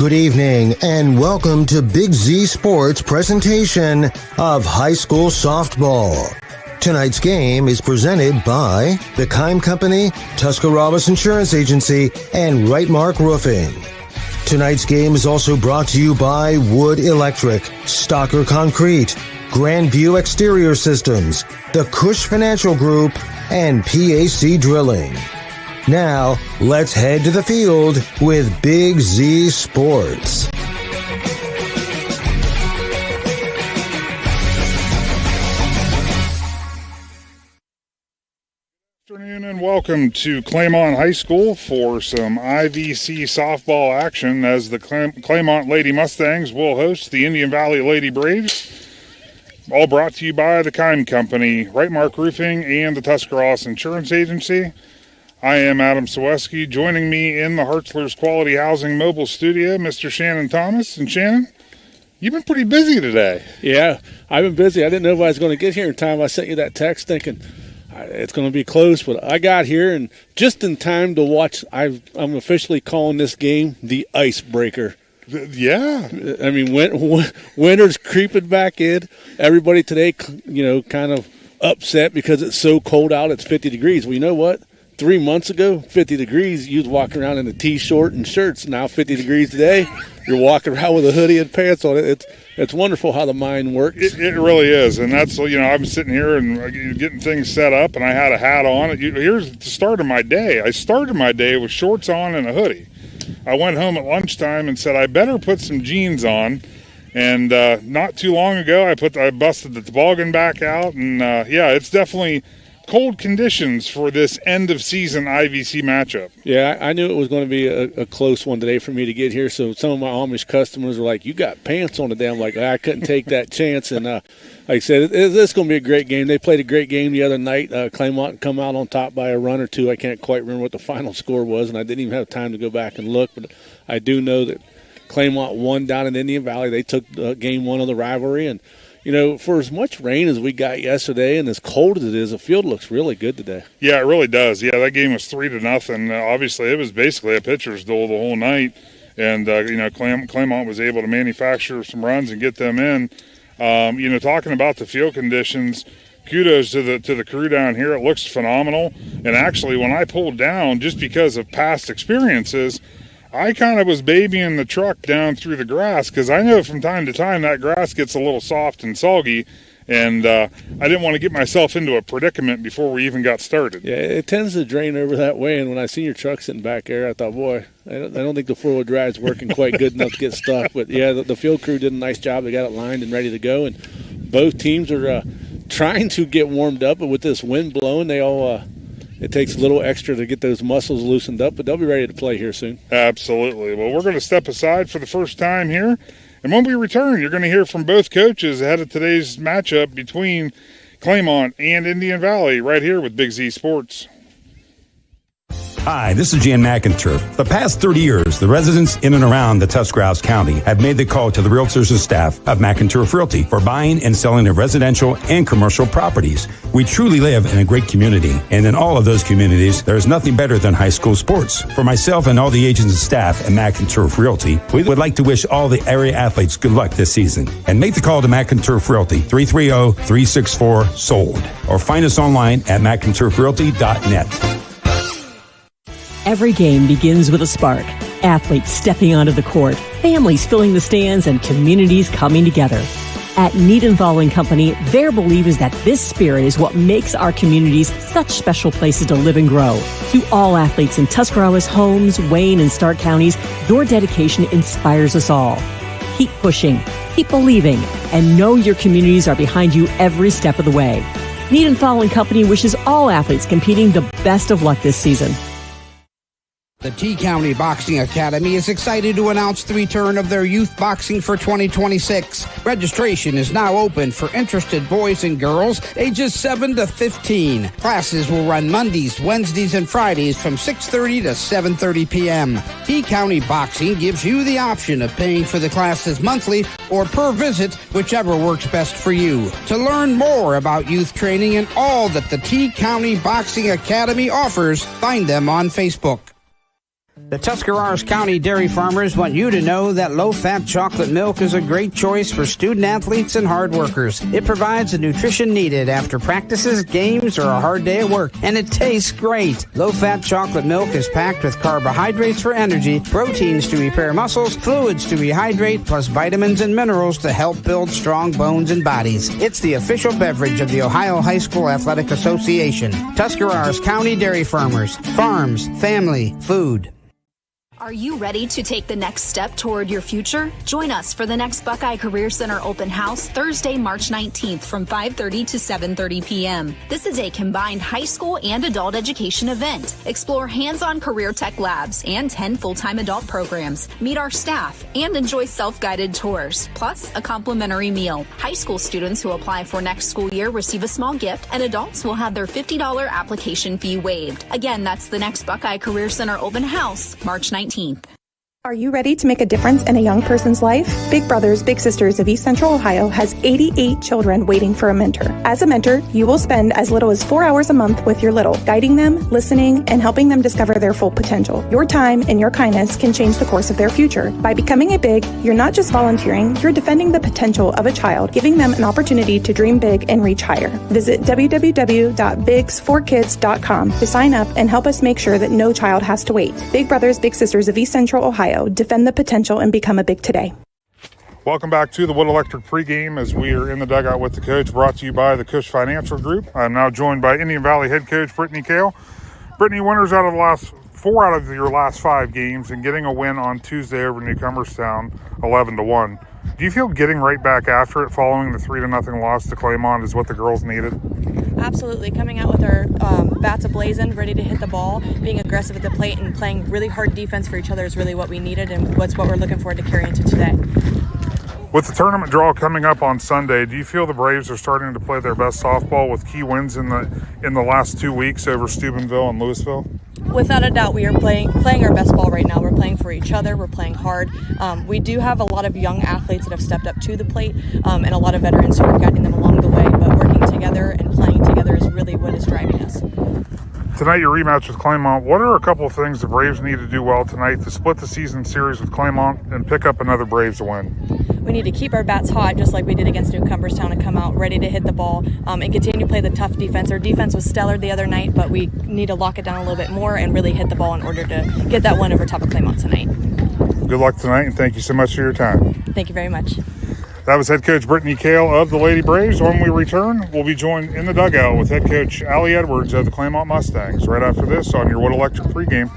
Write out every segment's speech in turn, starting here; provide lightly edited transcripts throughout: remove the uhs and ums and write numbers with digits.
Good evening and welcome to Big Z Sports presentation of high school softball. Tonight's game is presented by the Kime Company, Tuscarawas Insurance Agency, and Right Mark Roofing. Tonight's game is also brought to you by Wood Electric, Stocker Concrete, Grandview Exterior Systems, the Cush Financial Group, and PAC Drilling. Now, let's head to the field with Big Z Sports. Good afternoon and welcome to Claymont High School for some IVC softball action as the Claymont Lady Mustangs will host the Indian Valley Lady Braves. All brought to you by the Kime Company, Right Mark Roofing, and the Tuscarawas Insurance Agency. I am Adam Ciereszewski. Joining me in the Hartzler's Quality Housing Mobile Studio, Mr. Shannon Thomas. And Shannon, you've been pretty busy today. Yeah, I've been busy. I didn't know if I was going to get here in time. I sent you that text thinking it's going to be close, but I got here and just in time to watch. I'm officially calling this game the icebreaker. Yeah. I mean, winter's creeping back in. Everybody today, kind of upset because it's so cold out. It's 50 degrees. Well, you know what? 3 months ago, 50 degrees, you'd walk around in a T-shirt and shirts. Now 50 degrees today, you're walking around with a hoodie and pants on it. It's wonderful how the mind works. It really is, and that's, I'm sitting here and getting things set up, and I had a hat on. Here's the start of my day. I started my day with shorts on and a hoodie. I went home at lunchtime and said I better put some jeans on, and not too long ago I busted the toboggan back out, and it's definitely cold conditions for this end-of-season IVC matchup. Yeah, I knew it was going to be a close one today for me to get here, so some of my Amish customers were like, you got pants on today. I'm like, I couldn't take that chance, and like I said, it's going to be a great game. They played a great game the other night. Claymont come out on top by a run or two. I can't quite remember what the final score was, and I didn't even have time to go back and look, but I do know that Claymont won down in Indian Valley. They took game one of the rivalry, and for as much rain as we got yesterday and as cold as it is, the field looks really good today. Yeah, it really does. Yeah, that game was 3-0. Obviously, it was basically a pitcher's duel the whole night. And, Claymont was able to manufacture some runs and get them in. Talking about the field conditions, kudos to the crew down here. It looks phenomenal. And actually, when I pulled down, just because of past experiences, I kind of was babying the truck down through the grass because I know from time to time that grass gets a little soft and soggy, and I didn't want to get myself into a predicament before we even got started. Yeah, it tends to drain over that way, and when I see your truck sitting back there, I thought, boy, I don't think the four-wheel drive is working quite good enough to get stuck. But, yeah, the field crew did a nice job. They got it lined and ready to go, and both teams are trying to get warmed up, but with this wind blowing, they all it takes a little extra to get those muscles loosened up, but they'll be ready to play here soon. Absolutely. Well, we're going to step aside for the first time here, and when we return, you're going to hear from both coaches ahead of today's matchup between Claymont and Indian Valley right here with Big Z Sports. Hi, this is Jan McInturf. The past 30 years, the residents in and around the Tuscarawas County have made the call to the realtors and staff of McInturf Realty for buying and selling of residential and commercial properties. We truly live in a great community, and in all of those communities, there is nothing better than high school sports. For myself and all the agents and staff at McInturf Realty, we would like to wish all the area athletes good luck this season. And make the call to McInturf Realty, 330-364-SOLD, or find us online at McInturfRealty.net. Every game begins with a spark. Athletes stepping onto the court, families filling the stands, and communities coming together. At Needenthal & Company, their belief is that this spirit is what makes our communities such special places to live and grow. To all athletes in Tuscarawas, Holmes, Wayne, and Stark counties, your dedication inspires us all. Keep pushing, keep believing, and know your communities are behind you every step of the way. Needenthal & Company wishes all athletes competing the best of luck this season. The T-County Boxing Academy is excited to announce the return of their youth boxing for 2026. Registration is now open for interested boys and girls ages 7 to 15. Classes will run Mondays, Wednesdays, and Fridays from 6:30 to 7:30 p.m. T-County Boxing gives you the option of paying for the classes monthly or per visit, whichever works best for you. To learn more about youth training and all that the T-County Boxing Academy offers, find them on Facebook. The Tuscarawas County dairy farmers want you to know that low-fat chocolate milk is a great choice for student-athletes and hard workers. It provides the nutrition needed after practices, games, or a hard day at work, and it tastes great. Low-fat chocolate milk is packed with carbohydrates for energy, proteins to repair muscles, fluids to rehydrate, plus vitamins and minerals to help build strong bones and bodies. It's the official beverage of the Ohio High School Athletic Association. Tuscarawas County Dairy Farmers. Farms, family, food. Are you ready to take the next step toward your future? Join us for the next Buckeye Career Center open house Thursday, March 19th from 5:30 to 7:30 p.m. This is a combined high school and adult education event. Explore hands-on career tech labs and 10 full-time adult programs. Meet our staff and enjoy self-guided tours, plus a complimentary meal. High school students who apply for next school year receive a small gift, and adults will have their $50 application fee waived. Again, that's the next Buckeye Career Center open house, March 19th. Are you ready to make a difference in a young person's life? Big Brothers Big Sisters of East Central Ohio has 88 children waiting for a mentor. As a mentor, you will spend as little as 4 hours a month with your little, guiding them, listening, and helping them discover their full potential. Your time and your kindness can change the course of their future. By becoming a Big, you're not just volunteering, you're defending the potential of a child, giving them an opportunity to dream big and reach higher. Visit www.bigs4kids.com to sign up and help us make sure that no child has to wait. Big Brothers Big Sisters of East Central Ohio. Defend the potential and become a Big today. Welcome back to the Wood Electric pregame as we are in the dugout with the coach, brought to you by the Cush Financial Group. I'm now joined by Indian Valley head coach Brittany Kale. Brittany, winners out of the last 4 out of your last 5 games and getting a win on Tuesday over Newcomerstown 11-1. Do you feel getting right back after it following the 3-0 loss to Claymont is what the girls needed? Absolutely. Coming out with our bats ablazing, ready to hit the ball, being aggressive at the plate, and playing really hard defense for each other is really what we needed, and what's what we're looking forward to carry into today. With the tournament draw coming up on Sunday, do you feel the Braves are starting to play their best softball with key wins in the last 2 weeks over Steubenville and Louisville? Without a doubt, we are playing our best ball right now. We're playing for each other. We're playing hard. We do have a lot of young athletes that have stepped up to the plate, and a lot of veterans who are guiding them along the way. But working together and playing together is really what is driving us. Tonight, your rematch with Claymont. What are a couple of things the Braves need to do well tonight to split the season series with Claymont and pick up another Braves win? We need to keep our bats hot, just like we did against Newcomerstown, and come out ready to hit the ball and continue to play the tough defense. Our defense was stellar the other night, but we need to lock it down a little bit more and really hit the ball in order to get that win over top of Claymont tonight. Good luck tonight, and thank you so much for your time. Thank you very much. That was head coach Brittany Kale of the Lady Braves. When we return, we'll be joined in the dugout with head coach Allie Edwards of the Claymont Mustangs right after this on your Wood Electric pregame.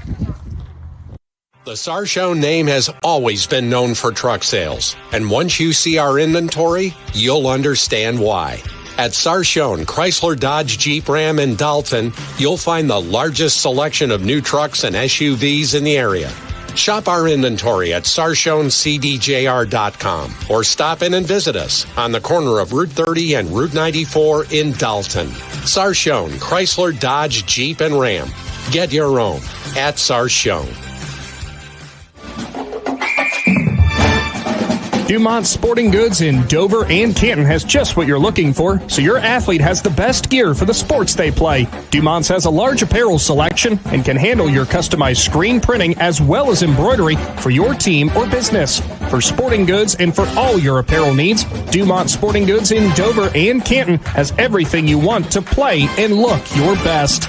The Shannon name has always been known for truck sales, and once you see our inventory, you'll understand why. At Shannon Chrysler Dodge Jeep Ram in Dalton, you'll find the largest selection of new trucks and SUVs in the area. Shop our inventory at SarshownCDJR.com or stop in and visit us on the corner of Route 30 and Route 94 in Dalton. Shannon Chrysler Dodge Jeep and Ram. Get your own at Shannon. Dumont Sporting Goods in Dover and Canton has just what you're looking for, so your athlete has the best gear for the sports they play. Dumont's has a large apparel selection and can handle your customized screen printing as well as embroidery for your team or business. For sporting goods and for all your apparel needs, Dumont Sporting Goods in Dover and Canton has everything you want to play and look your best.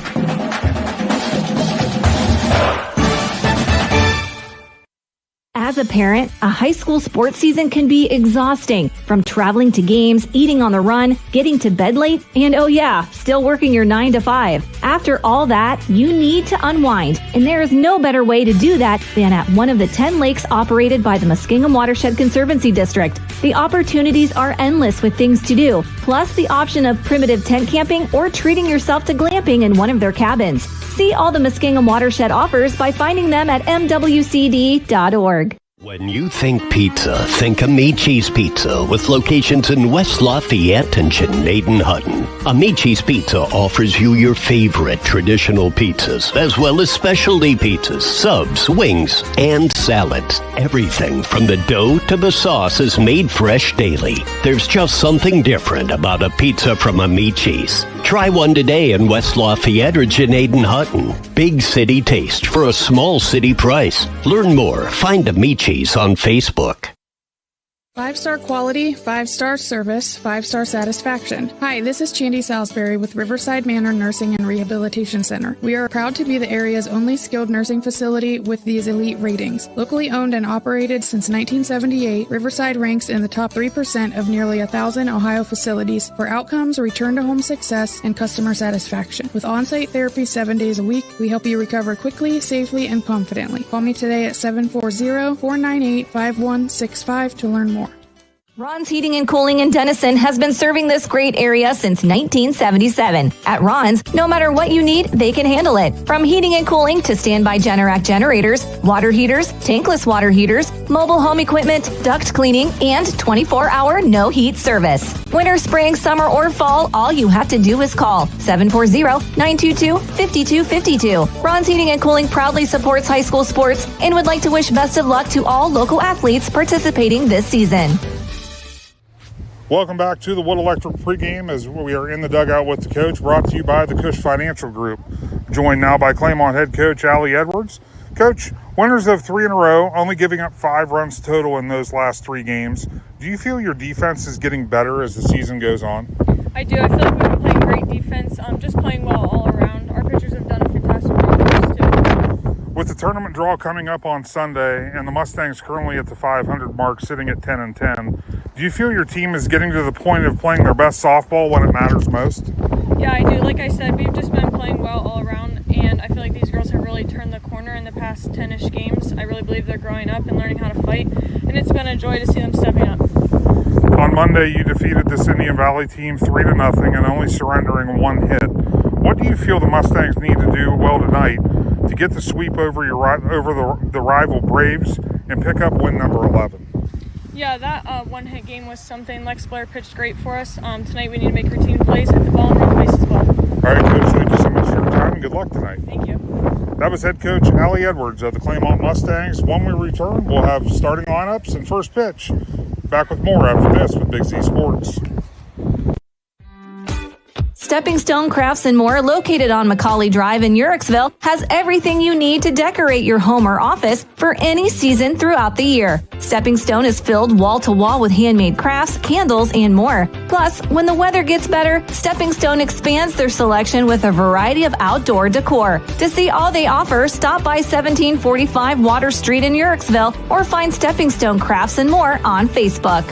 As a parent, a high school sports season can be exhausting. From traveling to games, eating on the run, getting to bed late, and oh yeah, still working your 9 to 5. After all that, you need to unwind, and there is no better way to do that than at one of the 10 lakes operated by the Muskingum Watershed Conservancy District. The opportunities are endless with things to do, plus the option of primitive tent camping or treating yourself to glamping in one of their cabins. See all the Muskingum Watershed offers by finding them at mwcd.org. When you think pizza, think Amici's Pizza with locations in West Lafayette and Chinaden-Hutton. Amici's Pizza offers you your favorite traditional pizzas, as well as specialty pizzas, subs, wings, and salads. Everything from the dough to the sauce is made fresh daily. There's just something different about a pizza from Amici's. Try one today in West Lafayette or Janaden-Hutton. Big city taste for a small city price. Learn more. Find Amici's on Facebook. 5-star quality, 5-star service, 5-star satisfaction. Hi, this is Chandy Salisbury with Riverside Manor Nursing and Rehabilitation Center. We are proud to be the area's only skilled nursing facility with these elite ratings. Locally owned and operated since 1978, Riverside ranks in the top 3% of nearly 1,000 Ohio facilities for outcomes, return-to-home success, and customer satisfaction. With on-site therapy 7 days a week, we help you recover quickly, safely, and confidently. Call me today at 740-498-5165 to learn more. Ron's Heating and Cooling in Denison has been serving this great area since 1977. At Ron's, no matter what you need, they can handle it. From heating and cooling to standby Generac generators, water heaters, tankless water heaters, mobile home equipment, duct cleaning, and 24-hour no-heat service. Winter, spring, summer, or fall, all you have to do is call 740-922-5252. Ron's Heating and Cooling proudly supports high school sports and would like to wish best of luck to all local athletes participating this season. Welcome back to the Wood Electric pregame as we are in the dugout with the coach, brought to you by the Cush Financial Group. Joined now by Claymont head coach Allie Edwards. Coach, winners of 3 in a row, only giving up 5 runs total in those last 3 games. Do you feel your defense is getting better as the season goes on? I do. I feel like we've been playing great defense, just playing well all around. Our pitchers have done a fantastic job for us too. With the tournament draw coming up on Sunday and the Mustangs currently at the 500 mark, sitting at 10-10, do you feel your team is getting to the point of playing their best softball when it matters most? Yeah, I do. Like I said, we've just been playing well all around, and I feel like these girls have really turned the corner in the past 10-ish games. I really believe they're growing up and learning how to fight, and it's been a joy to see them stepping up. On Monday, you defeated this Indian Valley team 3-0 and only surrendering 1 hit. What do you feel the Mustangs need to do well tonight to get the sweep over the rival Braves and pick up win number 11? Yeah, that one-hit game was something. Lex Blair pitched great for us. Tonight we need to make routine plays, hit the ball, and run the bases well. All right, Coach, thank you so much for your time, and good luck tonight. Thank you. That was head coach Allie Edwards of the Claymont Mustangs. When we return, we'll have starting lineups and first pitch. Back with more after this with Big Z Sports. Stepping Stone Crafts and More, located on Macaulay Drive in Uricksville, has everything you need to decorate your home or office for any season throughout the year. Stepping Stone is filled wall to wall with handmade crafts, candles, and more. Plus, when the weather gets better, Stepping Stone expands their selection with a variety of outdoor decor. To see all they offer, stop by 1745 Water Street in Uricksville or find Stepping Stone Crafts and More on Facebook.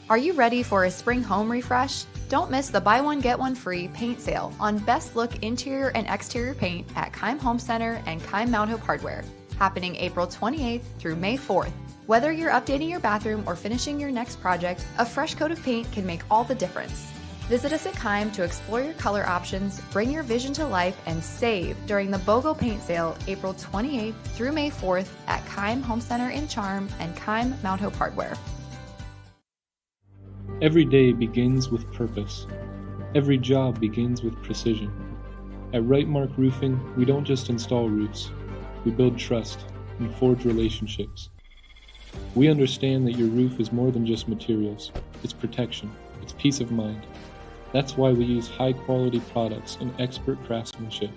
Are you ready for a spring home refresh? Don't miss the buy one get one free paint sale on best look interior and exterior paint at Keim Home Center and Keim Mount Hope Hardware, happening April 28th through May 4th. Whether you're updating your bathroom or finishing your next project, a fresh coat of paint can make all the difference. Visit us at Keim to explore your color options, bring your vision to life, and save during the BOGO paint sale April 28th through May 4th at Keim Home Center in Charm and Keim Mount Hope Hardware. Every day begins with purpose. Every job begins with precision. At Rightmark Roofing, we don't just install roofs. We build trust and forge relationships. We understand that your roof is more than just materials. It's protection. It's peace of mind. That's why we use high-quality products and expert craftsmanship.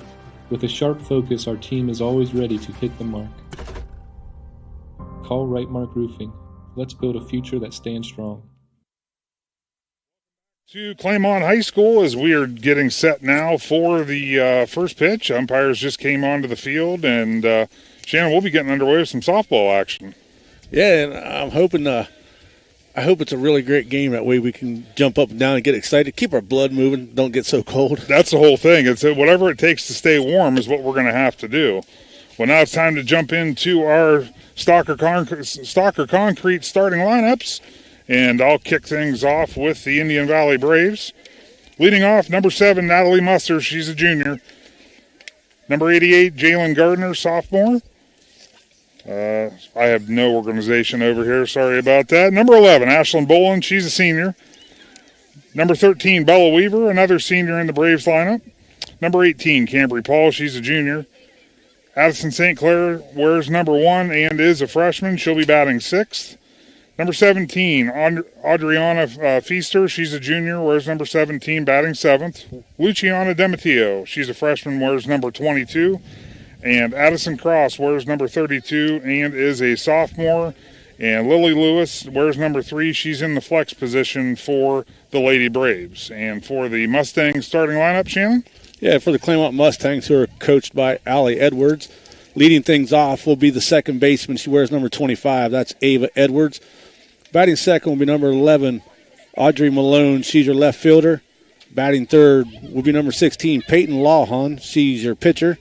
With a sharp focus, our team is always ready to hit the mark. Call Rightmark Roofing. Let's build a future that stands strong. To Claymont High School as we are getting set now for the first pitch. Umpires just came onto the field, and Shannon, we'll be getting underway with some softball action. Yeah, and I'm hoping I hope it's a really great game. That way we can jump up and down and get excited, keep our blood moving, don't get so cold. That's the whole thing. It's whatever it takes to stay warm is what we're going to have to do. Well, now it's time to jump into our Stalker Concrete starting lineups. And I'll kick things off with the Indian Valley Braves. Leading off, number 7, Natalie Muster. She's a junior. Number 88, Jalen Gardner, sophomore. I have no organization over here. Sorry about that. Number 11, Ashlyn Boland. She's a senior. Number 13, Bella Weaver, another senior in the Braves lineup. Number 18, Cambry Paul. She's a junior. Addison St. Clair wears number 1 and is a freshman. She'll be batting 6th. Number 17, Adriana Feaster. She's a junior, wears number 17, batting 7th. Luciana Dematio. She's a freshman, wears number 22. And Addison Cross wears number 32 and is a sophomore. And Lily Lewis wears number 3. She's in the flex position for the Lady Braves. And for the Mustangs starting lineup, Shannon? Yeah, for the Claymont Mustangs, who are coached by Allie Edwards. Leading things off will be the second baseman. She wears number 25. That's Ava Edwards. Batting second will be number 11, Audrey Malone. She's your left fielder. Batting third will be number 16, Peyton Lawhon. She's your pitcher.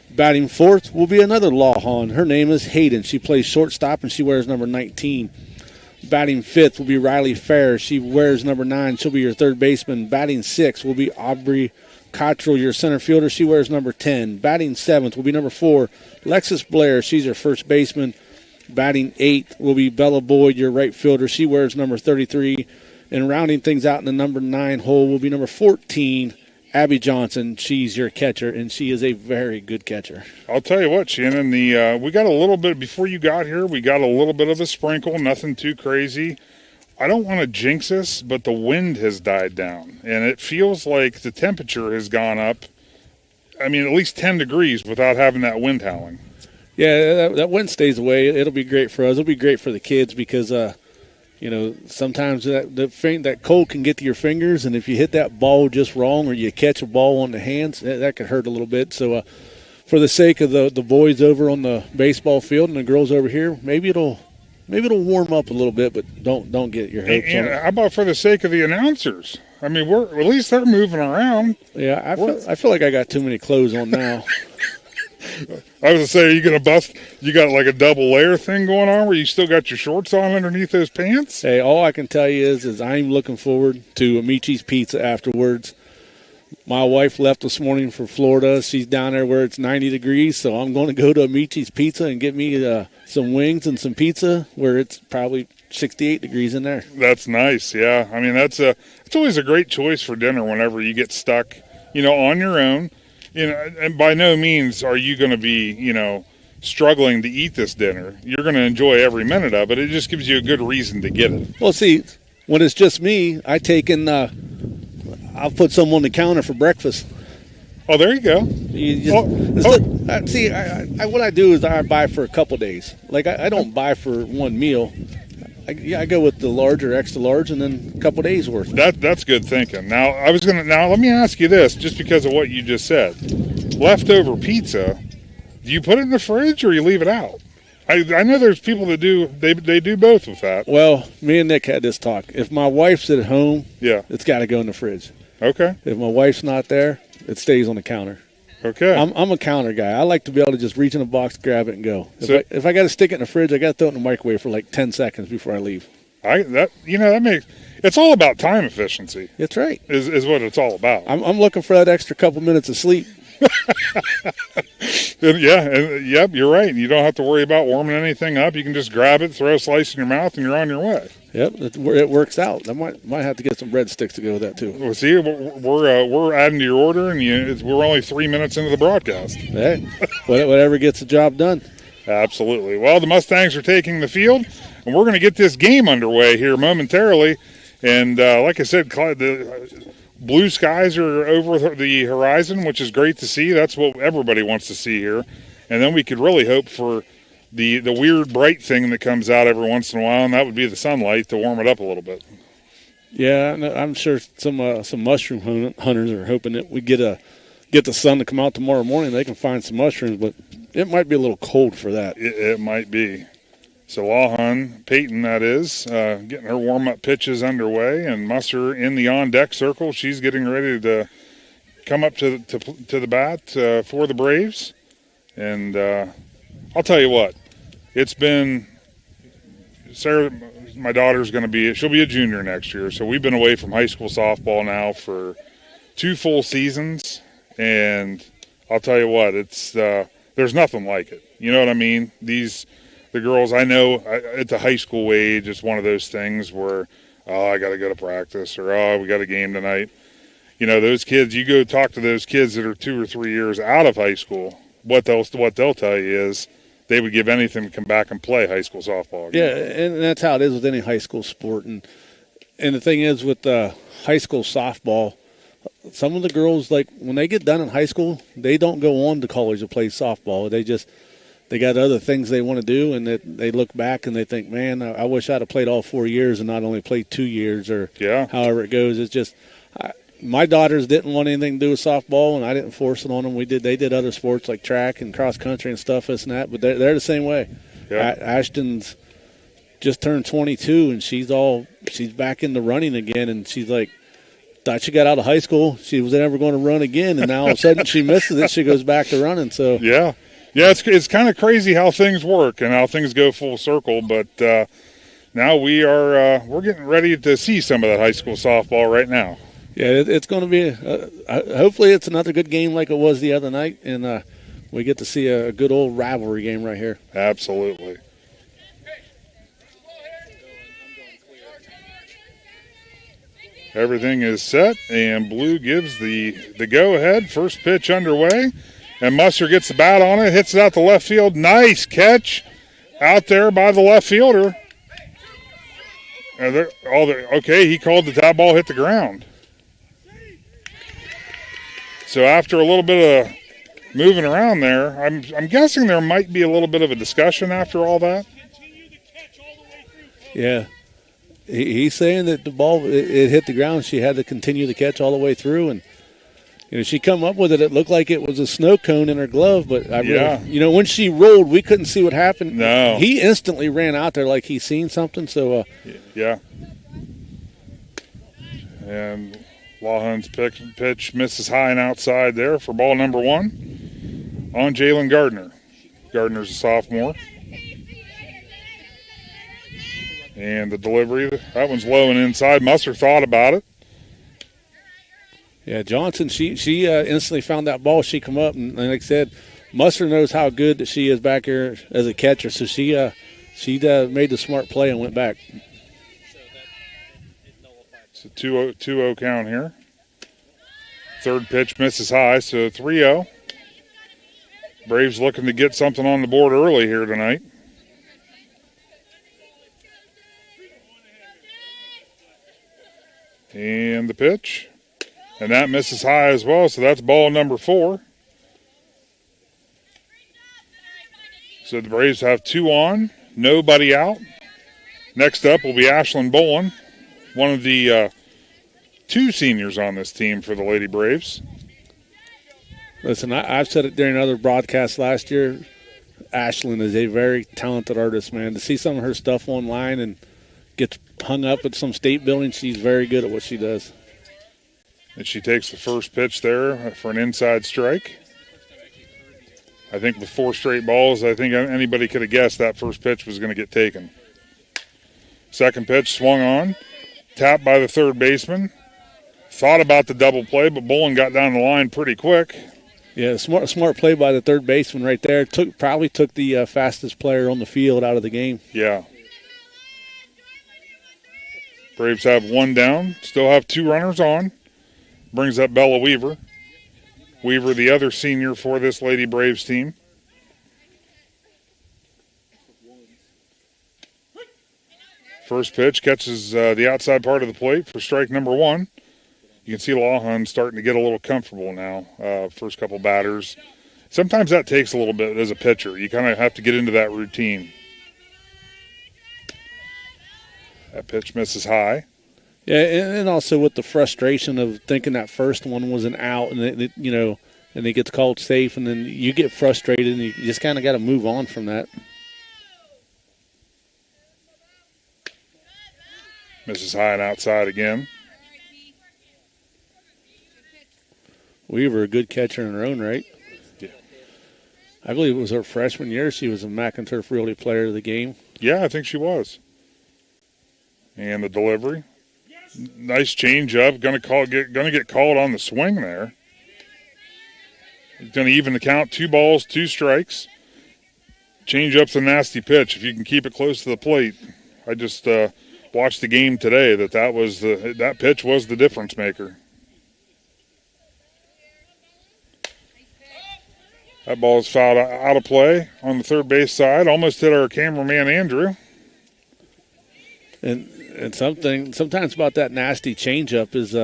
Batting fourth will be another Lawhon. Her name is Hayden. She plays shortstop, and she wears number 19. Batting fifth will be Riley Fair. She wears number 9. She'll be your third baseman. Batting sixth will be Aubrey Cottrell, your center fielder. She wears number 10. Batting seventh will be number 4, Lexus Blair. She's your first baseman. Batting 8th will be Bella Boyd, your right fielder. She wears number 33. And rounding things out in the number 9 hole will be number 14, Abby Johnson. She's your catcher, and she is a very good catcher. I'll tell you what, Shannon, we got a little bit, before you got here, we got a little bit of a sprinkle, nothing too crazy. I don't want to jinx this, but the wind has died down, and it feels like the temperature has gone up, at least 10 degrees without having that wind howling. Yeah, that wind stays away. It'll be great for us. It'll be great for the kids because, sometimes that cold can get to your fingers, and if you hit that ball just wrong or you catch a ball on the hands, that could hurt a little bit. So for the sake of the boys over on the baseball field and the girls over here, maybe it'll warm up a little bit, but don't get your hopes on it. How about for the sake of the announcers? At least they're moving around. Yeah, I feel like I got too many clothes on now. I was going to say, are you going to bust? You got like a double layer thing going on where you still got your shorts on underneath those pants? Hey, all I can tell you is I'm looking forward to Amici's Pizza afterwards. My wife left this morning for Florida. She's down there where it's 90 degrees, so I'm going to go to Amici's Pizza and get me some wings and some pizza where it's probably 68 degrees in there. That's nice, yeah. It's always a great choice for dinner whenever you get stuck, on your own. And by no means are you going to be, struggling to eat this dinner. You're going to enjoy every minute of it. It just gives you a good reason to get it. Well, see, when it's just me, I'll put some on the counter for breakfast. Oh, there you go. What I do is I buy for a couple days. Like, I don't buy for one meal. I go with the large or extra large, and then a couple days worth. That's good thinking. Now let me ask you this, just because of what you just said. Leftover pizza, do you put it in the fridge or you leave it out? I know there's people that do. They do both with that. Well, me and Nick had this talk. If my wife's at home, it's got to go in the fridge. Okay. If my wife's not there, it stays on the counter. Okay. I'm a counter guy. I like to be able to just reach in a box, grab it, and go. If I got to stick it in the fridge, I got to throw it in the microwave for like 10 seconds before I leave. It's all about time efficiency. That's right. Is what it's all about. I'm looking for that extra couple minutes of sleep. Yep, you're right. You don't have to worry about warming anything up. You can just grab it, throw a slice in your mouth, and you're on your way. Yep, it works out. I might have to get some breadsticks to go with that too. Well, see, we're adding to your order, and we're only 3 minutes into the broadcast. Hey, whatever gets the job done. Absolutely. Well, the Mustangs are taking the field, and we're going to get this game underway here momentarily. And like I said, the blue skies are over the horizon, which is great to see. That's what everybody wants to see here. And then we could really hope for the weird bright thing that comes out every once in a while, and that would be the sunlight to warm it up a little bit. Yeah, I'm sure some mushroom hunters are hoping that we get the sun to come out tomorrow morning. They can find some mushrooms, but it might be a little cold for that. It might be. So Lawhon, Peyton, that is, getting her warm-up pitches underway, and Musser in the on-deck circle. She's getting ready to come up to the bat for the Braves. And I'll tell you what, it's been Sarah, my daughter's she'll be a junior next year. So we've been away from high school softball now for 2 full seasons. And I'll tell you what, it's there's nothing like it. You know what I mean? The girls, I know at the high school age, it's one of those things where, I got to go to practice, or, we got a game tonight. Those kids, you go talk to those kids that are 2 or 3 years out of high school, what they'll tell you is they would give anything to come back and play high school softball again. Yeah, and that's how it is with any high school sport. And the thing is with high school softball, some of the girls, like when they get done in high school, they don't go on to college to play softball. They got other things they want to do, and they look back and they think, man, I wish I'd have played all 4 years and not only played 2 years or however it goes. It's just my daughters didn't want anything to do with softball, and I didn't force it on them. They did other sports like track and cross country and stuff, this and that, but they're the same way. Yeah. Ashton's just turned 22, and she's back in the running again, and she's like, thought she got out of high school, she was never going to run again, and now all of a sudden she misses it, she goes back to running. So yeah, it's kind of crazy how things work and how things go full circle. But now we're getting ready to see some of that high school softball right now. Yeah, it's going to be hopefully it's another good game like it was the other night, and we get to see a good old rivalry game right here. Absolutely. Everything is set, and Blue gives the go-ahead. First pitch underway, and Musser gets the bat on it, hits it out to left field. Nice catch out there by the left fielder. Okay, he called the tie ball hit the ground. So after a little bit of moving around there, I'm guessing there might be a little bit of a discussion after all that. Yeah. He's saying that the ball, it hit the ground. She had to continue the catch all the way through. And, she come up with it. It looked like it was a snow cone in her glove. But, when she rolled, we couldn't see what happened. No. He instantly ran out there like he seen something. So, yeah. And Lawhun's pitch misses high and outside there for ball number 1 on Jalen Gardner. Gardner's a sophomore. And the delivery, that one's low and inside. Musser thought about it. Yeah, Johnson, she instantly found that ball. She come up, and like I said, Musser knows how good that she is back here as a catcher. So she made the smart play and went back. It's a 2-0 count here. Third pitch misses high, so 3-0. Braves looking to get something on the board early here tonight. And the pitch. And that misses high as well, so that's ball number 4. So the Braves have 2 on, nobody out. Next up will be Ashlyn Bolin, one of the 2 seniors on this team for the Lady Braves. Listen, I've said it during other broadcasts last year. Ashlyn is a very talented artist, man. To see some of her stuff online and gets hung up at some state building, she's very good at what she does. And she takes the first pitch there for an inside strike. I think with 4 straight balls, I think anybody could have guessed that first pitch was going to get taken. Second pitch swung on, tapped by the third baseman. Thought about the double play, but Bolin got down the line pretty quick. Yeah, smart play by the third baseman right there. Probably took the fastest player on the field out of the game. Yeah. Braves have 1 down, still have 2 runners on. Brings up Bella Weaver. Weaver, the other senior for this Lady Braves team. First pitch catches the outside part of the plate for strike number 1. You can see Lawhun starting to get a little comfortable now. First couple batters. Sometimes that takes a little bit as a pitcher. You kind of have to get into that routine. That pitch misses high. Yeah, and also with the frustration of thinking that first one was an out, and and it gets called safe, and then you get frustrated, and you just kind of got to move on from that. Misses high and outside again. Weaver, a good catcher in her own right. Yeah. I believe it was her freshman year. She was a McInturf Realty Player of the Game. Yeah, I think she was. And the delivery. Nice change up. Going to get called on the swing there. He's going to even the count. 2 balls, 2 strikes. Change up's a nasty pitch if you can keep it close to the plate. I just watched the game today. That pitch was the difference maker. That ball is fouled out of play on the third base side. Almost hit our cameraman, Andrew. And sometimes about that nasty changeup is,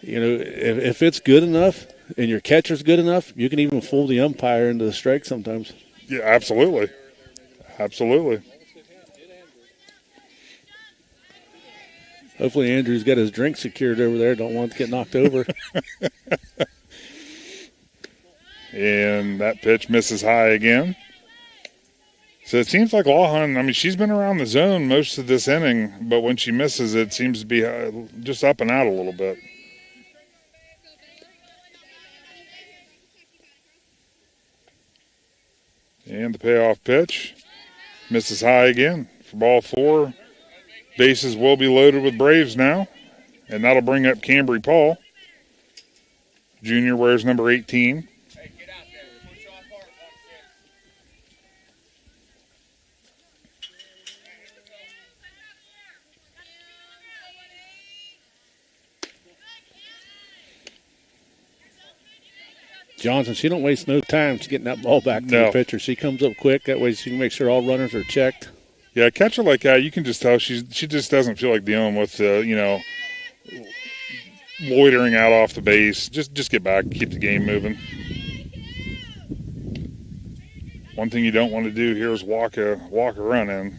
if it's good enough and your catcher's good enough, you can even fool the umpire into the strike sometimes. Yeah, absolutely. Absolutely. Hopefully Andrew's got his drink secured over there. Don't want it to get knocked over. And that pitch misses high again. So it seems like Lawhon, she's been around the zone most of this inning, but when she misses, it seems to be just up and out a little bit. And the payoff pitch misses high again for ball 4. Bases will be loaded with Braves now, and that'll bring up Cambry Paul. Junior wears number 18. Johnson, she don't waste no time. She's getting that ball back to the pitcher. She comes up quick. That way she can make sure all runners are checked. Yeah, a catcher like that, you can just tell she just doesn't feel like dealing with, loitering out off the base. Just get back, keep the game moving. One thing you don't want to do here is walk a run in.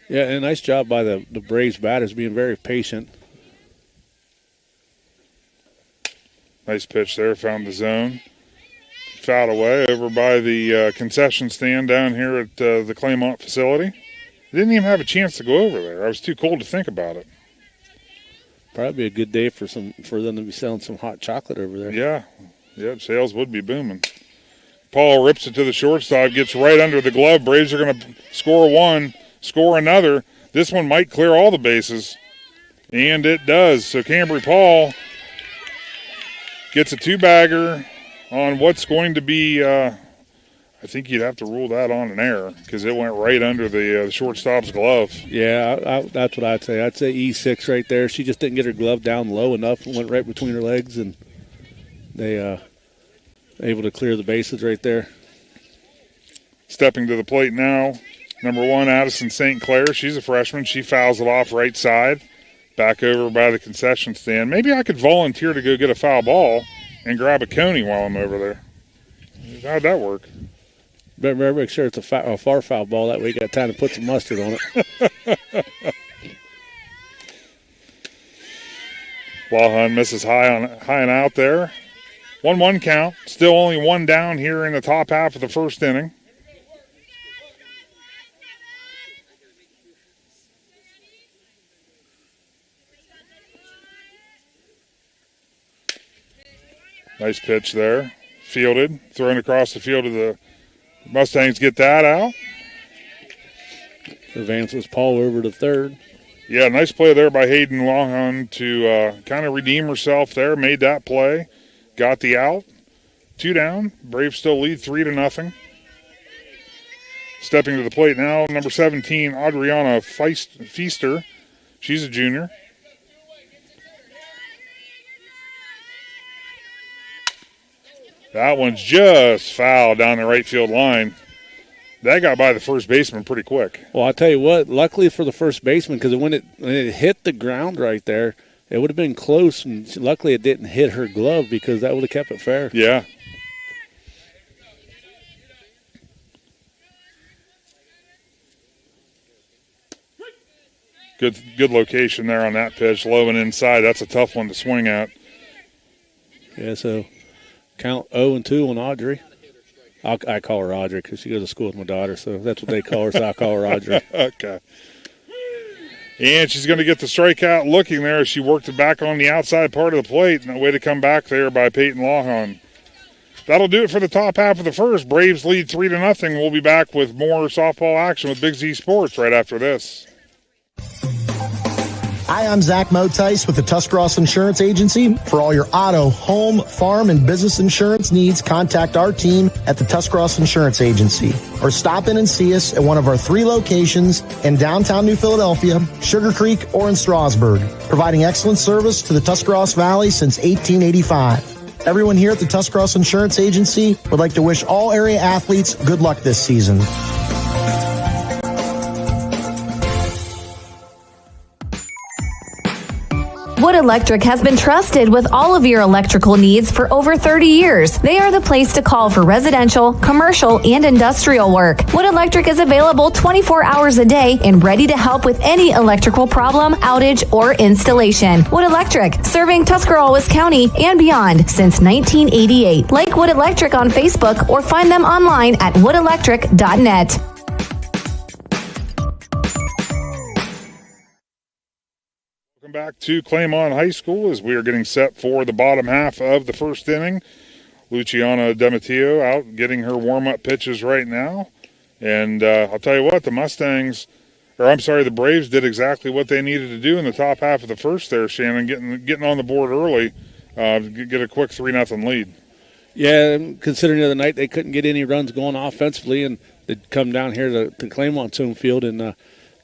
Yeah, and nice job by the Braves batters being very patient. Nice pitch there, found the zone. Fouled away over by the concession stand down here at the Claymont facility. Didn't even have a chance to go over there. I was too cold to think about it. Probably a good day for them to be selling some hot chocolate over there. Yeah, sales would be booming. Paul rips it to the shortstop, gets right under the glove. Braves are going to score one, score another. This one might clear all the bases, and it does. So Cambry Paul gets a 2-bagger on what's going to be, I think you'd have to rule that on an error because it went right under the shortstop's glove. Yeah, that's what I'd say. I'd say E6 right there. She just didn't get her glove down low enough and went right between her legs, and they able to clear the bases right there. Stepping to the plate now, number 1, Addison St. Clair. She's a freshman. She fouls it off right side, back over by the concession stand. Maybe I could volunteer to go get a foul ball and grab a coney while I'm over there. How'd that work? Better make sure it's a far foul ball. That way you got time to put some mustard on it. Lawhon misses high and out there. 1-1 count. Still only 1 down here in the top half of the first inning. Nice pitch there. Fielded. Thrown across the field to the Mustangs. Get that out. Advances Paul over to third. Yeah, nice play there by Hayden Lawhon to kind of redeem herself there. Made that play. Got the out. 2 down. Braves still lead 3-0. Stepping to the plate now, number 17, Adriana Feaster. She's a junior. That one's just foul down the right field line. That got by the first baseman pretty quick. Well, I'll tell you what, luckily for the first baseman, because when it hit the ground right there, it would have been close, and luckily it didn't hit her glove because that would have kept it fair. Yeah. Good location there on that pitch, low and inside. That's a tough one to swing at. Yeah, so count 0-2 on Audrey. I call her Audrey because she goes to school with my daughter, so that's what they call her, so I call her Audrey. Okay. And she's going to get the strikeout looking there as she worked it back on the outside part of the plate. And a way to come back there by Peyton Lawhon. That'll do it for the top half of the first. Braves lead 3-0. We'll be back with more softball action with Big Z Sports right after this. Hi, I'm Zach Motice with the Tuscarawas Insurance Agency. For all your auto, home, farm, and business insurance needs, contact our team at the Tuscarawas Insurance Agency. Or stop in and see us at one of our 3 locations in downtown New Philadelphia, Sugar Creek, or in Strasburg, providing excellent service to the Tuscarawas Valley since 1885. Everyone here at the Tuscarawas Insurance Agency would like to wish all area athletes good luck this season. Wood Electric has been trusted with all of your electrical needs for over 30 years. They are the place to call for residential, commercial, and industrial work. Wood Electric is available 24 hours a day and ready to help with any electrical problem, outage, or installation. Wood Electric, serving Tuscarawas County and beyond since 1988. Like Wood Electric on Facebook or find them online at woodelectric.net. Welcome back to Claymont High School as we are getting set for the bottom half of the first inning. Luciana Demetio out getting her warm-up pitches right now. And I'll tell you what, the Braves did exactly what they needed to do in the top half of the first there, Shannon, getting on the board early, get a quick 3-0 lead. Yeah, considering the other night they couldn't get any runs going offensively, and they'd come down here to Claymont's home field and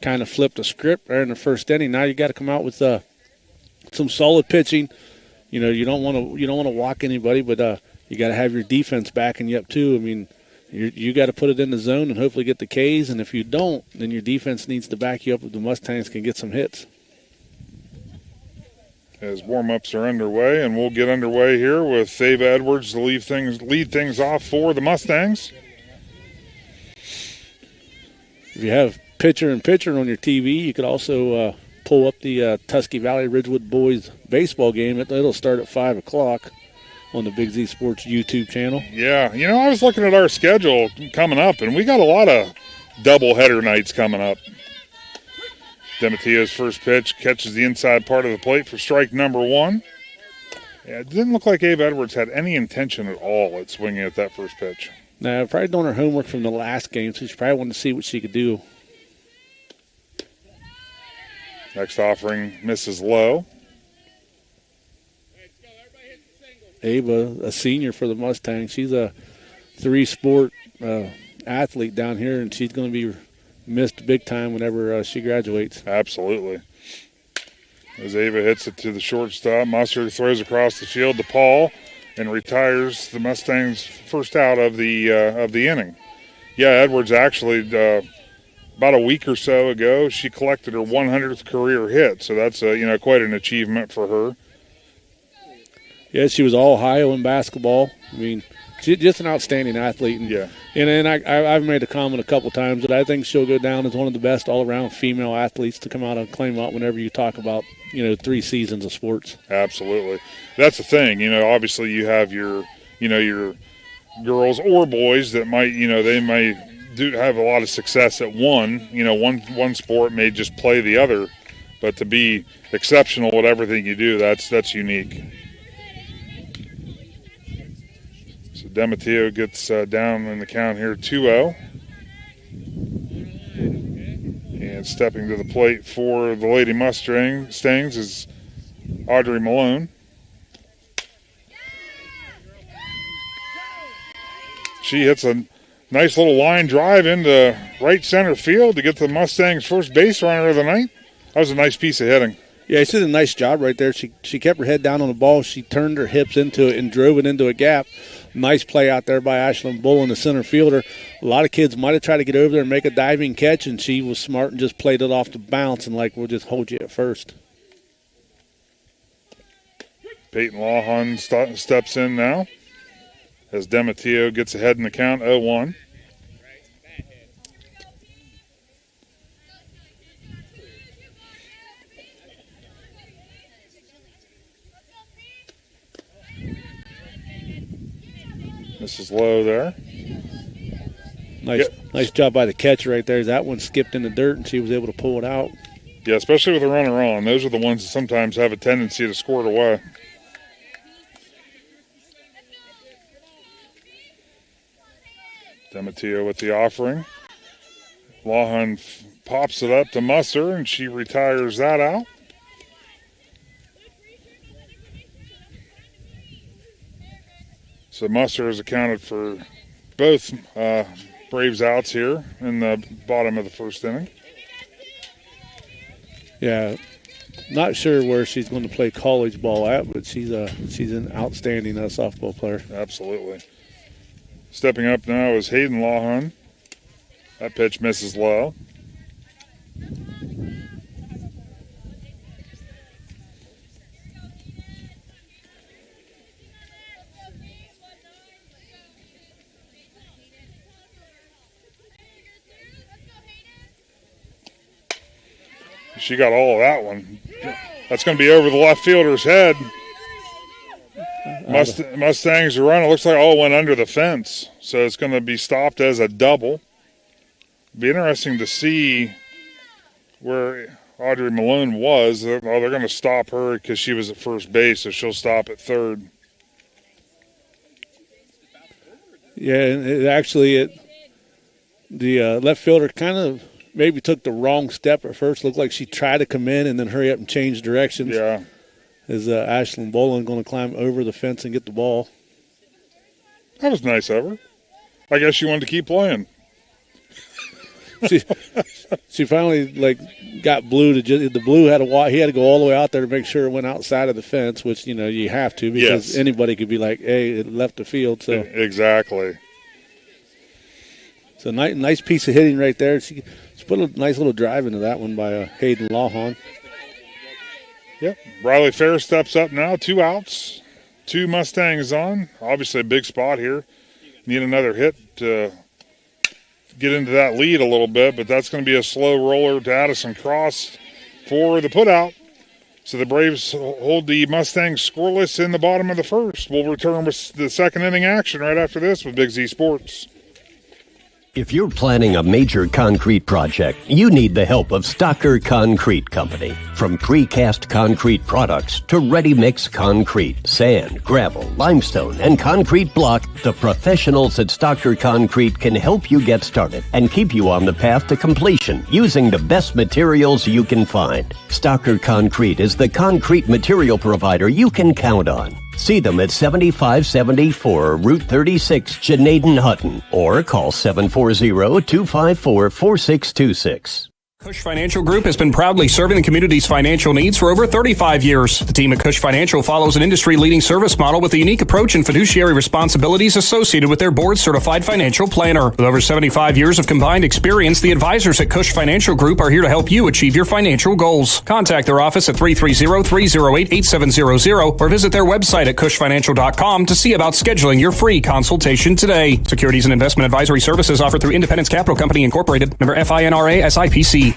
kind of flipped the script there in the first inning. Now you got to come out with some solid pitching. You know, you don't want to walk anybody, but you got to have your defense backing you up too. I mean, you got to put it in the zone and hopefully get the Ks. And if you don't, then your defense needs to back you up if the Mustangs can get some hits. As warm-ups are underway, and we'll get underway here with Ava Edwards to lead things off for the Mustangs. If you have pitcher and pitcher on your TV, you could also pull up the Tusky Valley Ridgewood Boys baseball game. It'll start at 5 o'clock on the Big Z Sports YouTube channel. Yeah, I was looking at our schedule coming up, and we got a lot of doubleheader nights coming up. Demetio's first pitch catches the inside part of the plate for strike number 1. Yeah, it didn't look like Ava Edwards had any intention at all at swinging at that first pitch. Now, probably doing her homework from the last game, so she probably wanted to see what she could do. Next offering misses low. Ava, a senior for the Mustangs. She's a 3-sport athlete down here, and she's going to be missed big time whenever she graduates. Absolutely. As Ava hits it to the shortstop, Musser throws across the field to Paul and retires the Mustangs' first out of the inning. Yeah, Edwards actually, about a week or so ago, she collected her 100th career hit, so that's quite an achievement for her. Yeah, she was all Ohio in basketball. I mean, she's just an outstanding athlete. And I've made a comment a couple times that I think she'll go down as one of the best all-around female athletes to come out of Claymont whenever you talk about 3 seasons of sports. Absolutely, that's the thing. Obviously you have your girls or boys that might they might have a lot of success at one sport, may just play the other, but to be exceptional at everything you do, that's unique. So Demetio gets down in the count here, 2-0. And stepping to the plate for the Lady Mustangs is Audrey Malone. She hits a nice little line drive into right center field to get the Mustangs' first base runner of the night. That was a nice piece of hitting. Yeah, she did a nice job right there. She kept her head down on the ball. She turned her hips into it and drove it into a gap. Nice play out there by Ashlyn Bull, the center fielder. A lot of kids might have tried to get over there and make a diving catch, and she was smart and just played it off the bounce and we'll just hold you at first. Peyton Lawhon steps in now as Demetio gets ahead in the count, 0-1. This is low there. Nice job by the catcher right there. That one skipped in the dirt, and she was able to pull it out. Yeah, especially with a runner on. Those are the ones that sometimes have a tendency to squirt away. Demetio with the offering. Lawhon pops it up to Musser, and she retires that out. So Muster has accounted for both Braves outs here in the bottom of the first inning. Yeah, not sure where she's going to play college ball at, but she's an outstanding softball player. Absolutely. Stepping up now is Hayden Lawhon. That pitch misses low. She got all of that one. That's going to be over the left fielder's head. Mustangs are running. It looks like all went under the fence. So it's going to be stopped as a double. Be interesting to see where Audrey Malone was. They're going to stop her because she was at first base, so she'll stop at third. Yeah, and the left fielder kind of maybe took the wrong step at first. Looked like she tried to come in and then hurry up and change directions. Yeah. Is Ashlyn Boland going to climb over the fence and get the ball? That was nice of her. I guess she wanted to keep playing. She finally got Blue to the Blue had to he had to go all the way out there to make sure it went outside of the fence, which you have to because anybody could be like, hey, it left the field. So exactly. So nice piece of hitting right there. She put a nice little drive into that one by Hayden Lawhon. Yep. Riley Fair steps up now. 2 outs. 2 Mustangs on. Obviously a big spot here. Need another hit to get into that lead a little bit, but that's going to be a slow roller to Addison Cross for the putout. So the Braves hold the Mustangs scoreless in the bottom of the first. We'll return with the second inning action right after this with Big Z Sports. If you're planning a major concrete project, you need the help of Stocker Concrete Company. From precast concrete products to ready-mix concrete, sand, gravel, limestone, and concrete block, the professionals at Stocker Concrete can help you get started and keep you on the path to completion using the best materials you can find. Stocker Concrete is the concrete material provider you can count on. See them at 7574 Route 36, Janaden-Hutton, or call 740-254-4626. Cush Financial Group has been proudly serving the community's financial needs for over 35 years. The team at Cush Financial follows an industry-leading service model with a unique approach and fiduciary responsibilities associated with their board-certified financial planner. With over 75 years of combined experience, the advisors at Cush Financial Group are here to help you achieve your financial goals. Contact their office at 330-308-8700 or visit their website at cushfinancial.com to see about scheduling your free consultation today. Securities and investment advisory services offered through Independence Capital Company Incorporated, member FINRA SIPC.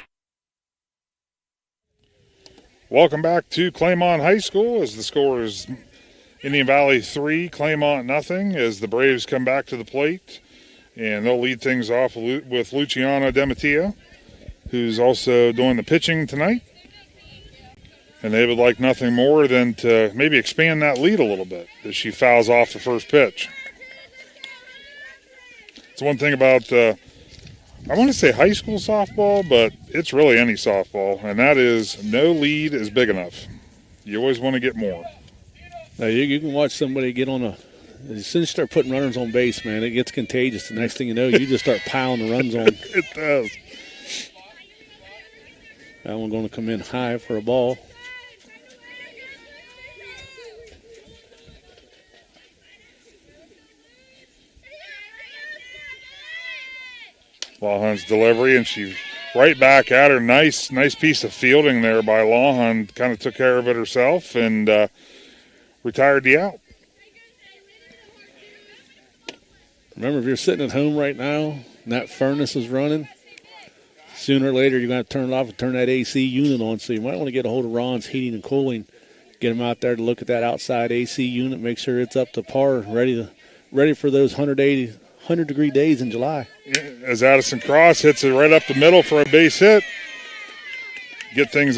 Welcome back to Claymont High School as the score is Indian Valley 3, Claymont nothing as the Braves come back to the plate. And they'll lead things off with Luciana DeMattia, who's also doing the pitching tonight. And they would like nothing more than to maybe expand that lead a little bit as she fouls off the first pitch. It's one thing about I want to say high school softball, but it's really any softball, and that is no lead is big enough. You always want to get more. Now you can watch somebody get on as soon as you start putting runners on base, man, it gets contagious. The next thing you know, you just start piling the runs on. It does. That one going to come in high for a ball. Lawhon's delivery, and she's right back at her. Nice piece of fielding there by Lawhon. Kind of took care of it herself and retired the out. Remember, if you're sitting at home right now and that furnace is running, sooner or later you're going to turn it off and turn that AC unit on. So you might want to get a hold of Ron's Heating and Cooling, get him out there to look at that outside AC unit, make sure it's up to par, ready for those 100-degree days in July. As Addison Cross hits it right up the middle for a base hit. Get things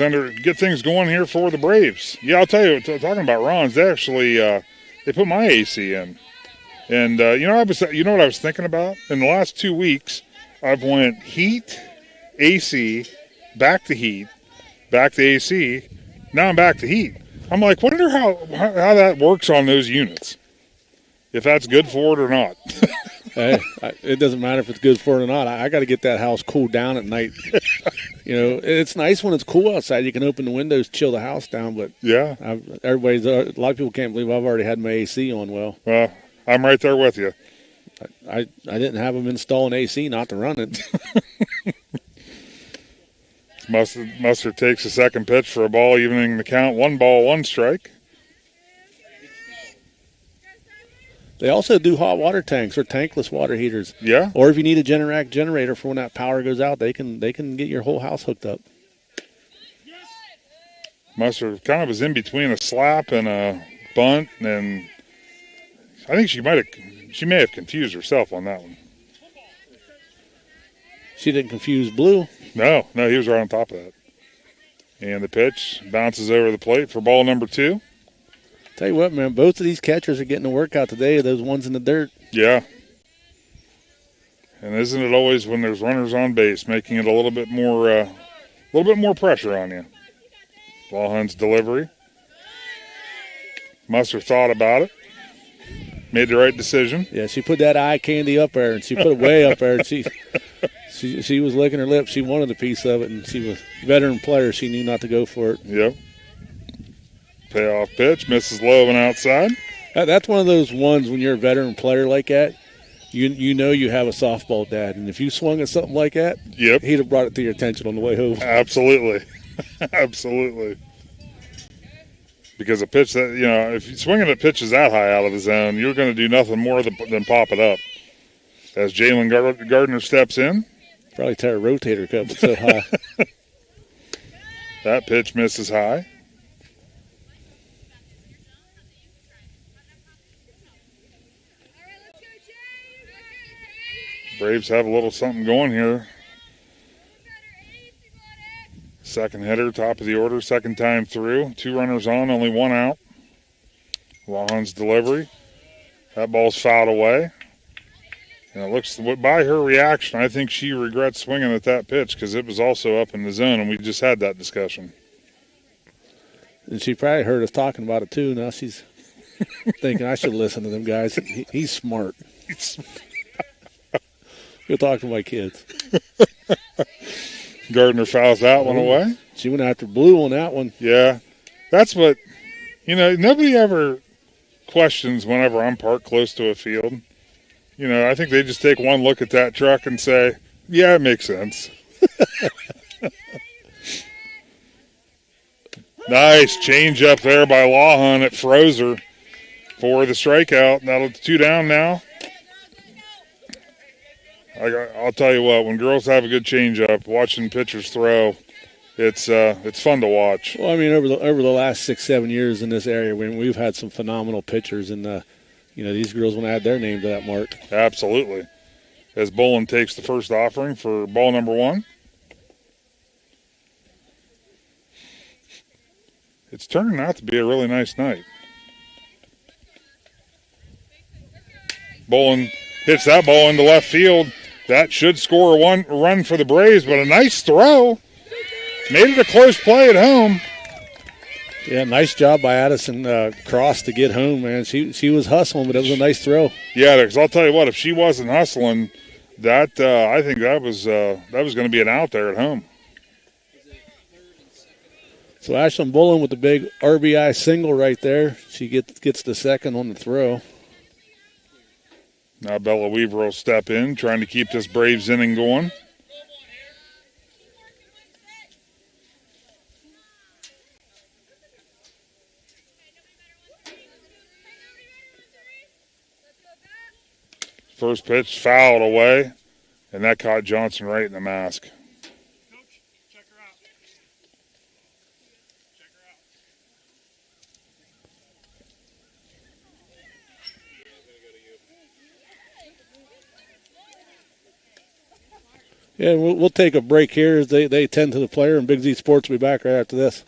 going here for the Braves. Yeah, I'll tell you, talking about Ron's, they actually they put my AC in. And you know what I was thinking about? In the last 2 weeks, I've went heat, AC, back to heat, back to AC. Now I'm back to heat. I'm like, wonder how that works on those units. if that's good for it or not. Hey, it doesn't matter if it's good for it or not. I got to get that house cooled down at night. You know, it's nice when it's cool outside. You can open the windows, chill the house down. But yeah, a lot of people can't believe I've already had my AC on. Well, I'm right there with you. I didn't have them install an AC not to run it. Mustard takes a second pitch for a ball, evening the count. 1 ball, 1 strike. They also do hot water tanks or tankless water heaters. Yeah. Or if you need a Generac generator for when that power goes out, they can get your whole house hooked up. Mustard kind of was in between a slap and a bunt, and I think she may have confused herself on that one. She didn't confuse Blue. No, he was right on top of that. And the pitch bounces over the plate for ball number 2. Tell you what, man, both of these catchers are getting a workout today, those ones in the dirt. Yeah. And isn't it always when there's runners on base, making it a little bit more pressure on you? Lawhon's delivery. Mustard thought about it. Made the right decision. Yeah, she put that eye candy up there, and she put it way up there, and she was licking her lips. She wanted a piece of it, and she was a veteran player. She knew not to go for it. Yep. Payoff pitch, misses low and outside. That's one of those ones when you're a veteran player like that, you know you have a softball dad. And if you swung at something like that, yep, he'd have brought it to your attention on the way home. Absolutely. Absolutely. Because a pitch that, you know, if you're swinging at pitches that high out of the zone, you're going to do nothing more than pop it up. As Jalen Gardner steps in. Probably tear a rotator cuff, it's so high. That pitch misses high. Braves have a little something going here. Second hitter, top of the order, second time through. 2 runners on, only 1 out. Lawhon's delivery. That ball's fouled away. And it looks, by her reaction, I think she regrets swinging at that pitch because it was also up in the zone, and we just had that discussion. And she probably heard us talking about it, too. Now she's thinking, I should listen to them guys. He's smart. Go talk to my kids. Gardner fouls that one away. She went after Blue on that one. Yeah. That's what, you know, nobody ever questions whenever I'm parked close to a field. You know, I think they just take one look at that truck and say, yeah, it makes sense. Nice change up there by Lawhon. It froze her for the strikeout. That'll 2 down now. I'll tell you what, when girls have a good change-up, watching pitchers throw, it's fun to watch. Well, I mean, over the last 6-7 years in this area, we've had some phenomenal pitchers, and you know, these girls want to add their name to that mark. Absolutely. As Bolin takes the first offering for ball number 1. It's turning out to be a really nice night. Bolin hits that ball into left field. That should score a run for the Braves, but a nice throw. Made it a close play at home. Yeah, nice job by Addison Cross to get home, man. She was hustling, but it was a nice throw. Yeah, because I'll tell you what, if she wasn't hustling, that I think that was going to be an out there at home. So Ashlyn Bullen with the big RBI single right there. She gets the second on the throw. Now Bella Weaver will step in, trying to keep this Braves inning going. First pitch fouled away, and that caught Johnson right in the mask. Yeah, we'll take a break here as they tend to the player, and Big Z Sports will be back right after this.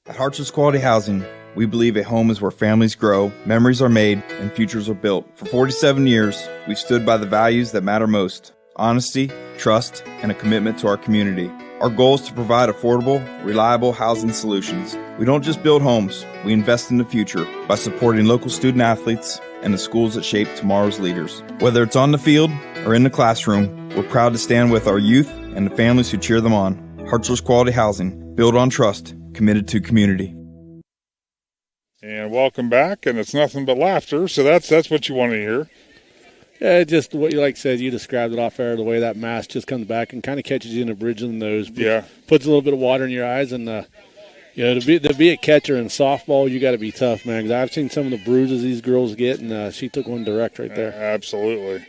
At Hartsville's Quality Housing, we believe a home is where families grow, memories are made, and futures are built. For 47 years, we've stood by the values that matter most: honesty, trust, and a commitment to our community. Our goal is to provide affordable, reliable housing solutions. We don't just build homes, we invest in the future by supporting local student athletes, and the schools that shape tomorrow's leaders. Whether it's on the field or in the classroom, we're proud to stand with our youth and the families who cheer them on. Hartzler's Quality Housing, built on trust, committed to community. And welcome back, and it's nothing but laughter, so that's what you want to hear. Yeah, just what you said, you described it off air, the way that mask just comes back and kind of catches you in the bridge of the nose. Puts a little bit of water in your eyes, and to be a catcher in softball, you got to be tough, man. Because I've seen some of the bruises these girls get, and she took one direct right there. Absolutely.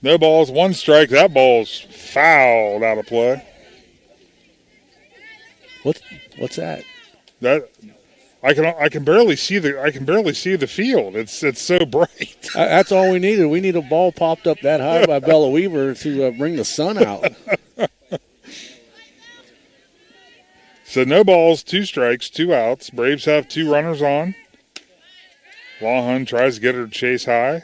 No balls, one strike. That ball's fouled out of play. What's that? That I can barely see the field. It's so bright. That's all we needed. We need a ball popped up that high by Bella Weaver to bring the sun out. So no balls, 2 strikes, 2 outs. Braves have 2 runners on. Lawhon tries to get her to chase high.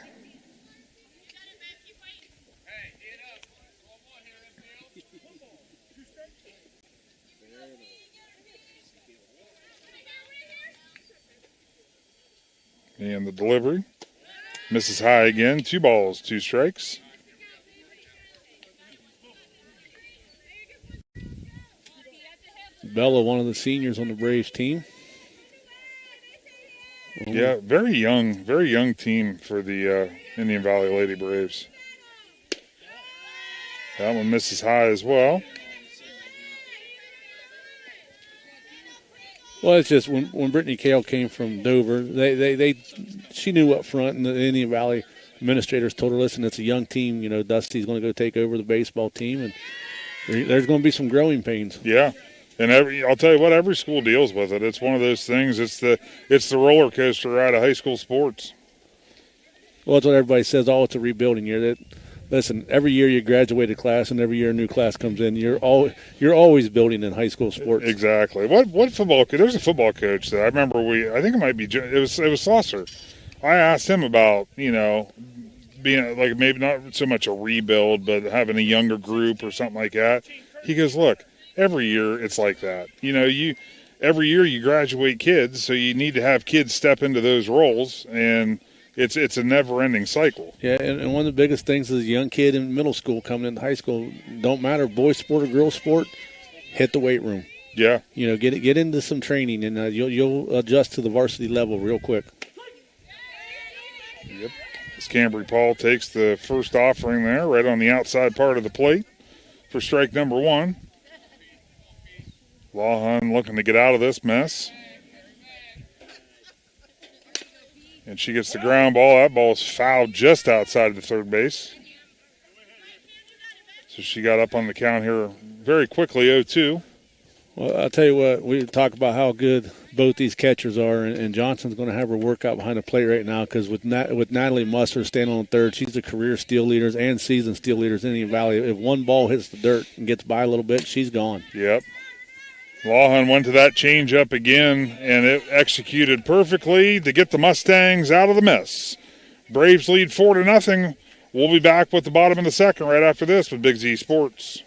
And the delivery misses high again. 2 balls, 2 strikes. Bella, one of the seniors on the Braves team. Yeah, very young team for the Indian Valley Lady Braves. That one misses high as well. Well, it's just when Brittany Kale came from Dover, she knew up front, and the Indian Valley administrators told her, listen, it's a young team. Dusty's going to go take over the baseball team, and there's going to be some growing pains. Yeah, and I'll tell you what, every school deals with it. It's one of those things. It's the roller coaster ride of high school sports. Well, that's what everybody says. Oh, it's a rebuilding year. Listen, every year you graduate a class, and every year a new class comes in. You're always building in high school sports. Exactly. What football coach? There's a football coach that I remember. I think it might be. It was Slosser. I asked him about being like maybe not so much a rebuild, but having a younger group or something like that. He goes, look, every year it's like that. Every year you graduate kids, so you need to have kids step into those roles and. It's a never-ending cycle. Yeah, and one of the biggest things is a young kid in middle school coming into high school, don't matter boys sport or girls sport, hit the weight room. Yeah. Get into some training, and you'll adjust to the varsity level real quick. Yep. As Cambry Paul takes the first offering there, right on the outside part of the plate for strike number 1. Lawhon looking to get out of this mess. And she gets the ground ball. That ball is fouled just outside of the third base. So she got up on the count here very quickly, 0-2. Well, I'll tell you what, we talk about how good both these catchers are, and Johnson's going to have her work out behind the plate right now because with Natalie Musser standing on third, she's the career steal leaders and season steal leaders in Indian Valley. If one ball hits the dirt and gets by a little bit, she's gone. Yep. Lawhon went to that changeup again, and it executed perfectly to get the Mustangs out of the mess. Braves lead 4-0. We'll be back with the bottom of the second right after this with Big Z Sports.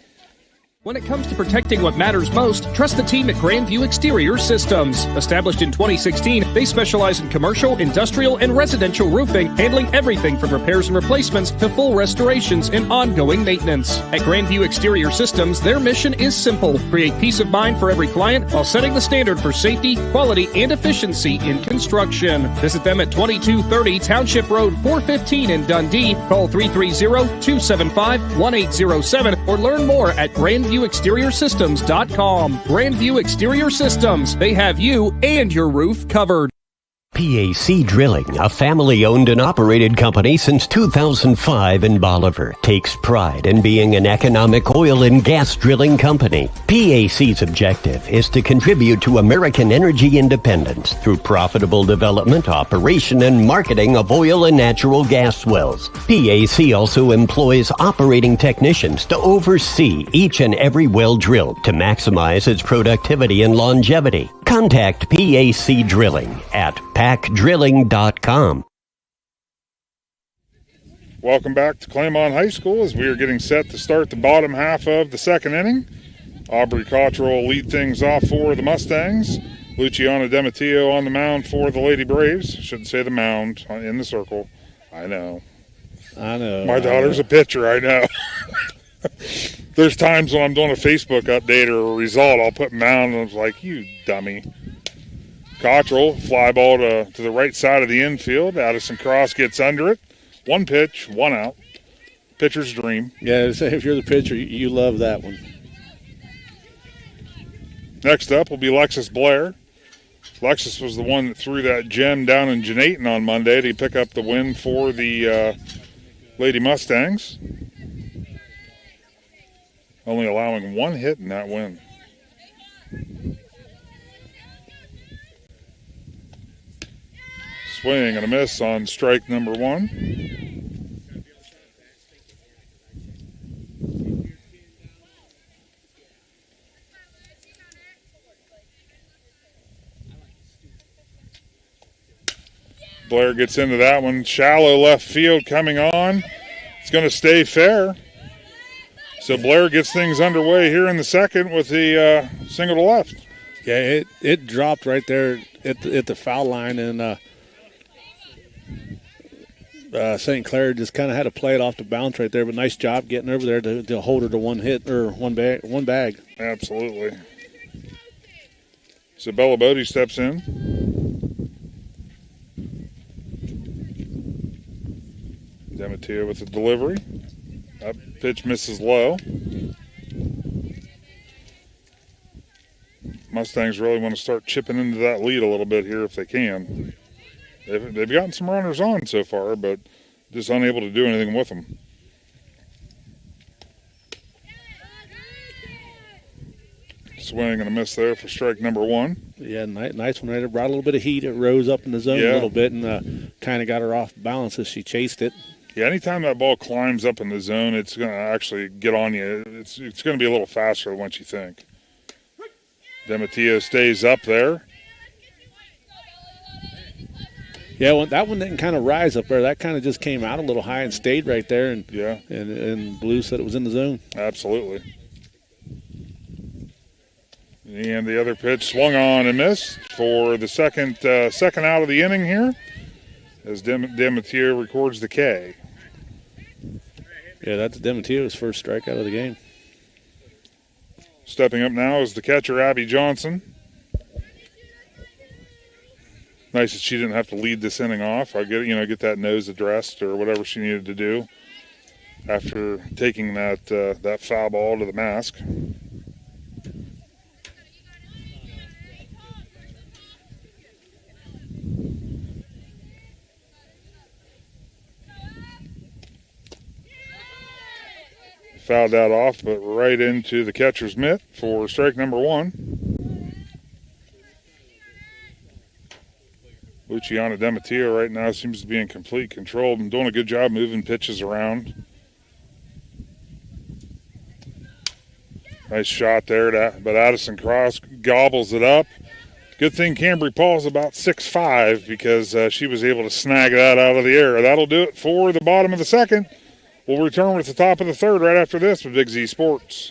When it comes to protecting what matters most, trust the team at Grandview Exterior Systems. Established in 2016, they specialize in commercial, industrial, and residential roofing, handling everything from repairs and replacements to full restorations and ongoing maintenance. At Grandview Exterior Systems, their mission is simple: create peace of mind for every client while setting the standard for safety, quality, and efficiency in construction. Visit them at 2230 Township Road 415 in Dundee. Call 330-275-1807 or learn more at GrandviewExteriorSystems.com. Grandview Exterior Systems. They have you and your roof covered. PAC Drilling, a family-owned and operated company since 2005 in Bolivar, takes pride in being an economic oil and gas drilling company. PAC's objective is to contribute to American energy independence through profitable development, operation, and marketing of oil and natural gas wells. PAC also employs operating technicians to oversee each and every well drilled to maximize its productivity and longevity. Contact PAC Drilling at pacdrilling.com. Welcome back to Claymont High School as we are getting set to start the bottom half of the second inning. Aubrey Cottrell will lead things off for the Mustangs. Luciana Dematio on the mound for the Lady Braves. Shouldn't say the mound, in the circle. I know. My daughter's a pitcher, I know. There's times when I'm doing a Facebook update or a result, I'll put mound, and I was like, you dummy. Cottrell, fly ball to the right side of the infield. Addison Cross gets under it. 1 pitch, 1 out. Pitcher's dream. Yeah, if you're the pitcher, you love that one. Next up will be Lexus Blair. Lexus was the one that threw that gem down in Janayton on Monday to pick up the win for the Lady Mustangs. Only allowing 1 hit in that win. Swing and a miss on strike number 1. Blair gets into that one. Shallow left field coming on. It's going to stay fair. So Blair gets things underway here in the second with the single to left. Yeah, it dropped right there at the foul line, and St. Clair just kind of had to play it off the bounce right there. But nice job getting over there to hold her to 1 hit or one bag. Absolutely. So Bella Bodie steps in. Dematio with the delivery. That pitch misses low. Mustangs really want to start chipping into that lead a little bit here if they can. They've gotten some runners on so far, but just unable to do anything with them. Swing and a miss there for strike number 1. Yeah, nice one right there. Brought a little bit of heat. It rose up in the zone a little bit and kind of got her off balance as she chased it. Yeah, anytime that ball climbs up in the zone, it's going to actually get on you. It's going to be a little faster than what you think. Dematio stays up there. Yeah, that one didn't kind of rise up there. That kind of just came out a little high and stayed right there. And Blue said it was in the zone. Absolutely. And the other pitch swung on and missed for the second out of the inning here as Dematio records the K. Yeah, that's Dematio's first strikeout of the game. Stepping up now is the catcher, Abby Johnson. Nice that she didn't have to lead this inning off. I get that nose addressed or whatever she needed to do after taking that foul ball to the mask. Fouled that off, but right into the catcher's mitt for strike number 1. Luciana Dematio right now seems to be in complete control and doing a good job moving pitches around. Nice shot there, but Addison Cross gobbles it up. Good thing Cambry Paul's about 6'5", because she was able to snag that out of the air. That'll do it for the bottom of the second. We'll return with the top of the third right after this with Big Z Sports.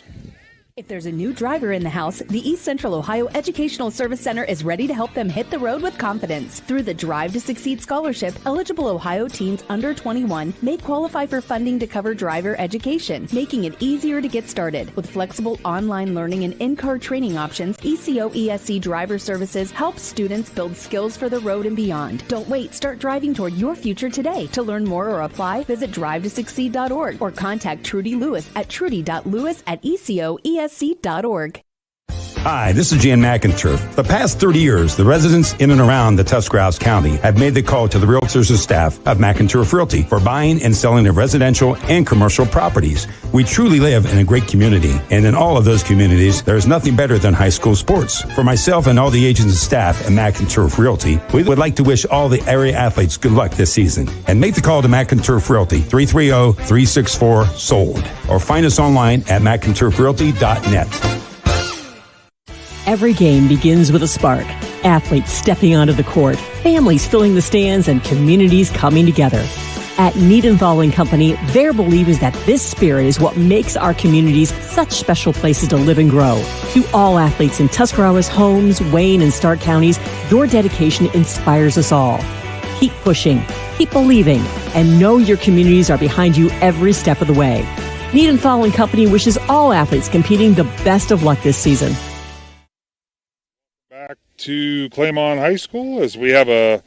If there's a new driver in the house, the East Central Ohio Educational Service Center is ready to help them hit the road with confidence. Through the Drive to Succeed Scholarship, eligible Ohio teens under 21 may qualify for funding to cover driver education, making it easier to get started. With flexible online learning and in-car training options, ECO ESC Driver Services helps students build skills for the road and beyond. Don't wait. Start driving toward your future today. To learn more or apply, visit drivetosucceed.org or contact Trudy Lewis at trudy.lewis@ecoesc.org. Hi, this is Jan McInturf. The past 30 years, the residents in and around the Tuscarawas County have made the call to the realtors and staff of McInturf Realty for buying and selling of residential and commercial properties. We truly live in a great community, and in all of those communities, there is nothing better than high school sports. For myself and all the agents and staff at McInturf Realty, we would like to wish all the area athletes good luck this season. And make the call to McInturf Realty, 330-364-SOLD, or find us online at McInturfRealty.net. Every game begins with a spark. Athletes stepping onto the court, families filling the stands, and communities coming together. At Needham Company, their belief is that this spirit is what makes our communities such special places to live and grow. To all athletes in Tuscarawas, Holmes, Wayne, and Stark counties, your dedication inspires us all. Keep pushing, keep believing, and know your communities are behind you every step of the way. Needham Company wishes all athletes competing the best of luck this season. Back to Claymont High School as we have a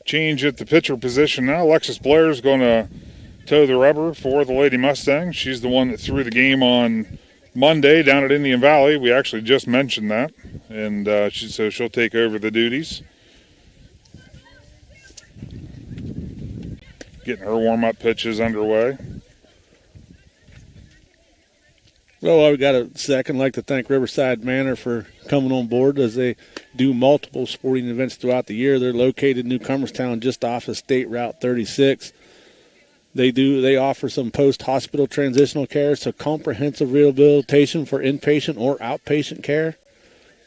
change at the pitcher position now. Alexis Blair is going to toe the rubber for the Lady Mustangs. She's the one that threw the game on Monday down at Indian Valley. We actually just mentioned that, and so she'll take over the duties. Getting her warm-up pitches underway. Well, I've got a second. I'd like to thank Riverside Manor for coming on board as they do multiple sporting events throughout the year. They're located in New Comerstown, just off of State Route 36. They offer some post-hospital transitional care, so comprehensive rehabilitation for inpatient or outpatient care.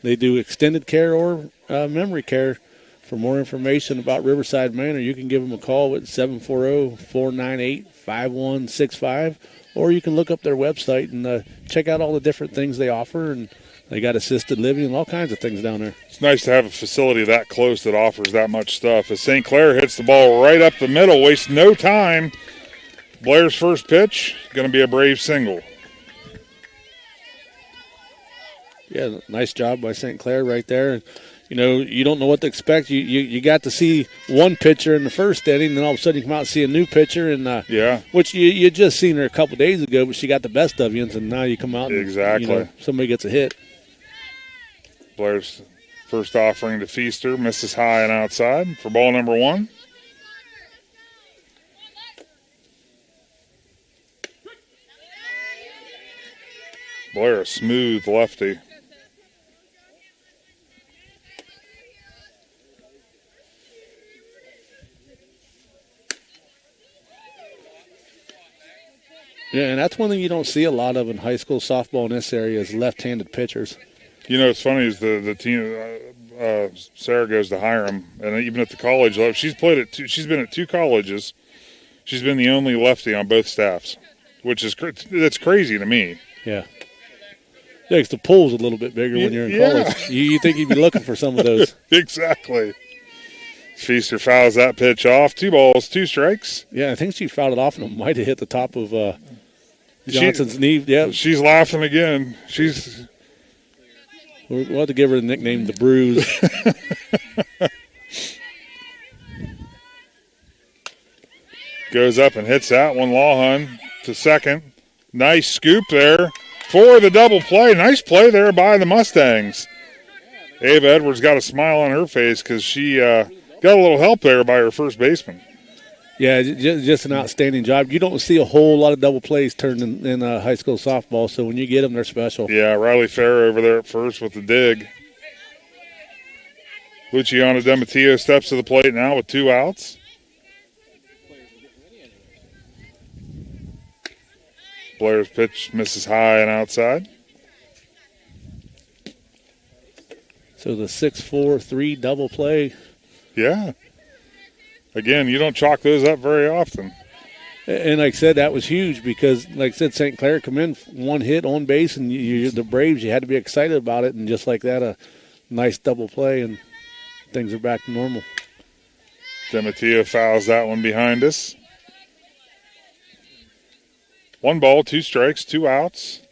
They do extended care or memory care. For more information about Riverside Manor, you can give them a call at 740-498-5165, or you can look up their website and check out all the different things they offer. And they got assisted living and all kinds of things down there. It's nice to have a facility that close that offers that much stuff. As St. Clair hits the ball right up the middle, wastes no time. Blair's first pitch, going to be a brave single. Yeah, nice job by St. Clair right there. And, you don't know what to expect. You got to see one pitcher in the first inning, and then all of a sudden you come out and see a new pitcher, and which you just seen her a couple days ago, but she got the best of you, and now you come out and somebody gets a hit. Blair's first offering to Feaster, misses high and outside for ball number 1. Blair, a smooth lefty. Yeah, and that's one thing you don't see a lot of in high school softball in this area is left-handed pitchers. It's funny is the team Sarah goes to Hiram, and even at the college level, she's been at 2 colleges. She's been the only lefty on both staffs, which is that's crazy to me. Yeah. Yeah, because the pool's a little bit bigger when you're in college. You think you'd be looking for some of those. Exactly. Feaster fouls that pitch off. 2 balls, 2 strikes. Yeah, I think she fouled it off and it might have hit the top of Johnson's knee. Yeah, she's laughing again. We'll have to give her the nickname the Bruise. Goes up and hits that one. Lawhon to second. Nice scoop there for the double play. Nice play there by the Mustangs. Ava Edwards got a smile on her face because she got a little help there by her first baseman. Yeah, just an outstanding job. You don't see a whole lot of double plays turned in high school softball, so when you get them, they're special. Yeah, Riley Farrer over there at first with the dig. Luciana DeMatteo steps to the plate now with 2 outs. Blair's pitch misses high and outside. So the 6-4-3 double play. Yeah. Again, you don't chalk those up very often. And like I said, that was huge because, like I said, St. Clair come in 1 hit on base, and the Braves, you had to be excited about it. And just like that, a nice double play, and things are back to normal. DeMatteo fouls that one behind us. 1 ball, 2 strikes, 2 outs.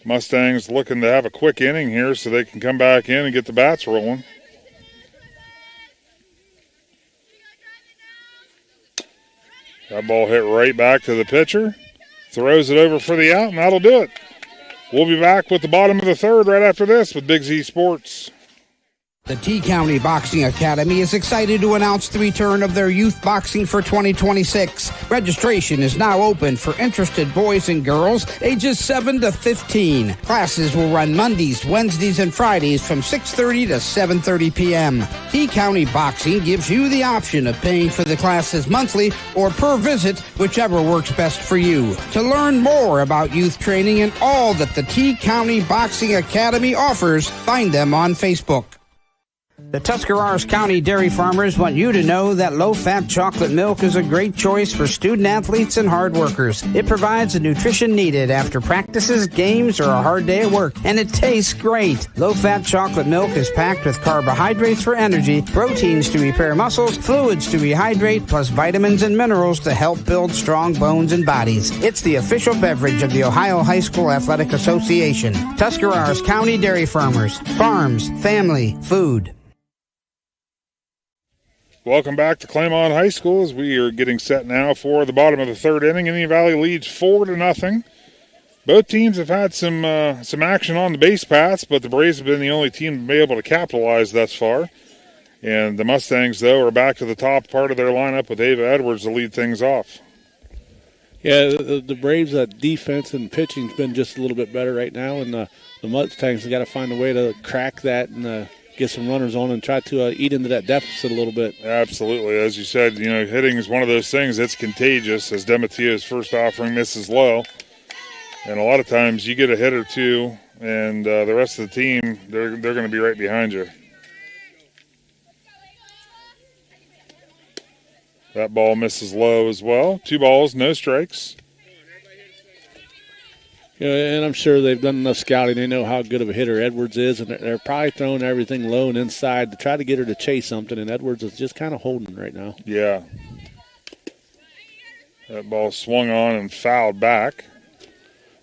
Mustangs looking to have a quick inning here so they can come back in and get the bats rolling. That ball hit right back to the pitcher. Throws it over for the out, and that'll do it. We'll be back with the bottom of the 3rd right after this with Big Z Sports. The T-County Boxing Academy is excited to announce the return of their youth boxing for 2026. Registration is now open for interested boys and girls ages 7 to 15. Classes will run Mondays, Wednesdays, and Fridays from 6:30 to 7:30 p.m. T-County Boxing gives you the option of paying for the classes monthly or per visit, whichever works best for you. To learn more about youth training and all that the T-County Boxing Academy offers, find them on Facebook. The Tuscarawas County dairy farmers want you to know that low-fat chocolate milk is a great choice for student-athletes and hard workers. It provides the nutrition needed after practices, games, or a hard day at work, and it tastes great. Low-fat chocolate milk is packed with carbohydrates for energy, proteins to repair muscles, fluids to rehydrate, plus vitamins and minerals to help build strong bones and bodies. It's the official beverage of the Ohio High School Athletic Association. Tuscarawas County Dairy Farmers. Farms, family, food. Welcome back to Claymont High School as we are getting set now for the bottom of the third inning. Indian Valley leads 4-0. Both teams have had some action on the base paths, but the Braves have been the only team to be able to capitalize thus far. And the Mustangs, though, are back to the top part of their lineup with Ava Edwards to lead things off. Yeah, the Braves' defense and pitching's been just a little bit better right now, and the Mustangs have got to find a way to crack that and get some runners on and try to eat into that deficit a little bit. Absolutely. As you said, hitting is one of those things that's contagious, as Demetia's first offering misses low. And a lot of times you get a hit or two, and the rest of the team, they're going to be right behind you. That ball misses low as well. 2 balls, no strikes. And I'm sure they've done enough scouting. They know how good of a hitter Edwards is, and they're probably throwing everything low and inside to try to get her to chase something, and Edwards is just kind of holding right now. Yeah. That ball swung on and fouled back.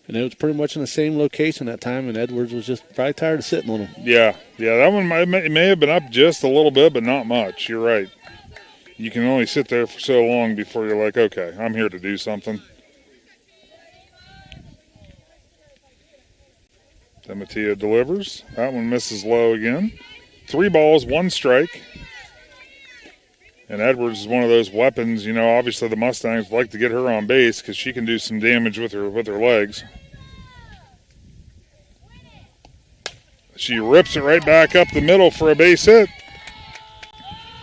And it was pretty much in the same location that time, and Edwards was just probably tired of sitting on him. Yeah, that one may have been up just a little bit, but not much. You're right. You can only sit there for so long before you're like, okay, I'm here to do something. Demetia delivers. That one misses low again. 3 balls, 1 strike. And Edwards is one of those weapons. Obviously the Mustangs like to get her on base because she can do some damage with her legs. She rips it right back up the middle for a base hit.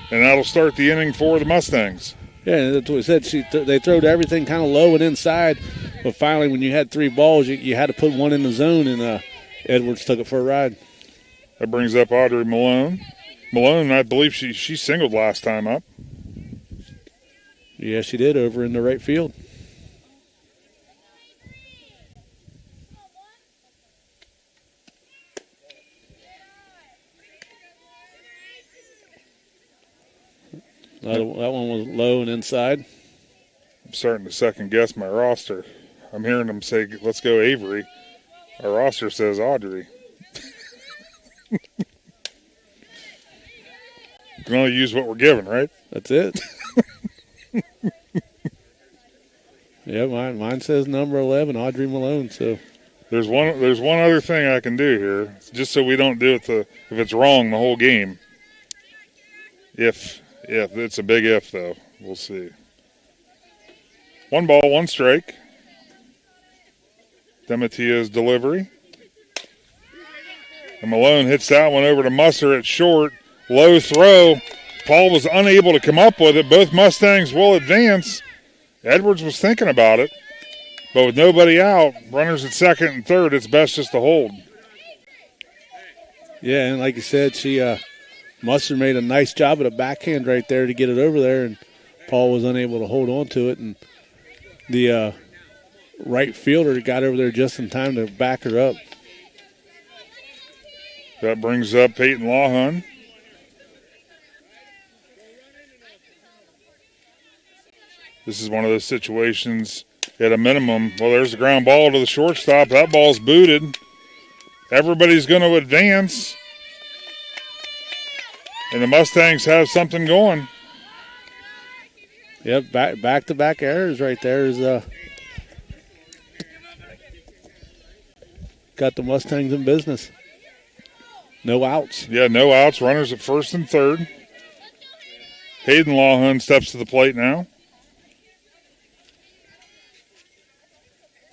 And that'll start the inning for the Mustangs. Yeah, that's what we said. They throwed everything kind of low and inside. But finally, when you had 3 balls, you had to put one in the zone, and Edwards took it for a ride. That brings up Audrey Malone. Malone, I believe she singled last time up. Yeah, she did over in the right field. That one was low and inside. I'm starting to second guess my roster. I'm hearing them say, let's go Avery. Our roster says Audrey. We can only use what we're given, right? That's it. Yeah, mine says number 11, Audrey Malone. So there's one other thing I can do here, just so we don't do it if it's wrong the whole game. If it's a big if, though, we'll see. 1 ball, 1 strike. Demetia's delivery. And Malone hits that one over to Musser at short. Low throw. Paul was unable to come up with it. Both Mustangs will advance. Edwards was thinking about it. But with nobody out, runners at second and third, it's best just to hold. Yeah, and like you said, Musser made a nice job at a backhand right there to get it over there, and Paul was unable to hold on to it. And the right fielder got over there just in time to back her up. That brings up Peyton Lawhun. This is one of those situations at a minimum. Well, there's the ground ball to the shortstop. That ball's booted. Everybody's going to advance. And the Mustangs have something going. Yep, back-to-back errors right there is got the Mustangs in business. No outs. Yeah, no outs. Runners at first and third. Hayden Lawhun steps to the plate now.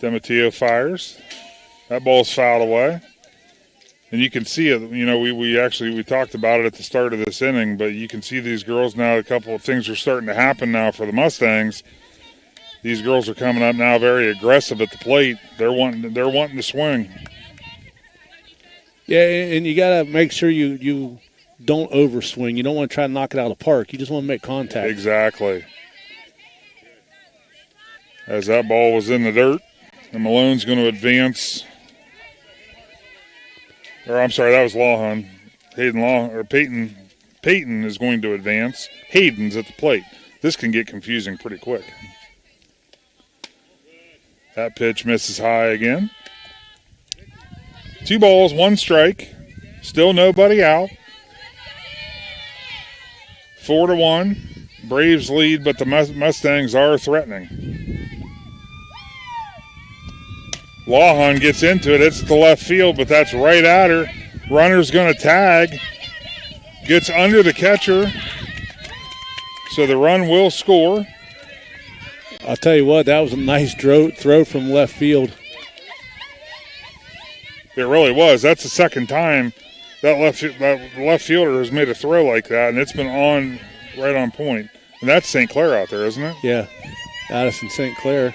Demetio fires. That ball's fouled away. And you can see it, we talked about it at the start of this inning, but you can see these girls now, a couple of things are starting to happen now for the Mustangs. These girls are coming up now very aggressive at the plate. They're wanting to swing. Yeah, and you got to make sure you don't overswing. You don't want to try to knock it out of the park. You just want to make contact. Exactly. As that ball was in the dirt, and Malone's going to advance. Or I'm sorry, that was Lawhon. Peyton is going to advance. Hayden's at the plate. This can get confusing pretty quick. That pitch misses high again. 2 balls, 1 strike. Still nobody out. 4-1. Braves lead, but the Mustangs are threatening. Lawhon gets into it. It's to left field, but that's right at her. Runner's going to tag. Gets under the catcher. So the run will score. I'll tell you what, that was a nice throw from left field. It really was. That's the second time that left fielder has made a throw like that, and it's been right on point. And that's St. Clair out there, isn't it? Yeah, Addison St. Clair.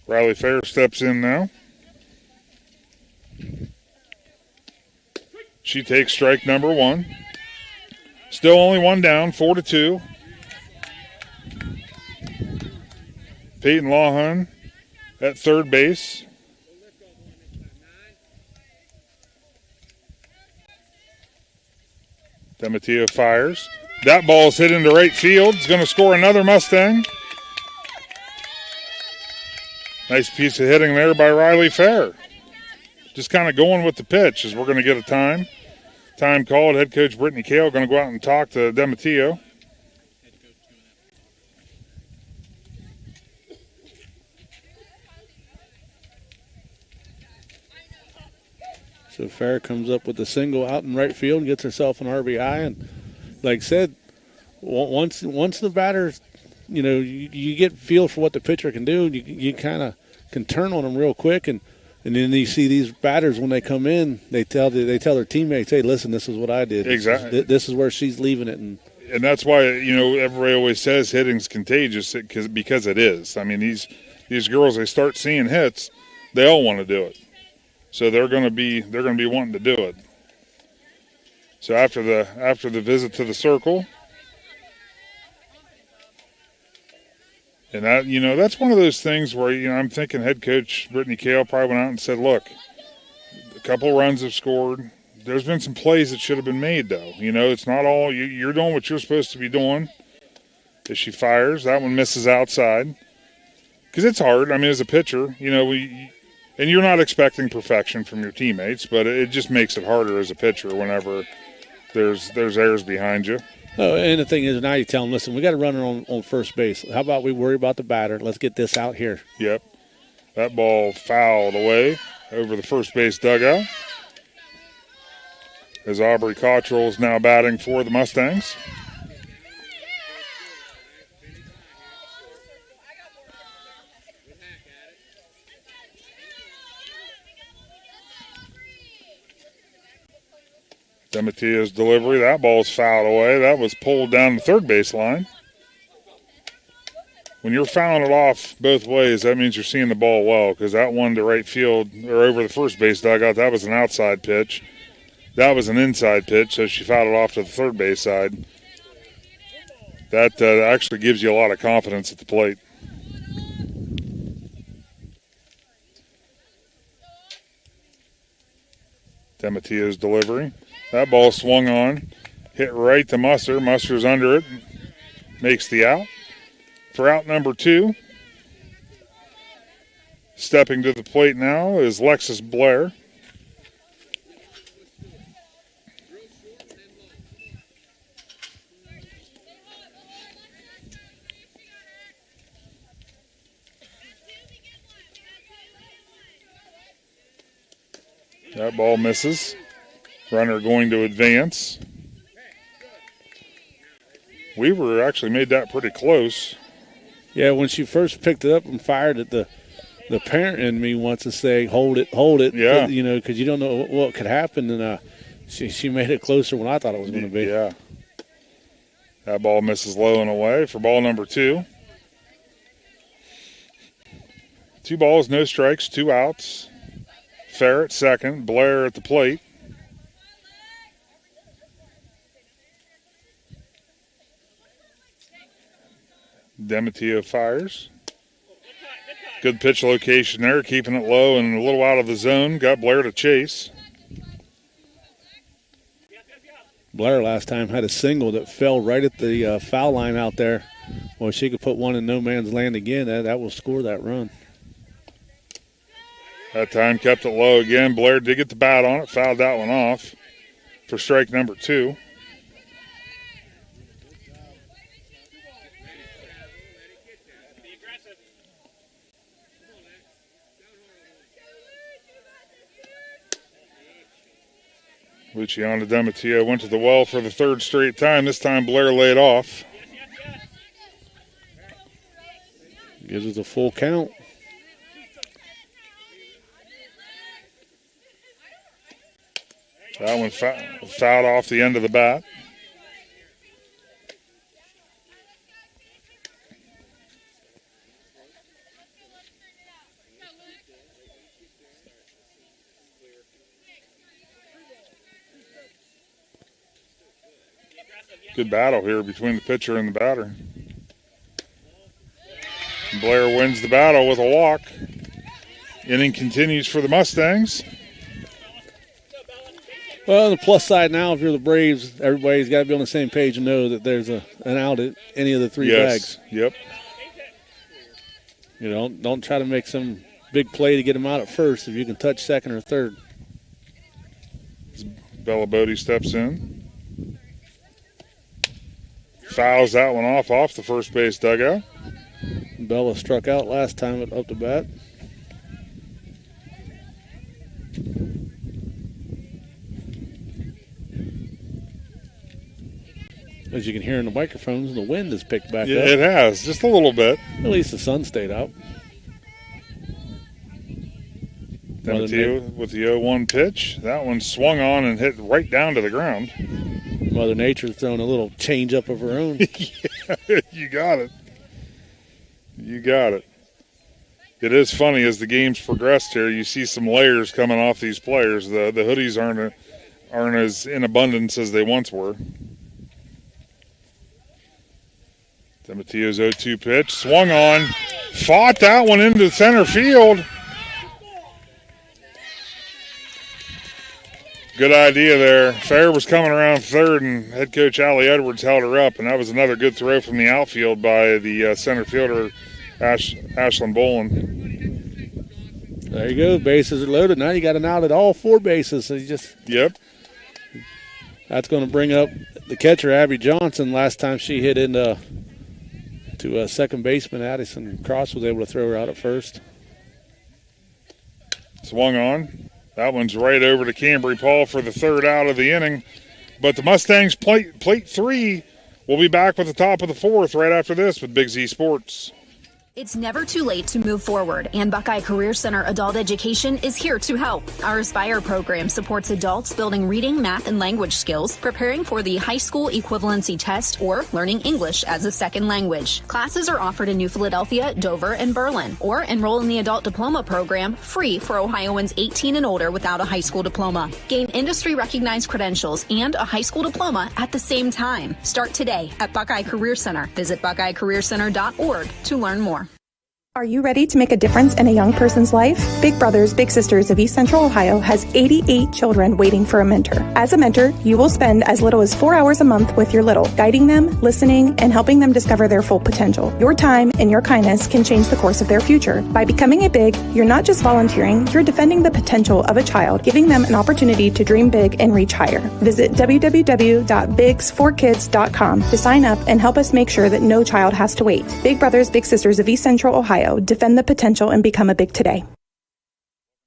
Riley Fair steps in now. She takes strike number 1. Still only 1 down, 4-2. Peyton Lawhon at third base. Demetio fires. That ball's hit into right field. It's going to score another Mustang. Nice piece of hitting there by Riley Fair. Just kind of going with the pitch as we're going to get a time. Time called. Head coach Brittany Kale going to go out and talk to Demetio. So Fair comes up with a single out in right field, gets herself an RBI, and like I said, once the batters, you get feel for what the pitcher can do, you kind of can turn on them real quick, and then you see these batters when they come in, they tell their teammates, hey, listen, this is what I did. Exactly. This is where she's leaving it, and that's why everybody always says hitting's contagious because it is. I mean these girls, they start seeing hits, they all want to do it. So they're going to be wanting to do it. So after the visit to the circle, and that that's one of those things where I'm thinking head coach Brittany Kale probably went out and said, look, a couple runs have scored. There's been some plays that should have been made though. It's not all you're doing what you're supposed to be doing. As she fires, that one misses outside because it's hard. I mean, as a pitcher, and you're not expecting perfection from your teammates, but it just makes it harder as a pitcher whenever there's errors behind you. Oh, and the thing is, now you tell them, listen, we got a runner on first base. How about we worry about the batter? Let's get this out here. Yep. That ball fouled away over the first base dugout. As Aubrey Cottrell is now batting for the Mustangs. Demetio's delivery, that ball's fouled away. That was pulled down the third base line. When you're fouling it off both ways, that means you're seeing the ball well, because that one to right field or over the first base dugout, that was an outside pitch. That was an inside pitch, so she fouled it off to the third base side. That actually gives you a lot of confidence at the plate. Demetio's delivery. That ball swung on, hit right to Muster. Muster's under it, makes the out. For out number 2, stepping to the plate now is Lexus Blair. That ball misses. Runner going to advance. Weaver actually made that pretty close. Yeah, when she first picked it up and fired it, the parent in me wants to say, hold it. Yeah. Because you don't know what could happen. And she made it closer than I thought it was going to be. Yeah. That ball misses low and away for ball number 2. 2 balls, no strikes, 2 outs. Fair at second, Blair at the plate. Demetio fires. Good pitch location there, keeping it low and a little out of the zone. Got Blair to chase. Blair last time had a single that fell right at the foul line out there. Well, she could put one in no man's land again. That will score that run. That time kept it low again. Blair did get the bat on it, fouled that one off for strike number 2. Luciano Demetio went to the well for the 3rd straight time. This time Blair laid off. Gives us a full count. That one fouled off the end of the bat. Good battle here between the pitcher and the batter. Blair wins the battle with a walk. Inning continues for the Mustangs. Well, the plus side now, if you're the Braves, everybody's got to be on the same page and know that there's an out at any of the 3 bags. Yep. You know, don't try to make some big play to get him out at first if you can touch second or third. Bella Bodie steps in. Fouls that one off the first base dugout. Bella struck out last time up to bat. As you can hear in the microphones, the wind has picked back up. Yeah, it has, just a little bit. At least the sun stayed out. Demetio with the 0-1 pitch. That one swung on and hit right down to the ground. Mother Nature throwing a little change up of her own. Yeah, you got it. You got it. It is funny as the games progressed here. You see some layers coming off these players. The hoodies aren't as in abundance as they once were. Demetio's 0-2 pitch. Swung on. Fought that one into center field. Good idea there. Fair was coming around third, and head coach Allie Edwards held her up, and that was another good throw from the outfield by the center fielder, Ashlyn Bolin. There you go. Bases are loaded. Now you got an out at all 4 bases. So you just That's going to bring up the catcher, Abby Johnson. Last time she hit into a second baseman, Addison Cross was able to throw her out at first. Swung on. That one's right over to Cambry Paul for the 3rd out of the inning. But the Mustangs plate 3 will be back with the top of the 4th right after this with Big Z Sports. It's never too late to move forward, and Buckeye Career Center Adult Education is here to help. Our Aspire program supports adults building reading, math, and language skills, preparing for the high school equivalency test, or learning English as a second language. Classes are offered in New Philadelphia, Dover, and Berlin, or enroll in the Adult Diploma program, free for Ohioans 18 and older without a high school diploma. Gain industry-recognized credentials and a high school diploma at the same time. Start today at Buckeye Career Center. Visit buckeyecareercenter.org to learn more. Are you ready to make a difference in a young person's life? Big Brothers Big Sisters of East Central Ohio has 88 children waiting for a mentor. As a mentor, you will spend as little as 4 hours a month with your little, guiding them, listening, and helping them discover their full potential. Your time and your kindness can change the course of their future. By becoming a Big, you're not just volunteering, you're defending the potential of a child, giving them an opportunity to dream big and reach higher. Visit www.bigs4kids.com to sign up and help us make sure that no child has to wait. Big Brothers Big Sisters of East Central Ohio. Defend the potential and become a Big today.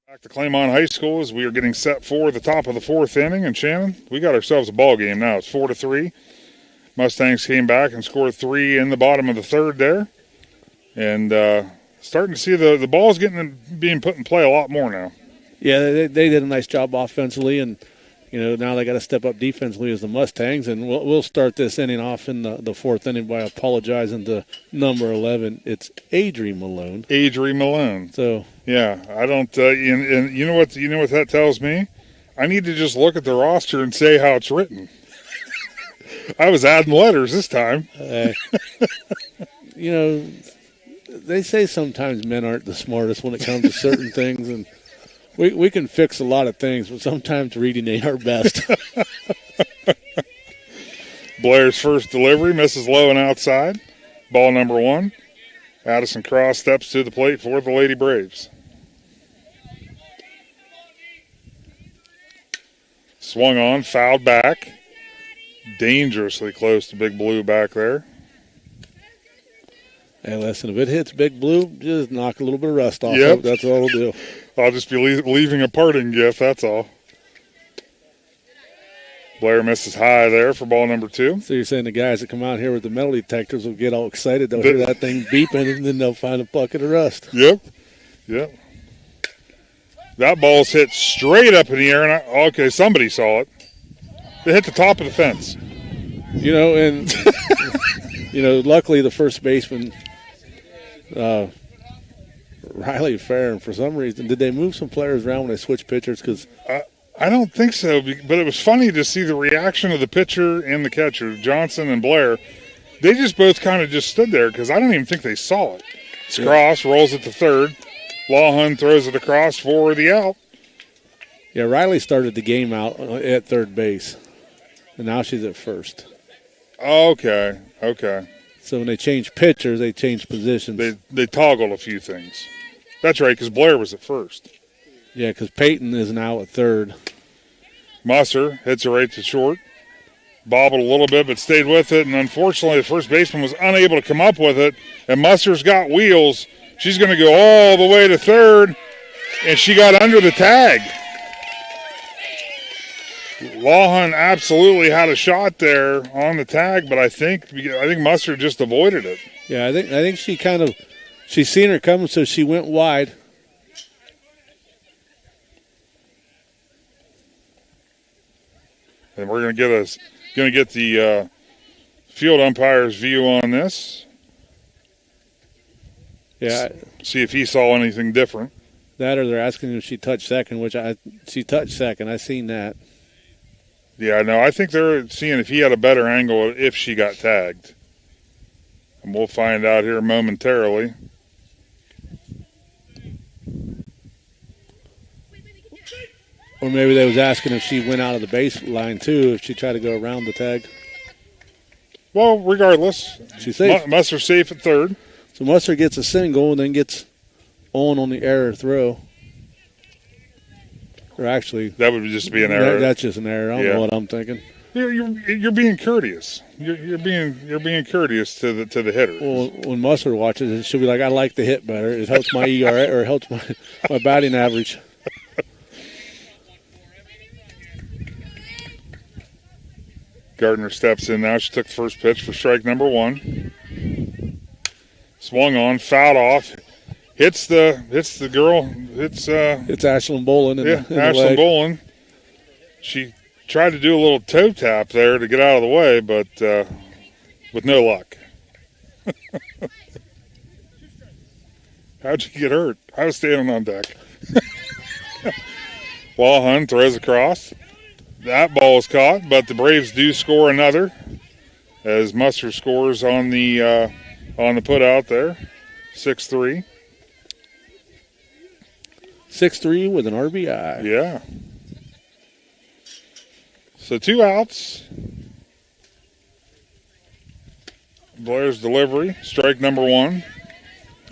Back to Claymont High School as we are getting set for the top of the 4th inning. And Shannon, we got ourselves a ball game now. It's 4-3. Mustangs came back and scored 3 in the bottom of the 3rd there. And starting to see the ball's being put in play a lot more now. Yeah, they did a nice job offensively, and now they got to step up defensively as the Mustangs, and we'll start this inning off in the fourth inning by apologizing to number 11. It's Adri Malone. Adri Malone. So yeah, I don't. And you know what that tells me? I need to just look at the roster and say how it's written. I was adding letters this time. They say sometimes men aren't the smartest when it comes to certain things, and we can fix a lot of things, but sometimes reading ain't our best. Blair's first delivery misses low and outside. Ball number 1. Addison Cross steps to the plate for the Lady Braves. Swung on, fouled back. Dangerously close to Big Blue back there. Hey, listen, if it hits Big Blue, just knock a little bit of rust off. Yep. That's all we'll do. I'll just be leaving a parting gift, that's all. Blair misses high there for ball number 2. So you're saying the guys that come out here with the metal detectors will get all excited. They'll hear that thing beeping, and then they'll find a bucket of rust. Yep. That ball's hit straight up in the air, and okay, somebody saw it. It hit the top of the fence. And luckily the first baseman, Riley Farron, for some reason, did they move some players around when they switched pitchers? Because I don't think so, but it was funny to see the reaction of the pitcher and the catcher, Johnson and Blair. They just both kind of just stood there because I don't even think they saw it. Cross rolls it to third. Lawhun throws it across for the out. Yeah, Riley started the game out at third base, and now she's at first. Okay. So when they changed pitchers, they changed positions. They toggled a few things. That's right, because Blair was at first. Yeah, because Peyton is now at third. Musser hits it right to short. Bobbled a little bit, but stayed with it, and unfortunately the first baseman was unable to come up with it, and Musser's got wheels. She's going to go all the way to third, and she got under the tag. Lawhun absolutely had a shot there on the tag, but I think Musser just avoided it. Yeah, I think she seen her coming, so she went wide. And we're going to get the field umpire's view on this. Yeah. See if he saw anything different. That, or they're asking if she touched second, she touched second. I seen that. Yeah, no, I think they're seeing if he had a better angle if she got tagged. And we'll find out here momentarily. Or maybe they was asking if she went out of the baseline too, if she tried to go around the tag. Well, regardless, she's safe. Musser's safe at third. So Musser gets a single and then gets on the error throw. Or actually, that would just be an error. That's just an error. I don't know what I'm thinking. You're being courteous. You're being courteous to the hitter. Well, when Musser watches it, she'll be like, "I like the hit better. It helps my ERA or it helps my batting average." Gardner steps in now. She took the first pitch for strike number 1. Swung on, fouled off. Hits the girl. Hits Ashlyn Bolin. Ashlyn Bolin. She tried to do a little toe tap there to get out of the way, but with no luck. How'd you get hurt? I was standing on deck. Lawhun throws across. That ball is caught, but the Braves do score another as Musser scores on the put out there. 6-3. 6-3 with an RBI. Yeah. So 2 outs. Blair's delivery, strike number 1.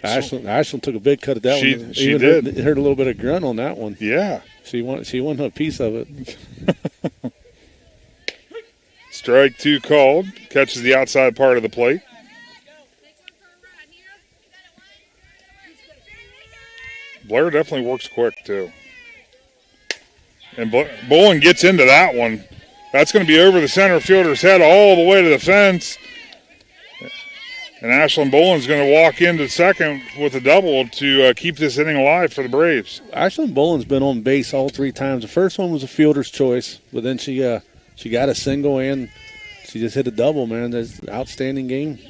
Ashlyn took a big cut at that one. She did. Heard a little bit of grunt on that one. Yeah. She won a piece of it. Strike 2 called. Catches the outside part of the plate. Blair definitely works quick, too. And Bolin gets into that one. That's going to be over the center fielder's head all the way to the fence. And Ashlyn Boland's going to walk into second with a double to keep this inning alive for the Braves. Ashlyn Boland's been on base all 3 times. The first one was a fielder's choice, but then she got a single and she just hit a double, man. That's an outstanding game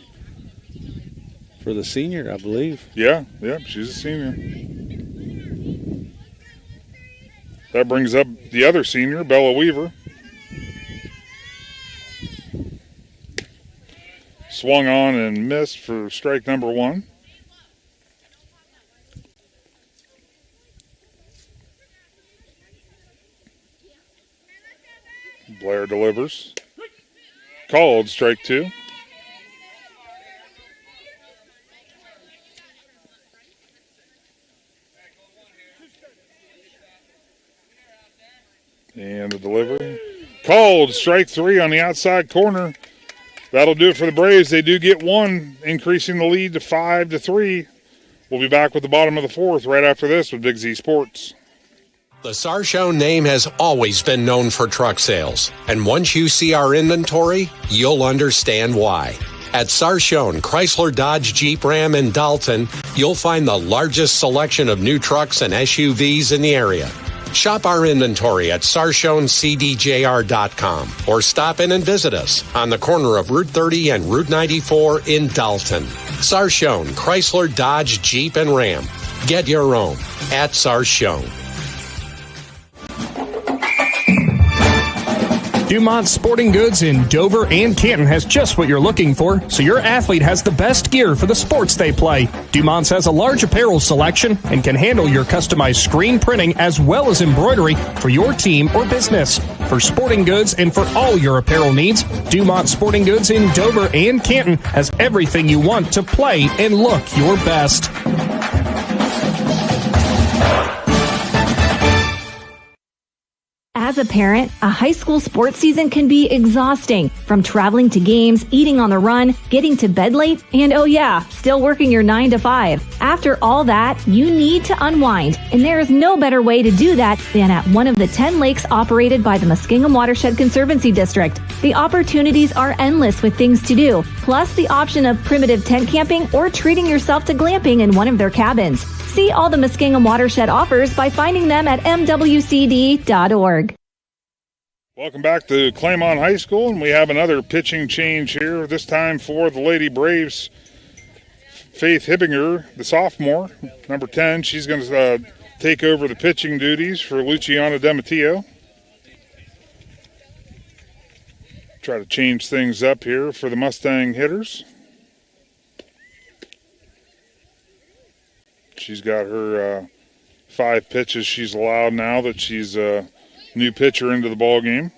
for the senior, I believe. Yeah, she's a senior. That brings up the other senior, Bella Weaver. Swung on and missed for strike number 1. Blair delivers. Called, strike 2. And the delivery. Called, strike 3 on the outside corner. That'll do it for the Braves. They do get 1, increasing the lead to 5-3. We'll be back with the bottom of the 4th right after this with Big Z Sports. The Sarshone name has always been known for truck sales, and once you see our inventory, you'll understand why. At Sarshone Chrysler Dodge Jeep Ram in Dalton, you'll find the largest selection of new trucks and SUVs in the area. Shop our inventory at SarshonCDJR.com or stop in and visit us on the corner of Route 30 and Route 94 in Dalton. Sarshone Chrysler Dodge Jeep and Ram. Get your own at Sarshone. Dumont Sporting Goods in Dover and Canton has just what you're looking for, so your athlete has the best gear for the sports they play. Dumont's has a large apparel selection and can handle your customized screen printing as well as embroidery for your team or business. For sporting goods and for all your apparel needs, Dumont Sporting Goods in Dover and Canton has everything you want to play and look your best. As a parent, a high school sports season can be exhausting. From traveling to games, eating on the run, getting to bed late, and still working your 9 to 5. After all that, you need to unwind, and there is no better way to do that than at one of the 10 lakes operated by the Muskingum Watershed Conservancy District. The opportunities are endless with things to do, plus the option of primitive tent camping or treating yourself to glamping in one of their cabins. See all the Muskingum Watershed offers by finding them at mwcd.org. Welcome back to Claymont High School, and we have another pitching change here, this time for the Lady Braves. Faith Hibbinger, the sophomore, number 10, she's going to take over the pitching duties for Luciana Dematio. Try to change things up here for the Mustang hitters. She's got her 5 pitches she's allowed now that she's new pitcher into the ball game.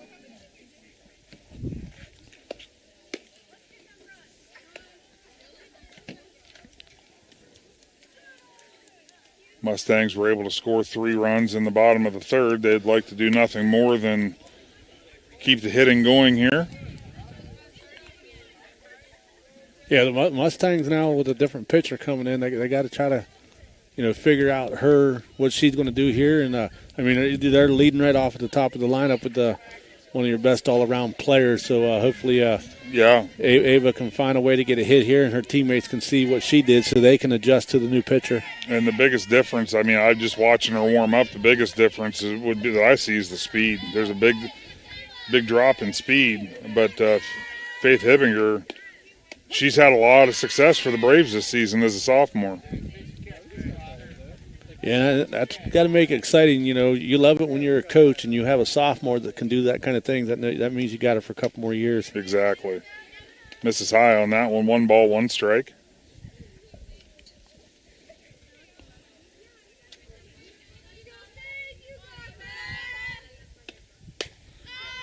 Mustangs were able to score 3 runs in the bottom of the 3rd. They'd like to do nothing more than keep the hitting going here. Yeah, the Mustangs now with a different pitcher coming in, they got to try to, figure out what she's going to do here. And they're leading right off at the top of the lineup with one of your best all-around players. So hopefully, Ava can find a way to get a hit here, and her teammates can see what she did, so they can adjust to the new pitcher. And the biggest difference, I'm just watching her warm up. The biggest difference would be that I see is the speed. There's a big drop in speed, but Faith Hibbinger, she's had a lot of success for the Braves this season as a sophomore. Yeah, that's got to make it exciting. You love it when you're a coach and you have a sophomore that can do that kind of thing. That means you got it for a couple more years. Exactly. Misses high on that one. 1 ball, 1 strike.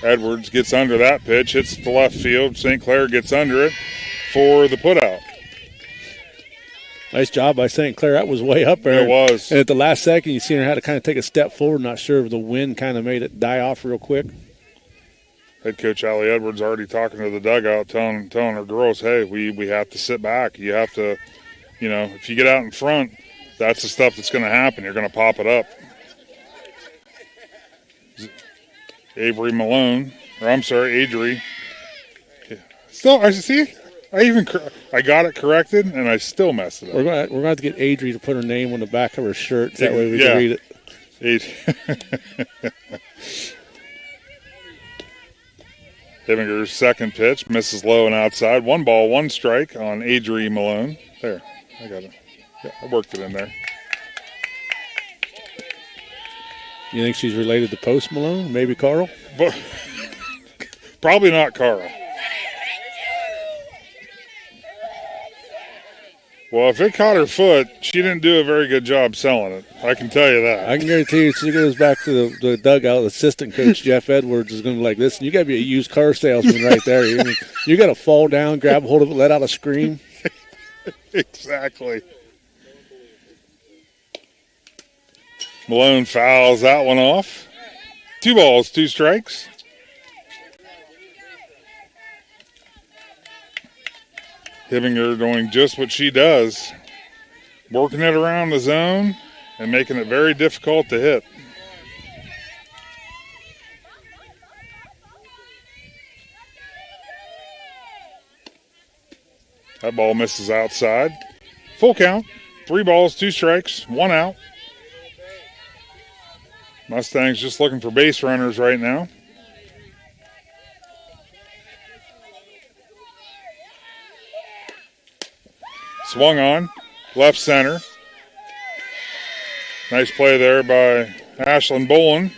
Edwards gets under that pitch, hits the left field. St. Clair gets under it for the putout. Nice job by St. Clair. That was way up there. It was. And at the last second, you seen her had to kind of take a step forward. Not sure if the wind kind of made it die off real quick. Head coach Allie Edwards already talking to the dugout, telling her girls, hey, we have to sit back. You have to, if you get out in front, that's the stuff that's going to happen. You're going to pop it up. Adri. Still, I see. I got it corrected, and I still messed it up. We're going to have to get Adri to put her name on the back of her shirt. That way we can read it. Hibbinger's second pitch misses low and outside. 1 ball, 1 strike on Adri Malone. There, I got it. Yeah, I worked it in there. You think she's related to Post Malone? Maybe Carl? Probably not Carl. Well, if it caught her foot, she didn't do a very good job selling it. I can tell you that. I can guarantee you, she goes back to the dugout. Assistant coach Jeff Edwards is going to be like, listen, you got to be a used car salesman right there. You got to fall down, grab a hold of it, let out a scream. Exactly. Malone fouls that one off. 2 balls, 2 strikes. Hibbinger doing just what she does, working it around the zone and making it very difficult to hit. That ball misses outside. Full count, 3 balls, 2 strikes, 1 out. Mustangs just looking for base runners right now. Swung on, left center. Nice play there by Ashlyn Bolin.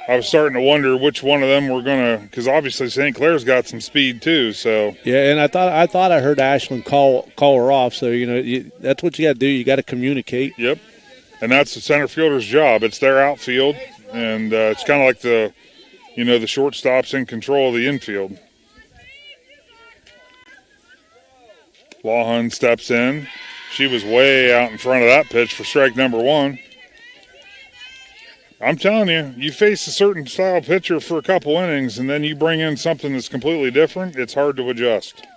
I was starting to wonder which one of them were going to, because obviously St. Clair's got some speed too. So yeah, and I thought I heard Ashlyn call her off. So that's what you got to do. You got to communicate. Yep, and that's the center fielder's job. It's their outfield, and it's kind of like the shortstop's in control of the infield. Lawhun steps in. She was way out in front of that pitch for strike number 1. I'm telling you, you face a certain style pitcher for a couple innings, and then you bring in something that's completely different, it's hard to adjust.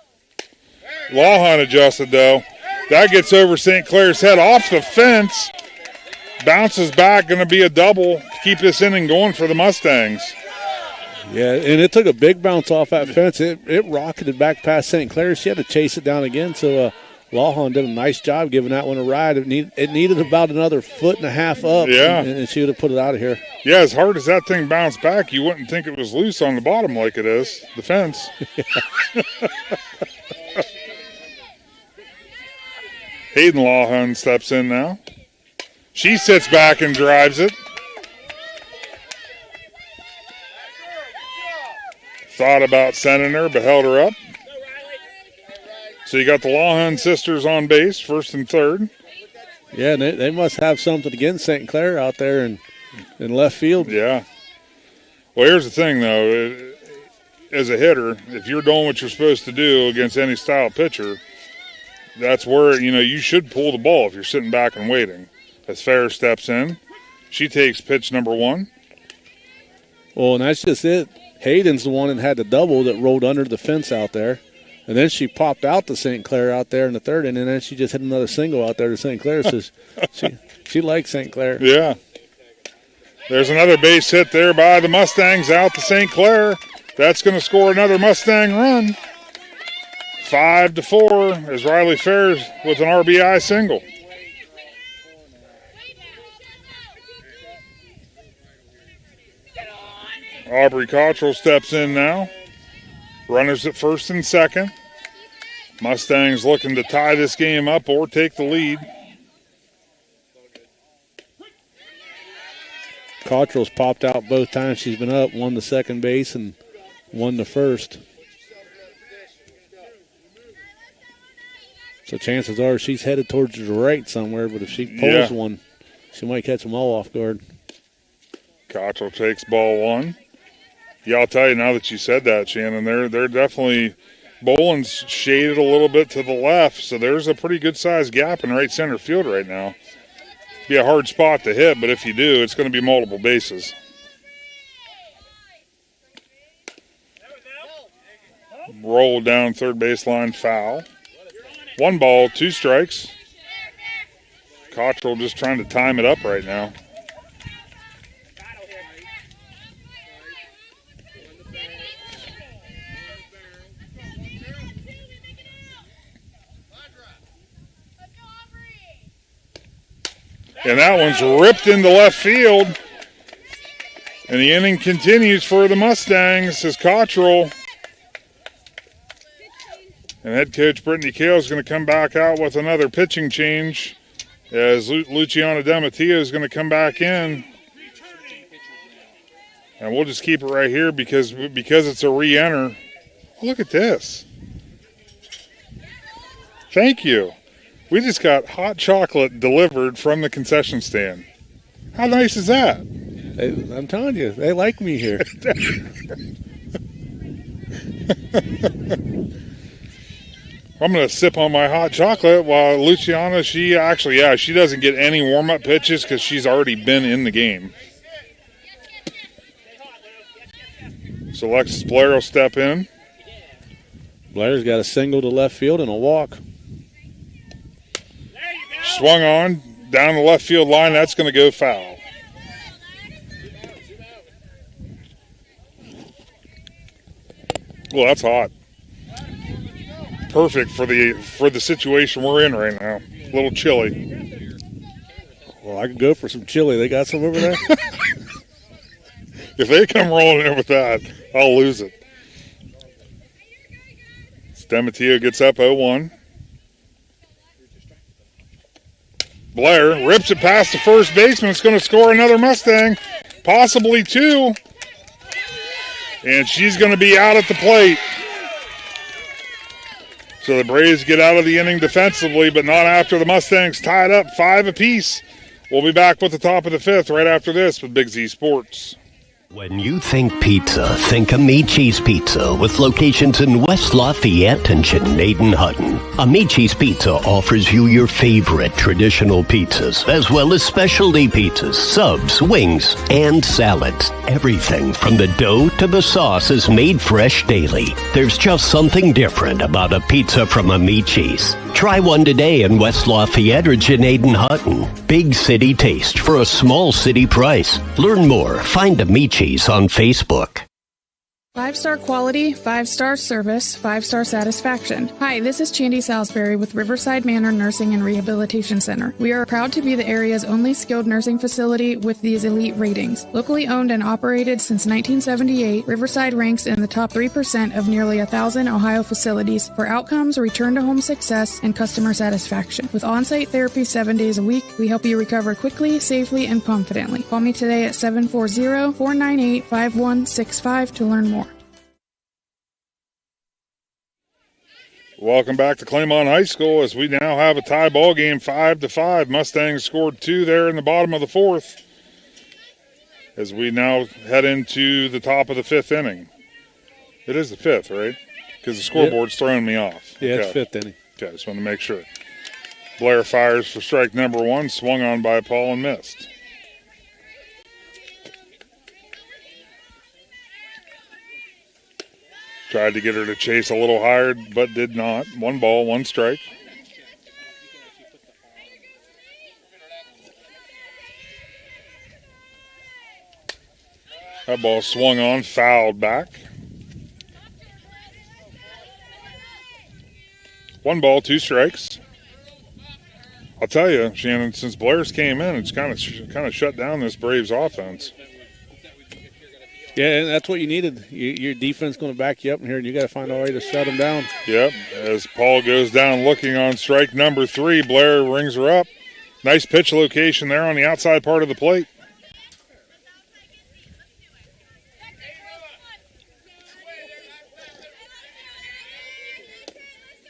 Lawhun adjusted, though. That gets over St. Clair's head off the fence. Bounces back, going to be a double to keep this inning going for the Mustangs. Yeah, and it took a big bounce off that fence. It rocketed back past St. Clair. She had to chase it down again. So Lawhon did a nice job giving that one a ride. It needed about another 1.5 feet up. Yeah. And she would have put it out of here. Yeah, as hard as that thing bounced back, you wouldn't think it was loose on the bottom like it is, the fence. Hayden Lawhon steps in now. She sits back and drives it. Thought about sending her, but held her up. So you got the Lawhon sisters on base, first and third. Yeah, they must have something against St. Clair out there in left field. Yeah. Well, here's the thing, though. As a hitter, if you're doing what you're supposed to do against any style pitcher, that's where, you should pull the ball if you're sitting back and waiting. As Fair steps in, she takes pitch number 1. Well, and that's just it. Hayden's the one that had the double that rolled under the fence out there. And then she popped out to St. Clair out there in the third, and then she just hit another single out there to St. Clair. So she likes St. Clair. Yeah. There's another base hit there by the Mustangs out to St. Clair. That's going to score another Mustang run. 5-4 as Riley Fair with an RBI single. Aubrey Cottrell steps in now. Runners at first and second. Mustangs looking to tie this game up or take the lead. Cottrell's popped out both times she's been up, won the second base and won the first. So chances are she's headed towards the right somewhere, but if she pulls one, she might catch them all off guard. Cottrell takes ball 1. Yeah, I'll tell you now that you said that, Shannon, they're definitely – Boland's shaded a little bit to the left, so there's a pretty good-sized gap in right center field right now. Be a hard spot to hit, but if you do, it's going to be multiple bases. Roll down third baseline, foul. 1 ball, 2 strikes. Cottrell just trying to time it up right now. And that one's ripped into left field. And the inning continues for the Mustangs as Cottrell and head coach Brittany Kale is going to come back out with another pitching change as Luciana Demattia is going to come back in. And we'll just keep it right here because it's a re-enter. Look at this. Thank you. We just got hot chocolate delivered from the concession stand. How nice is that? I'm telling you, they like me here. I'm going to sip on my hot chocolate while Luciana, she doesn't get any warm-up pitches because she's already been in the game. So Alexis Blair will step in. Blair's got a single to left field and a walk. Swung on, down the left field line. That's going to go foul. Well, that's hot. Perfect for the situation we're in right now. A little chilly. Well, I could go for some chili. They got some over there? If they come rolling in with that, I'll lose it. Demattia gets up 0-1. Blair rips it past the first baseman. It's going to score another Mustang, possibly two. And she's going to be out at the plate. So the Braves get out of the inning defensively, but not after the Mustangs tied up 5 apiece. We'll be back with the top of the 5th right after this with Big Z Sports. When you think pizza, think Amici's Pizza with locations in West Lafayette and Canadian-Hutton. Amici's Pizza offers you your favorite traditional pizzas, as well as specialty pizzas, subs, wings, and salads. Everything from the dough to the sauce is made fresh daily. There's just something different about a pizza from Amici's. Try one today in West Lafayette or Canadian-Hutton. Big city taste for a small city price. Learn more. Find Amici's on Facebook. 5-star quality, 5-star service, 5-star satisfaction. Hi, this is Chandy Salisbury with Riverside Manor Nursing and Rehabilitation Center. We are proud to be the area's only skilled nursing facility with these elite ratings. Locally owned and operated since 1978, Riverside ranks in the top 3% of nearly 1,000 Ohio facilities for outcomes, return-to-home success, and customer satisfaction. With on-site therapy 7 days a week, we help you recover quickly, safely, and confidently. Call me today at 740-498-5165 to learn more. Welcome back to Claymont High School as we now have a tie ball game 5-5. Mustangs scored 2 there in the bottom of the 4th as we now head into the top of the 5th inning. It is the 5th, right? Because the scoreboard's throwing me off. Yeah, it's 5th inning. Okay, just want to make sure. Blair fires for strike number 1, swung on by Paul and missed. Tried to get her to chase a little higher, but did not. 1 ball, 1 strike. That ball swung on, fouled back. 1 ball, 2 strikes. I'll tell you, Shannon, since Blair's came in, it's kind of shut down this Braves offense. Yeah, and that's what you needed. Your defense going to back you up in here, and you got to find a way to shut them down. Yep. As Paul goes down looking on strike number 3, Blair rings her up. Nice pitch location there on the outside part of the plate.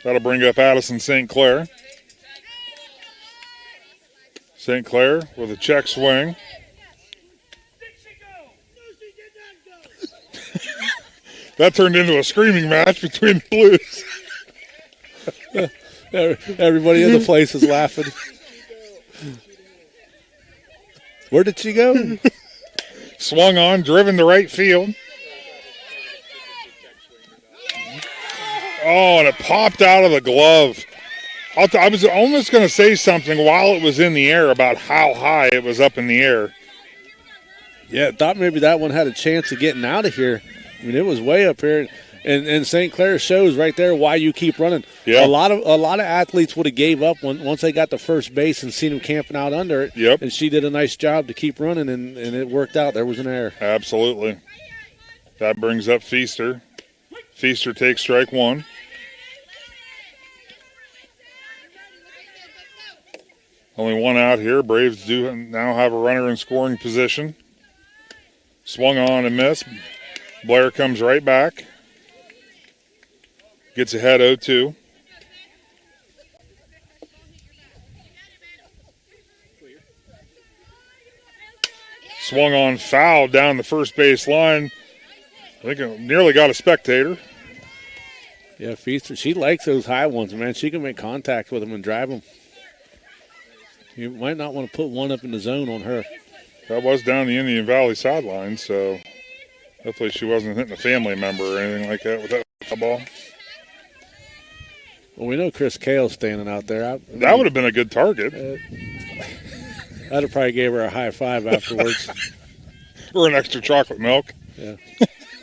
That'll bring up Addison St. Clair. St. Clair with a check swing. That turned into a screaming match between the Blues. Everybody in the place is laughing. Where did she go? Swung on, driven to right field. Oh, and it popped out of the glove. I was almost going to say something while it was in the air about how high it was up in the air. Yeah, thought maybe that one had a chance of getting out of here. I mean, it was way up here. And St. Clair shows right there why you keep running. Yeah. A lot of athletes would have gave up once they got to first base and seen him camping out under it. Yep. And she did a nice job to keep running, and it worked out. There was an error. Absolutely. That brings up Feaster. Feaster takes strike one. Only one out here. Braves do now have a runner in scoring position. Swung on and missed. Blair comes right back. Gets ahead 0-2. Swung on, foul down the first base line. I think it nearly got a spectator. Yeah, Feaster, she likes those high ones, man. She can make contact with them and drive them. You might not want to put one up in the zone on her. That was down the Indian Valley sideline, so hopefully she wasn't hitting a family member or anything like that with that ball. Well, we know Chris Kale's standing out there. That would have been a good target. I'd have probably gave her a high five afterwards. Or an extra chocolate milk. Yeah.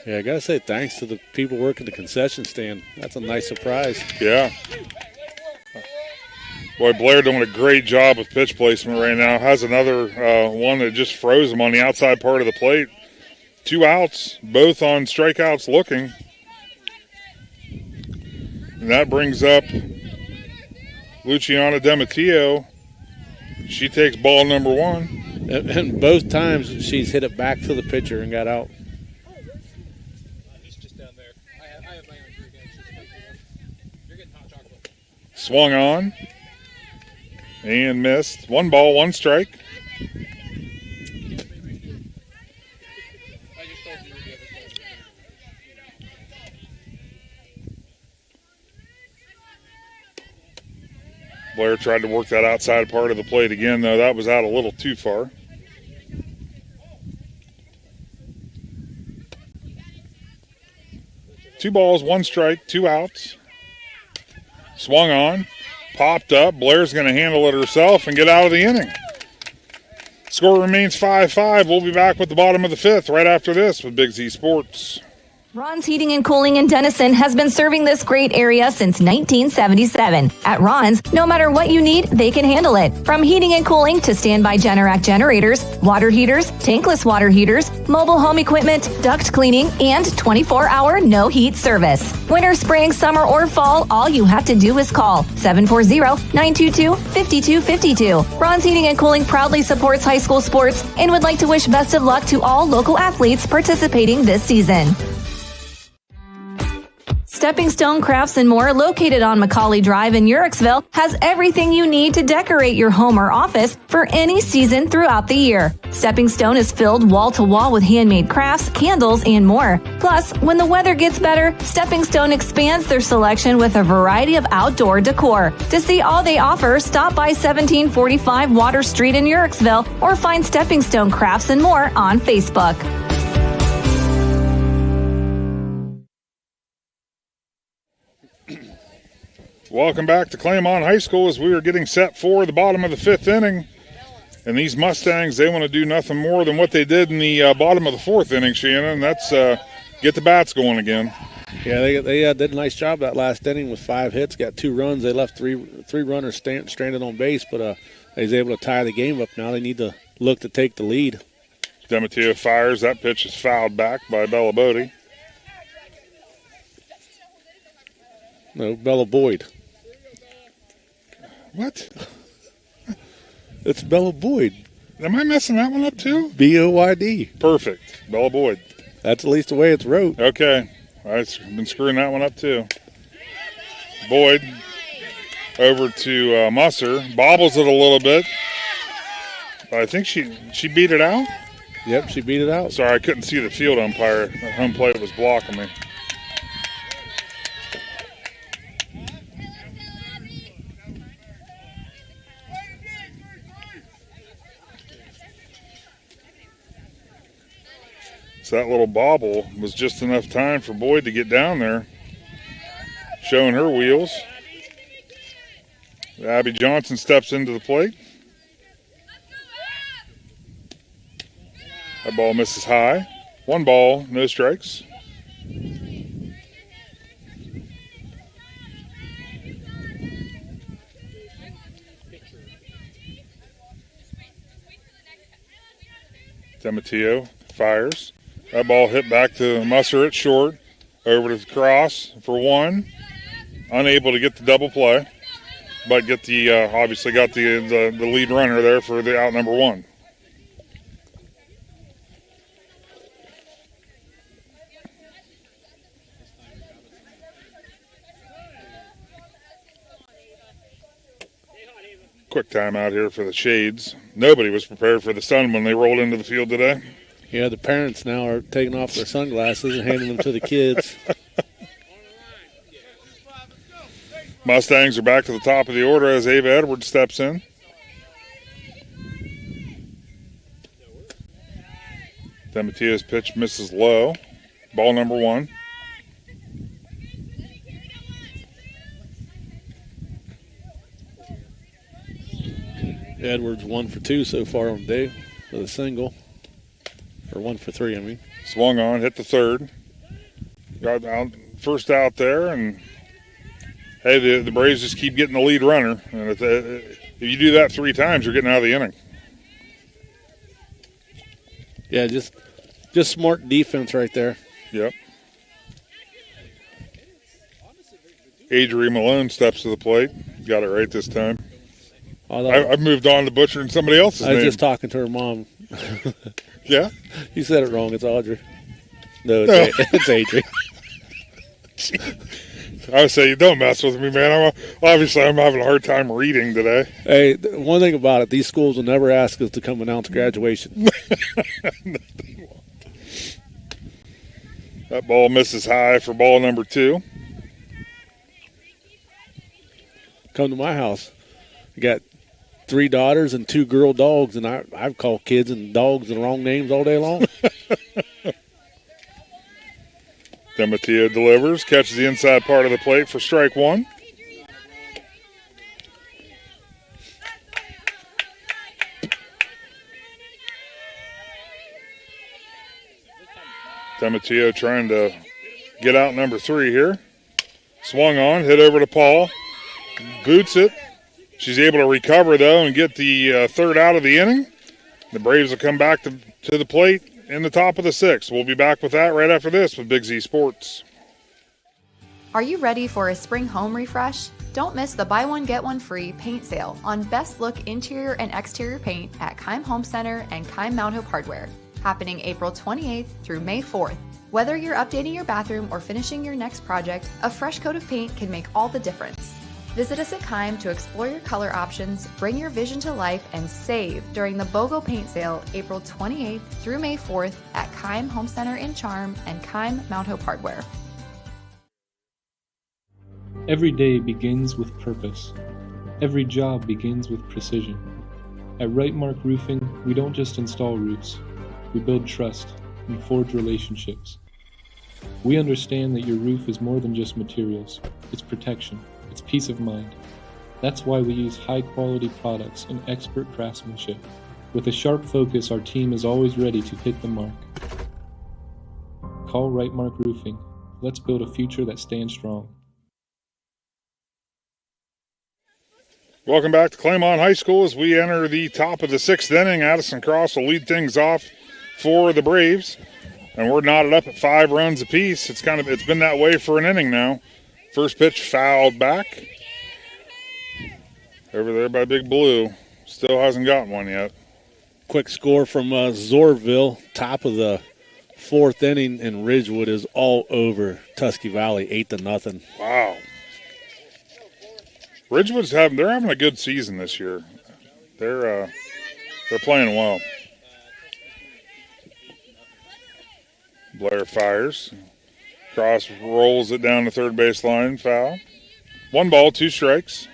Yeah, I got to say thanks to the people working the concession stand. That's a nice surprise. Yeah. Boy, Blair doing a great job with pitch placement right now. Has another one that just froze him on the outside part of the plate. 2 outs, both on strikeouts looking. And that brings up Luciana DeMatteo. She takes ball number 1. And both times she's hit it back to the pitcher and got out. Swung on and missed. 1 ball, 1 strike. Blair tried to work that outside part of the plate again, though. That was out a little too far. Two balls, 1 strike, 2 outs. Swung on, popped up. Blair's going to handle it herself and get out of the inning. Score remains 5-5. We'll be back with the bottom of the 5th right after this with Big Z Sports. Ron's Heating and Cooling in Denison has been serving this great area since 1977. At Ron's, no matter what you need, they can handle it. From heating and cooling to standby Generac generators, water heaters, tankless water heaters, mobile home equipment, duct cleaning, and 24-hour no-heat service. Winter, spring, summer, or fall, all you have to do is call 740-922-5252. Ron's Heating and Cooling proudly supports high school sports and would like to wish best of luck to all local athletes participating this season. Stepping Stone Crafts and More, located on Macaulay Drive in Uricksville, has everything you need to decorate your home or office for any season throughout the year. Stepping Stone is filled wall to wall with handmade crafts, candles, and more. Plus, when the weather gets better, Stepping Stone expands their selection with a variety of outdoor decor. To see all they offer, stop by 1745 Water Street in Uricksville or find Stepping Stone Crafts and More on Facebook. Welcome back to Claymont High School as we are getting set for the bottom of the 5th inning. And these Mustangs, they want to do nothing more than what they did in the bottom of the 4th inning, Shannon. That's get the bats going again. Yeah, they did a nice job that last inning with 5 hits, got 2 runs. They left three runners stranded on base, but they was able to tie the game up. Now they need to look to take the lead. DeMatteo fires. That pitch is fouled back by Bella Bodie. No, Bella Boyd. What? It's Bella Boyd. Am I messing that one up too? B-O-Y-D. Perfect. Bella Boyd. That's at least the way it's wrote. Okay. I've been screwing that one up too. Boyd over to Musser. Bobbles it a little bit. I think she beat it out. Yep, she beat it out. Sorry, I couldn't see the field umpire. The home plate was blocking me. So that little bobble was just enough time for Boyd to get down there, showing her wheels. Abby Johnson steps into the plate. That ball misses high. 1 ball, no strikes. DeMatteo fires. That ball hit back to Musser at short. Over to the cross for one. Unable to get the double play. But get the obviously got the lead runner there for the out number one. Quick timeout here for the Shades. Nobody was prepared for the sun when they rolled into the field today. Yeah, the parents now are taking off their sunglasses and handing them to the kids. Mustangs are back to the top of the order as Ava Edwards steps in. DeMatteo's pitch misses low. Ball number one. Edwards 1 for 2 so far on the day with a single. Or 1 for 3, I mean. Swung on, hit the third. Got out, first out there, and hey, the Braves just keep getting the lead runner. And if you do that 3 times, you're getting out of the inning. Yeah, just smart defense right there. Yep. Adrian Malone steps to the plate. Got it right this time. I've moved on to butchering somebody else's name. I was just talking to her mom. Yeah? You said it wrong. It's Audrey. No, it's Adrian. I would say, don't mess with me, man. I'm having a hard time reading today. Hey, one thing about it, these schools will never ask us to come announce graduation. That ball misses high for ball number 2. Come to my house. I got 3 daughters and 2 girl dogs, and I've called kids and dogs the wrong names all day long. DeMatteo delivers, catches the inside part of the plate for strike 1. DeMatteo trying to get out number 3 here. Swung on, hit over to Paul. Boots it. She's able to recover, though, and get the third out of the inning. The Braves will come back to the plate in the top of the 6th. We'll be back with that right after this with Big Z Sports. Are you ready for a spring home refresh? Don't miss the buy one, get one free paint sale on best look interior and exterior paint at Keim Home Center and Keim Mount Hope Hardware, happening April 28th through May 4th. Whether you're updating your bathroom or finishing your next project, a fresh coat of paint can make all the difference. Visit us at Keim to explore your color options, bring your vision to life, and save during the BOGO Paint Sale April 28th through May 4th at Keim Home Center in Charm and Keim Mount Hope Hardware. Every day begins with purpose. Every job begins with precision. At Rightmark Roofing, we don't just install roofs. We build trust and forge relationships. We understand that your roof is more than just materials. It's protection. It's peace of mind. That's why we use high-quality products and expert craftsmanship. With a sharp focus, our team is always ready to hit the mark. Call Rightmark Roofing. Let's build a future that stands strong. Welcome back to Claymont High School as we enter the top of the 6th inning. Addison Cross will lead things off for the Braves. And we're knotted up at 5 runs apiece. It's been that way for an inning now. First pitch fouled back. Over there by Big Blue. Still hasn't gotten one yet. Quick score from Zorville, top of the 4th inning, and Ridgewood is all over Tusky Valley, 8-0. Wow. Ridgewood's they're having a good season this year. They're playing well. Blair fires. Cross rolls it down the third base line. Foul. 1 ball, 2 strikes.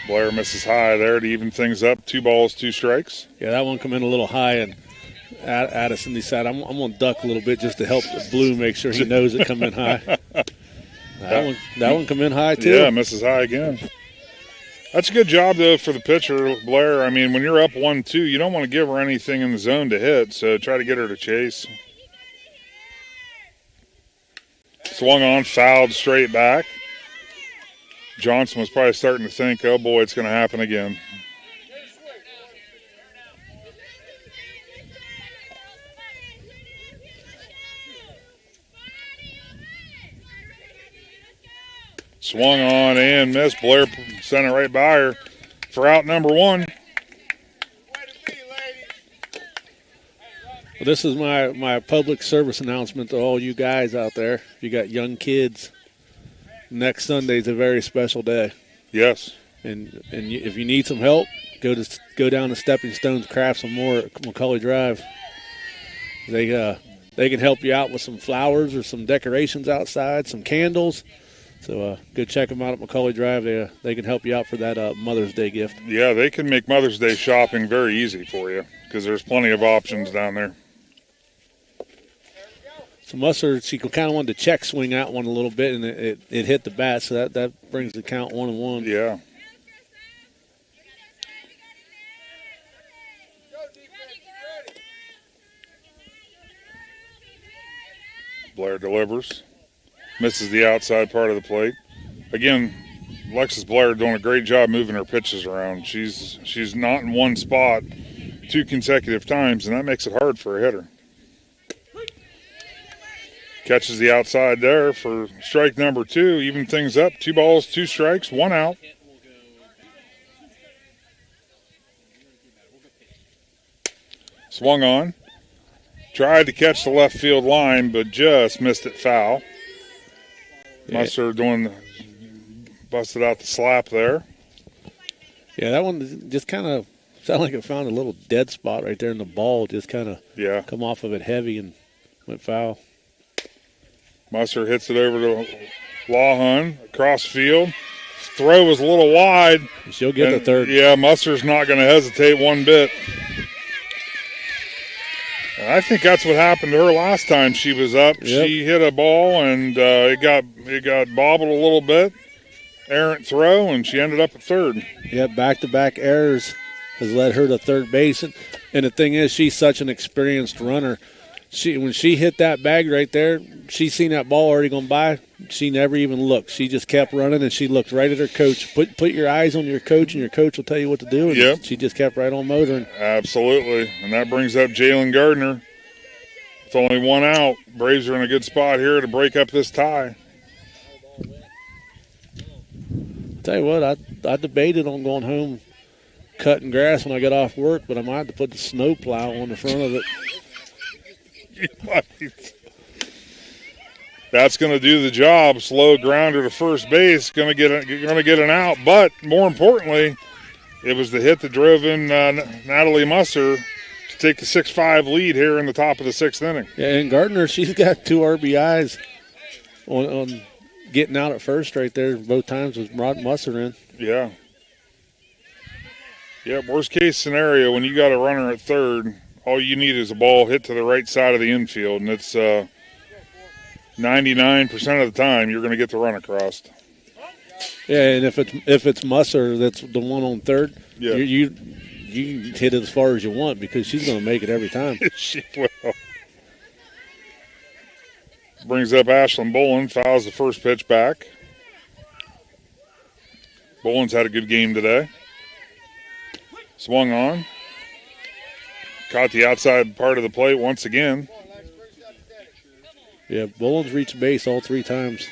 Blair misses high there to even things up. 2 balls, 2 strikes. Yeah, that one come in a little high, and Addison decided I'm going to duck a little bit just to help the Blue make sure he knows it come in high. That one come in high, too. Yeah, misses high again. That's a good job, though, for the pitcher, Blair. I mean, when you're up 1-2, you don't want to give her anything in the zone to hit, so try to get her to chase. Swung on, fouled straight back. Johnson was probably starting to think, oh boy, it's going to happen again. Swung on and missed. Blair sent it right by her for out number 1. Well, this is my public service announcement to all you guys out there. If you got young kids, next Sunday's a very special day. Yes. And if you need some help, go down to Stepping Stones Crafts and More at McCully Drive. They can help you out with some flowers or some decorations outside, some candles. So go check them out at McCully Drive. They can help you out for that Mother's Day gift. Yeah, they can make Mother's Day shopping very easy for you because there's plenty of options down there. So Musser, she kind of wanted to check swing out one a little bit, and it hit the bat, so that brings the count 1-1. Yeah. Blair delivers. Misses the outside part of the plate. Again, Alexis Blair doing a great job moving her pitches around. She's not in one spot 2 consecutive times, and that makes it hard for a hitter. Catches the outside there for strike number 2. Even things up. 2 balls, 2 strikes, 1 out. Swung on. Tried to catch the left field line, but just missed it foul. Musser busted out the slap there. Yeah, that one just kind of sounded like it found a little dead spot right there in the ball. Just kind of come off of it heavy and went foul. Musser hits it over to Lawhun across field. Throw was a little wide. She'll get the third. Yeah, Musser's not going to hesitate one bit. And I think that's what happened to her last time she was up. Yep. She hit a ball and it got bobbled a little bit. Errant throw, and she ended up at third. Yeah, back-to-back errors has led her to third base. And the thing is, she's such an experienced runner. When she hit that bag right there, she seen that ball already going by. She never even looked. She just kept running, and she looked right at her coach. Put your eyes on your coach, and your coach will tell you what to do. And she just kept right on motoring. Absolutely. And that brings up Jalen Gardner. With only 1 out, Braves are in a good spot here to break up this tie. Tell you what, I debated on going home cutting grass when I got off work, but I might have to put the snow plow on the front of it. You might. That's going to do the job. Slow grounder to first base, going to get an out. But more importantly, it was the hit that drove in Natalie Musser to take the 6-5 lead here in the top of the 6th inning. Yeah, and Gardner, she's got 2 RBIs on getting out at first right there. Both times was Rod Musser in. Yeah. Yeah, worst case scenario, when you got a runner at third, all you need is a ball hit to the right side of the infield, and it's 99% of the time you're going to get the run across. Yeah, and if it's Musser that's the one on third, you hit it as far as you want because she's going to make it every time. She will. Brings up Ashlyn Bolin, fouls the first pitch back. Bolin's had a good game today. Swung on. Caught the outside part of the plate once again. Yeah, Bolin's reached base all 3 times.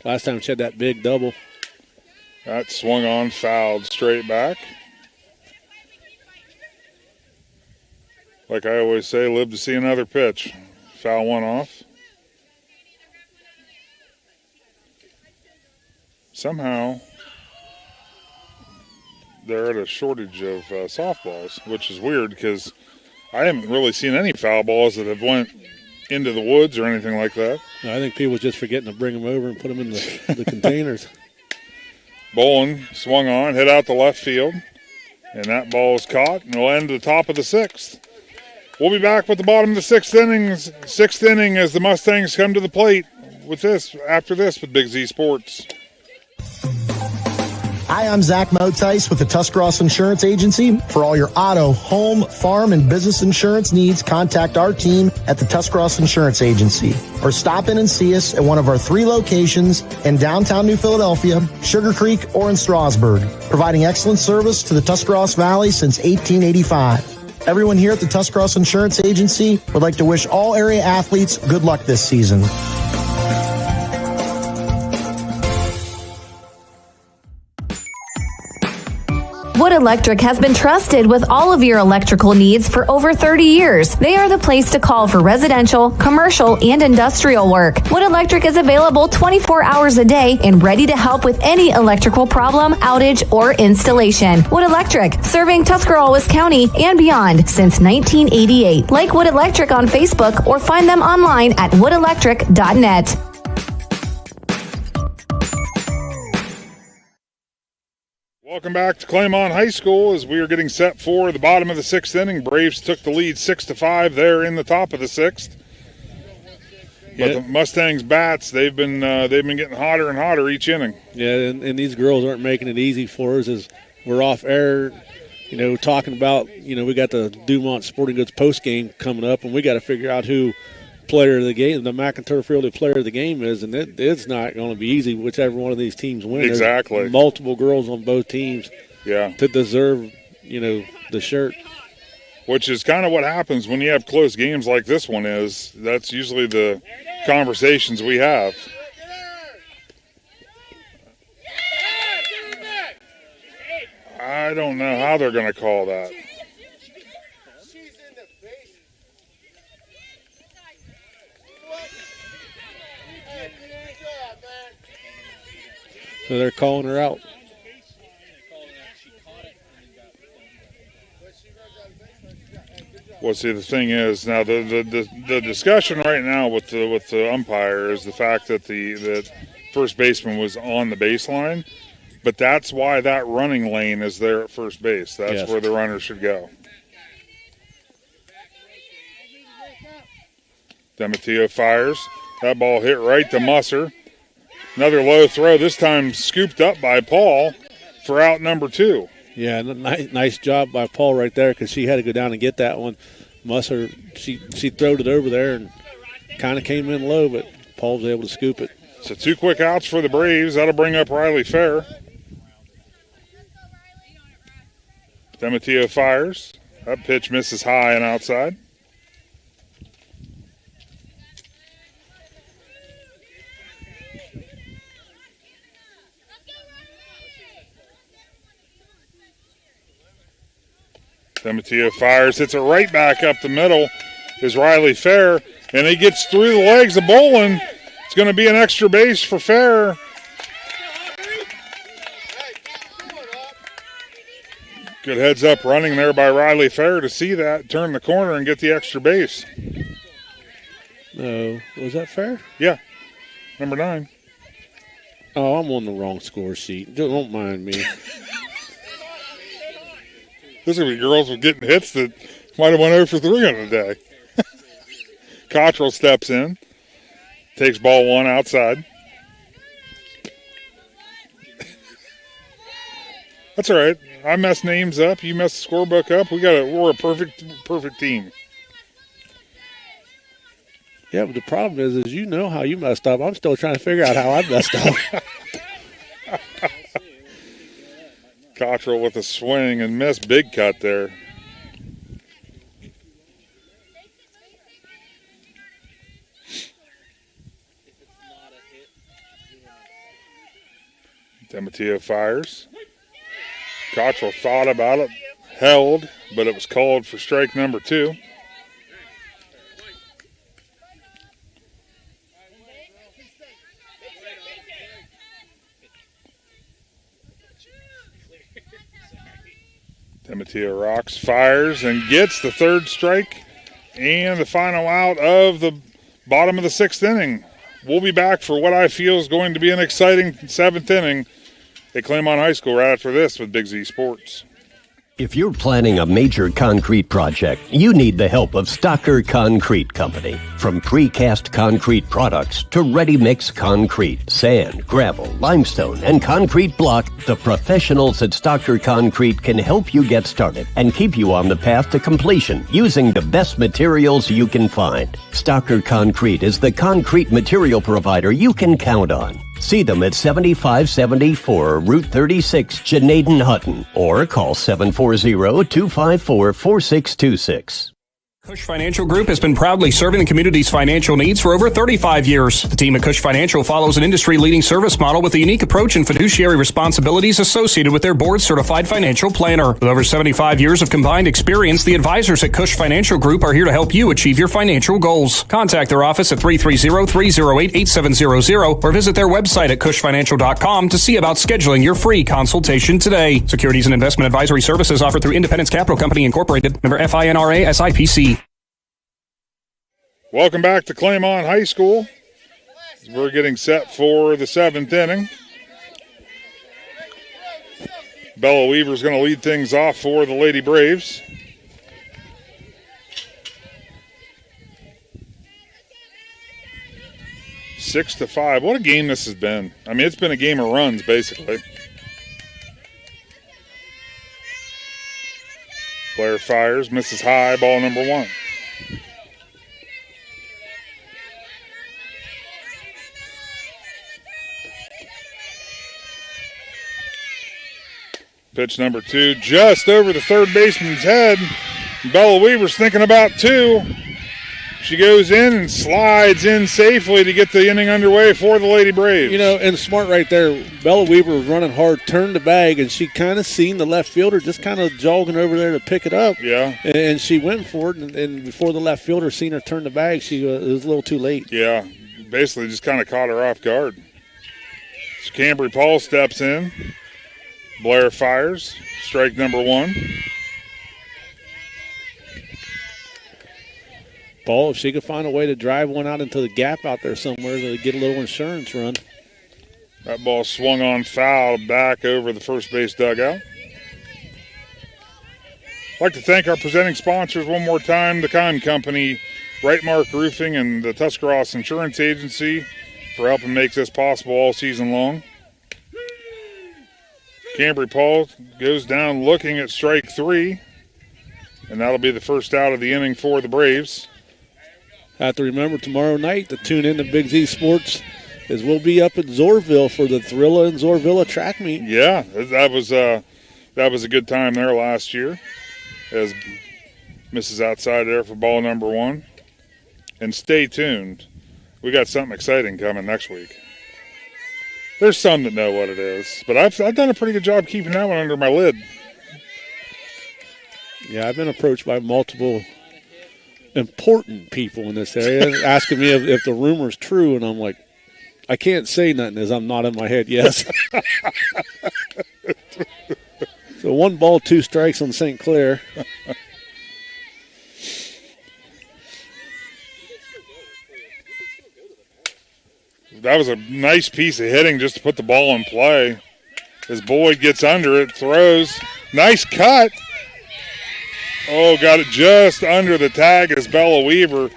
Last time she had that big double. That swung on, fouled straight back. Like I always say, live to see another pitch. Foul one off. Somehow they're at a shortage of softballs, which is weird because I haven't really seen any foul balls that have went into the woods or anything like that. No, I think people just forgetting to bring them over and put them in the containers. Bolin swung on, hit out the left field, and that ball is caught, and will end at the top of the 6th. We'll be back with the bottom of the 6th inning as the Mustangs come to the plate with this after this with Big Z Sports. Hi, I'm Zach Motice with the Tuscarawas Insurance Agency. For all your auto, home, farm, and business insurance needs, contact our team at the Tuscarawas Insurance Agency. Or stop in and see us at one of our 3 locations in downtown New Philadelphia, Sugar Creek, or in Strasburg, providing excellent service to the Tuscarawas Valley since 1885. Everyone here at the Tuscarawas Insurance Agency would like to wish all area athletes good luck this season. Wood Electric has been trusted with all of your electrical needs for over 30 years. They are the place to call for residential, commercial, and industrial work. Wood Electric is available 24 hours a day and ready to help with any electrical problem, outage, or installation. Wood Electric, serving Tuscarawas County and beyond since 1988. Like Wood Electric on Facebook or find them online at woodelectric.net. Welcome back to Claymont High School as we are getting set for the bottom of the 6th inning. Braves took the lead 6-5 there in the top of the 6th. But the Mustangs bats, they've been getting hotter and hotter each inning. Yeah, and these girls aren't making it easy for us as we're off air, talking about, we got the Dumont Sporting Goods postgame coming up, and we got to figure out who player of the game, the McIntyre Field player of the game is, and it's not going to be easy whichever one of these teams wins. Exactly. There's multiple girls on both teams to deserve, the shirt. Which is kind of what happens when you have close games like this one is. That's usually the conversations we have. I don't know how they're going to call that. So they're calling her out. Well, see, the thing is now the discussion right now with the umpire is the fact that the first baseman was on the baseline, but that's why that running lane is there at first base. That's where the runner should go. Demetio fires. That ball hit right to Musser. Another low throw, this time scooped up by Paul for out number 2. Yeah, nice job by Paul right there because she had to go down and get that one. Musser, she throwed it over there and kind of came in low, but Paul was able to scoop it. So 2 quick outs for the Braves. That'll bring up Riley Fair. Demetio fires. That pitch misses high and outside. Demetio fires, hits it right back up the middle is Riley Fair, and he gets through the legs of Bolin. It's going to be an extra base for Fair. Good heads up running there by Riley Fair to see that, turn the corner and get the extra base. No, was that Fair? Yeah, number 9. Oh, I'm on the wrong score sheet. Don't mind me. There's going to be girls with getting hits that might have went 0 for 3 on the day. Cottrell steps in, takes ball 1 outside. That's all right. I mess names up. You mess the scorebook up. We're a perfect team. Yeah, but the problem is you know how you messed up. I'm still trying to figure out how I messed up. Cottrell with a swing and miss. Big cut there. Demetio fires. Cottrell thought about it, held, but it was called for strike number 2. Demetio rocks, fires, and gets the 3rd strike and the final out of the bottom of the 6th inning. We'll be back for what I feel is going to be an exciting 7th inning at Claymont High School right after this with Big Z Sports. If you're planning a major concrete project, you need the help of Stocker Concrete Company. From precast concrete products to ready-mix concrete, sand, gravel, limestone, and concrete block, the professionals at Stocker Concrete can help you get started and keep you on the path to completion using the best materials you can find. Stocker Concrete is the concrete material provider you can count on. See them at 7574 Route 36, Janaden-Hutton, or call 740-254-4626. Cush Financial Group has been proudly serving the community's financial needs for over 35 years. The team at Cush Financial follows an industry-leading service model with a unique approach and fiduciary responsibilities associated with their board-certified financial planner. With over 75 years of combined experience, the advisors at Cush Financial Group are here to help you achieve your financial goals. Contact their office at 330-308-8700 or visit their website at cushfinancial.com to see about scheduling your free consultation today. Securities and investment advisory services offered through Independence Capital Company Incorporated, member FINRA SIPC. Welcome back to Claymont High School. We're getting set for the 7th inning. Bella Weaver's going to lead things off for the Lady Braves. Six to 5. What a game this has been. I mean, it's been a game of runs, basically. Blair fires, misses high, ball number 1. Pitch number 2, just over the third baseman's head. Bella Weaver's thinking about 2. She goes in and slides in safely to get the inning underway for the Lady Braves. You know, and smart right there. Bella Weaver was running hard, turned the bag, and she kind of seen the left fielder just kind of jogging over there to pick it up. Yeah. And she went for it, and before the left fielder seen her turn the bag, it was a little too late. Yeah, basically just kind of caught her off guard. So Cambry Paul steps in. Blair fires. Strike number 1. Paul, if she could find a way to drive one out into the gap out there somewhere to get a little insurance run. That ball swung on foul back over the first base dugout. I'd like to thank our presenting sponsors one more time, the Con Company, Right Mark Roofing, and the Tuscarawas Insurance Agency for helping make this possible all season long. Cambry Paul goes down looking at strike 3, and that'll be the first out of the inning for the Braves. Have to remember tomorrow night to tune in to Big Z Sports, as we'll be up at Zorville for the Thrilla and Zorvilla track meet. Yeah, that was a good time there last year, as misses outside there for ball number 1. And stay tuned. We got something exciting coming next week. There's some that know what it is, but I've done a pretty good job keeping that one under my lid. Yeah, I've been approached by multiple important people in this area asking me if the rumor's true, and I'm like, I can't say nothing as I'm nodding my head yes. So 1 ball, 2 strikes on St. Clair. That was a nice piece of hitting just to put the ball in play. As Boyd gets under it, throws. Nice cut. Oh, got it just under the tag as Bella Weaver.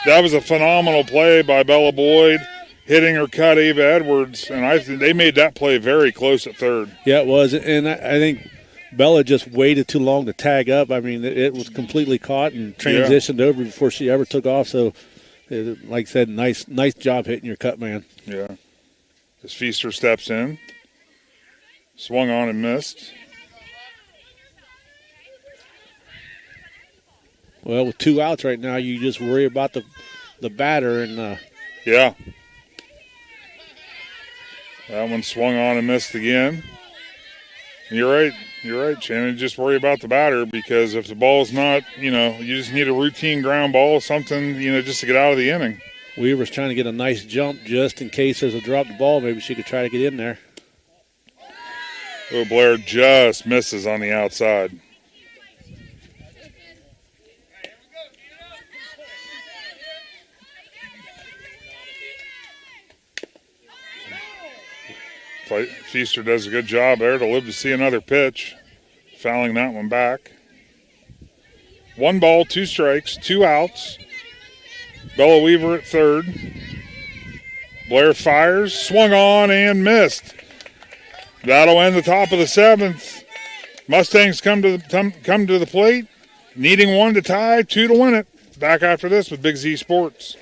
That was a phenomenal play by Bella Boyd, hitting her cut Ava Edwards, and I think they made that play very close at third. Yeah, it was, and I think Bella just waited too long to tag up. I mean, it was completely caught and transitioned over before she ever took off, so like I said, nice job hitting your cut man. Yeah. As Feaster steps in. Swung on and missed. Well, with 2 outs right now, you just worry about the batter. And yeah. That one swung on and missed again. You're right, Shannon. Just worry about the batter, because if the ball's not, you just need a routine ground ball, something, just to get out of the inning. Weaver's trying to get a nice jump just in case there's a dropped ball. Maybe she could try to get in there. Oh, Blair just misses on the outside. Feaster does a good job there to live to see another pitch. fouling that one back. 1 ball, 2 strikes, 2 outs. Bella Weaver at third. Blair fires, swung on and missed. That'll end the top of the 7th. Mustangs come to the plate, needing 1 to tie, 2 to win it. Back after this with Big Z Sports.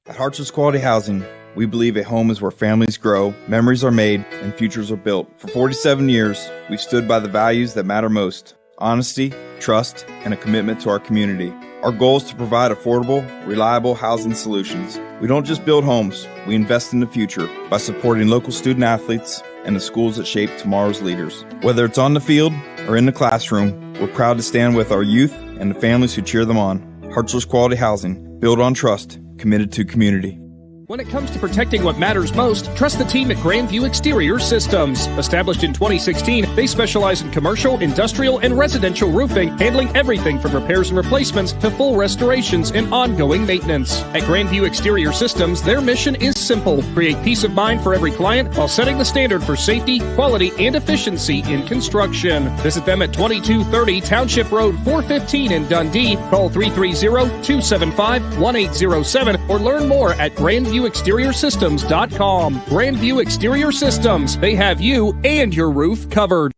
At Hartson's Quality Housing, we believe a home is where families grow, memories are made, and futures are built. For 47 years, we've stood by the values that matter most: honesty, trust, and a commitment to our community. Our goal is to provide affordable, reliable housing solutions. We don't just build homes, we invest in the future by supporting local student athletes and the schools that shape tomorrow's leaders. Whether it's on the field or in the classroom, we're proud to stand with our youth and the families who cheer them on. Hartson's Quality Housing, built on trust, committed to community. When it comes to protecting what matters most, trust the team at Grandview Exterior Systems. Established in 2016, they specialize in commercial, industrial, and residential roofing, handling everything from repairs and replacements to full restorations and ongoing maintenance. At Grandview Exterior Systems, their mission is simple: create peace of mind for every client while setting the standard for safety, quality, and efficiency in construction. Visit them at 2230 Township Road 415 in Dundee. Call 330-275-1807 or learn more at GrandviewExteriorSystems.com. Grandview Exterior Systems. They have you and your roof covered.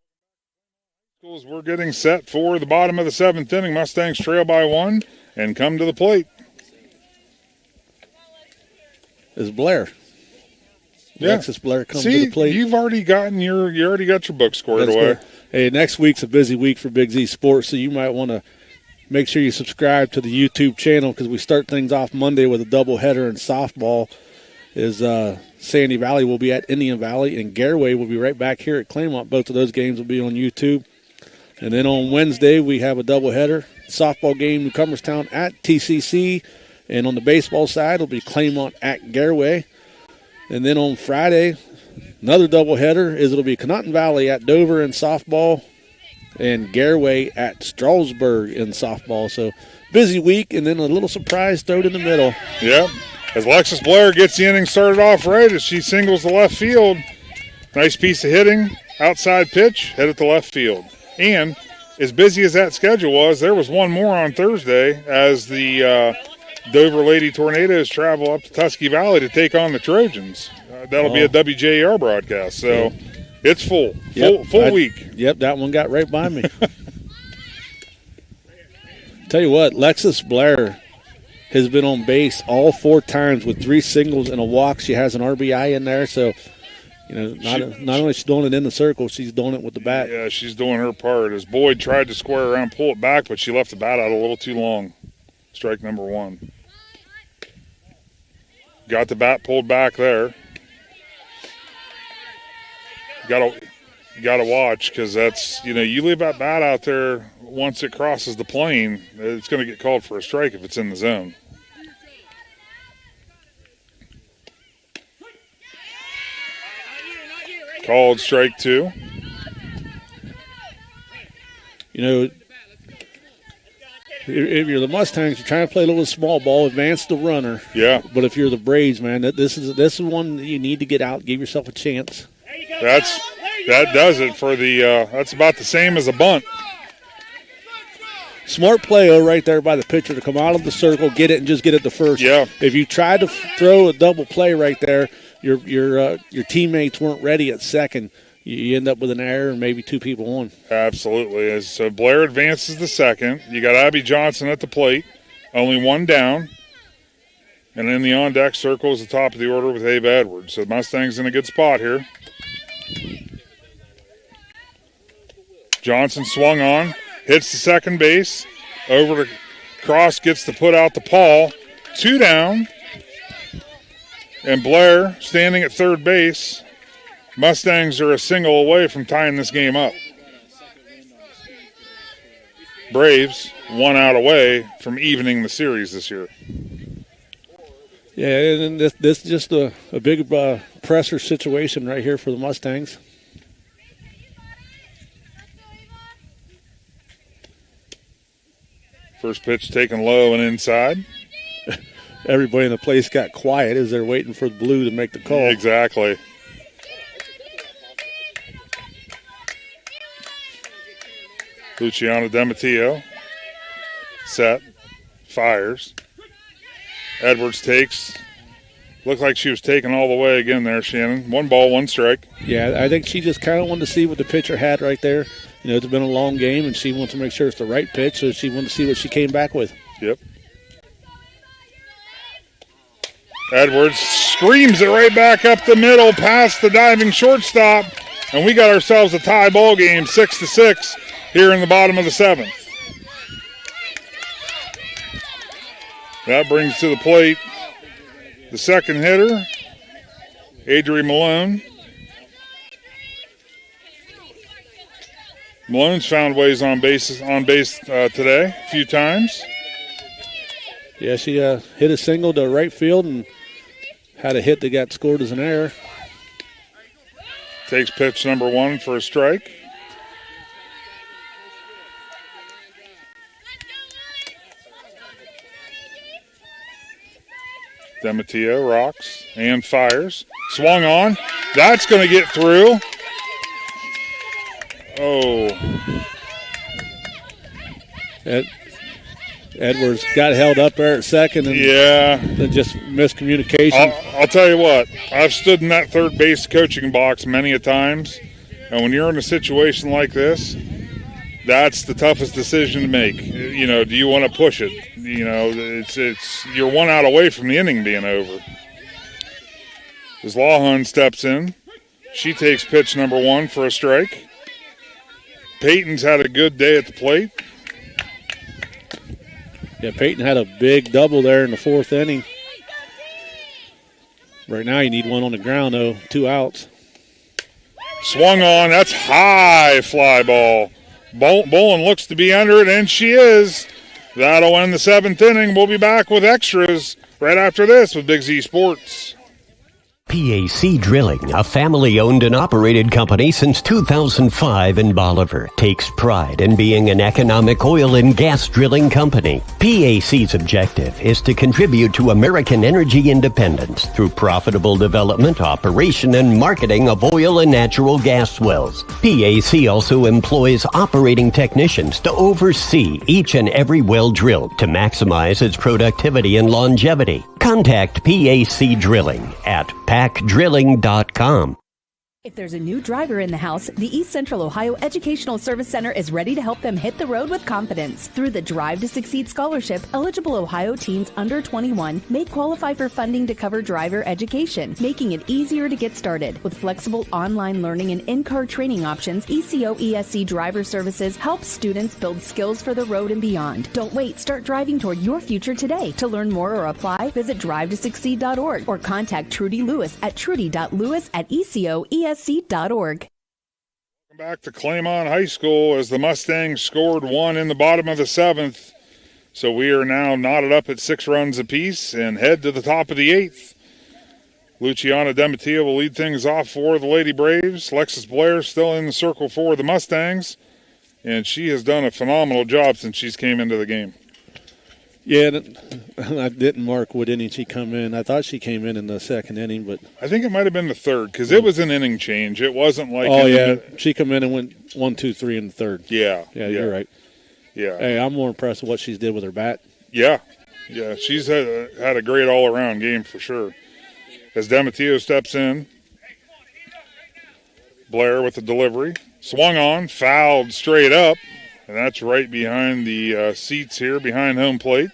We're getting set for the bottom of the 7th inning. Mustangs trail by 1 and come to the plate. Is Blair. Yeah. Alexis Blair comes to the plate. You've already got your book squared away. Hey, next week's a busy week for Big Z Sports, so you might want to make sure you subscribe to the YouTube channel because we start things off Monday with a doubleheader in softball. Sandy Valley will be at Indian Valley, and Garraway will be right back here at Claymont. Both of those games will be on YouTube. And then on Wednesday, we have a doubleheader. Softball game, Newcomerstown at TCC. And on the baseball side, it'll be Claymont at Garraway. And then on Friday, another doubleheader it'll be Conotton Valley at Dover in softball and Garraway at Strasburg in softball. So busy week, and then a little surprise thrown in the middle. Yep. As Alexis Blair gets the inning started off right as she singles the left field. Nice piece of hitting, outside pitch, headed to left field. And as busy as that schedule was, there was one more on Thursday as the Dover Lady Tornadoes travel up to Tusky Valley to take on the Trojans. That'll be a WJR broadcast, so it's full week. Yep, that one got right by me. Tell you what, Alexis Blair has been on base all 4 times with 3 singles and a walk. She has an RBI in there, so not only is she doing it in the circle, she's doing it with the bat. Yeah, she's doing her part. As Boyd tried to square around, pull it back, but she left the bat out a little too long. Strike number 1. Got the bat pulled back there. Got to watch because that's, you leave that bat out there once it crosses the plane, it's going to get called for a strike if it's in the zone. Called strike 2. If you're the Mustangs, you're trying to play a little small ball, advance the runner. Yeah. But if you're the Braves, man, this is one that you need to get out, give yourself a chance. That does it for the. That's about the same as a bunt. Smart play right there by the pitcher to come out of the circle, get it, and just get it to first. Yeah. If you tried to throw a double play right there, your teammates weren't ready at second. You end up with an error and maybe 2 people on. Absolutely. So Blair advances the second. You got Abby Johnson at the plate, only 1 down. And in the on-deck circle is the top of the order with Ava Edwards. So Mustang's in a good spot here. Johnson swung on, hits the second base, over to Cross, gets to put out the paw. 2 down. And Blair standing at third base. Mustangs are a single away from tying this game up. Braves 1 out away from evening the series this year. Yeah, and this is just a big pressure situation right here for the Mustangs. First pitch taken low and inside. Everybody in the place got quiet as they're waiting for the blue to make the call. Exactly. Luciana DeMatteo. Set. Fires. Edwards takes. Looked like she was taking all the way again there, Shannon. 1 ball, 1 strike. Yeah, I think she just kind of wanted to see what the pitcher had right there. You know, it's been a long game, and she wants to make sure it's the right pitch, so she wanted to see what she came back with. Yep. Edwards screams it right back up the middle past the diving shortstop, and we got ourselves a tie ball game, 6-6, here in the bottom of the 7th. That brings to the plate the second hitter, Adri Malone. Malone's found ways on base today a few times. Yeah, she hit a single to right field and had a hit that got scored as an error. Takes pitch number 1 for a strike. DeMatteo rocks and fires. Swung on. That's going to get through. Oh. Edwards got held up there at second. And then just miscommunication. I'll tell you what. I've stood in that third base coaching box many a times. And when you're in a situation like this, that's the toughest decision to make. You know, do you want to push it? You know, it's you're 1 out away from the inning being over. As Lawhon steps in, she takes pitch number 1 for a strike. Peyton's had a good day at the plate. Yeah, Peyton had a big double there in the 4th inning. Right now you need 1 on the ground, though. 2 outs. Swung on. That's high fly ball. Bolin looks to be under it, and she is. That'll end the 7th inning. We'll be back with extras right after this with Big Z Sports. PAC Drilling, a family-owned and operated company since 2005 in Bolivar, takes pride in being an economic oil and gas drilling company. PAC's objective is to contribute to American energy independence through profitable development, operation, and marketing of oil and natural gas wells. PAC also employs operating technicians to oversee each and every well drilled to maximize its productivity and longevity. Contact PAC Drilling at pacdrilling.com. If there's a new driver in the house, the East Central Ohio Educational Service Center is ready to help them hit the road with confidence. Through the Drive to Succeed Scholarship, eligible Ohio teens under 21 may qualify for funding to cover driver education, making it easier to get started. With flexible online learning and in-car training options, ECO ESC Driver Services helps students build skills for the road and beyond. Don't wait. Start driving toward your future today. To learn more or apply, visit drivetosucceed.org or contact Trudy Lewis at trudy.lewis@ecoesc.org. Welcome back to Claymont High School as the Mustangs scored 1 in the bottom of the 7th. So we are now knotted up at 6 runs apiece and head to the top of the 8th. Luciana DeMatteo will lead things off for the Lady Braves. Lexus Blair still in the circle for the Mustangs. And she has done a phenomenal job since she's came into the game. Yeah, I didn't mark what inning she come in. I thought she came in the 2nd inning, but I think it might have been the 3rd because it was an inning change. It wasn't like she come in and went 1, 2, 3 in the 3rd. Yeah, you're right. Yeah, hey, I'm more impressed with what she's did with her bat. Yeah, she's had a great all around game for sure. As DeMatteo steps in, Blair with the delivery, swung on, fouled straight up. And that's right behind the seats here, behind home plate.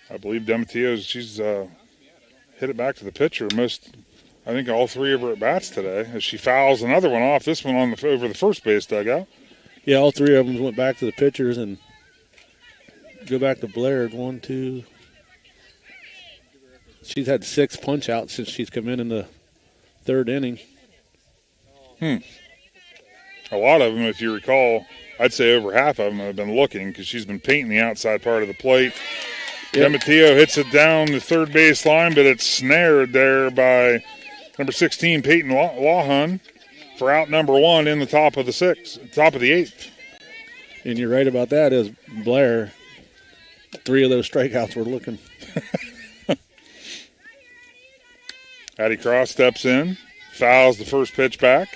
I believe DeMatteo, she's hit it back to the pitcher I think all 3 of her at-bats today, as she fouls another one off, this one over the first base dugout. Yeah, all 3 of them went back to the pitchers and go back to Blair. 1, 2... She's had 6 punch-outs since she's come in the 3rd inning. A lot of them, if you recall, I'd say over half of them have been looking because she's been painting the outside part of the plate. Yep. DeMatteo hits it down the third base line, but it's snared there by number 16, Peyton Lawhon, for out number 1 in the top of the 8th. And you're right about that, as Blair, 3 of those strikeouts were looking. Addie Cross steps in, fouls the first pitch back.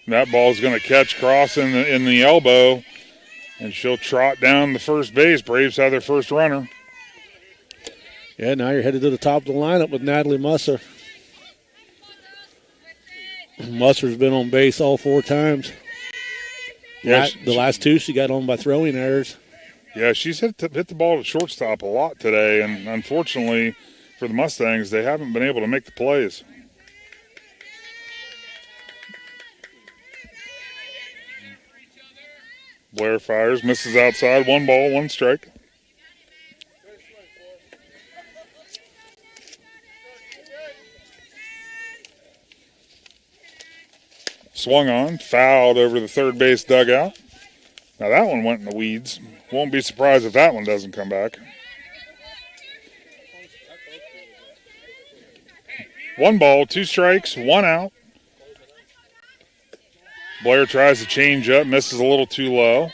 That ball's going to catch Cross in the elbow, and she'll trot down the first base. Braves have their first runner. Yeah, now you're headed to the top of the lineup with Natalie Musser. Musser's been on base all 4 times. Yeah, the last 2 she got on by throwing errors. Yeah, she's hit the ball at shortstop a lot today, and unfortunately for the Mustangs, they haven't been able to make the plays. Blair fires, misses outside. 1 ball, 1 strike. Swung on, fouled over the third base dugout. Now that one went in the weeds. Won't be surprised if that one doesn't come back. 1 ball, 2 strikes, 1 out. Blair tries to change up, misses a little too low.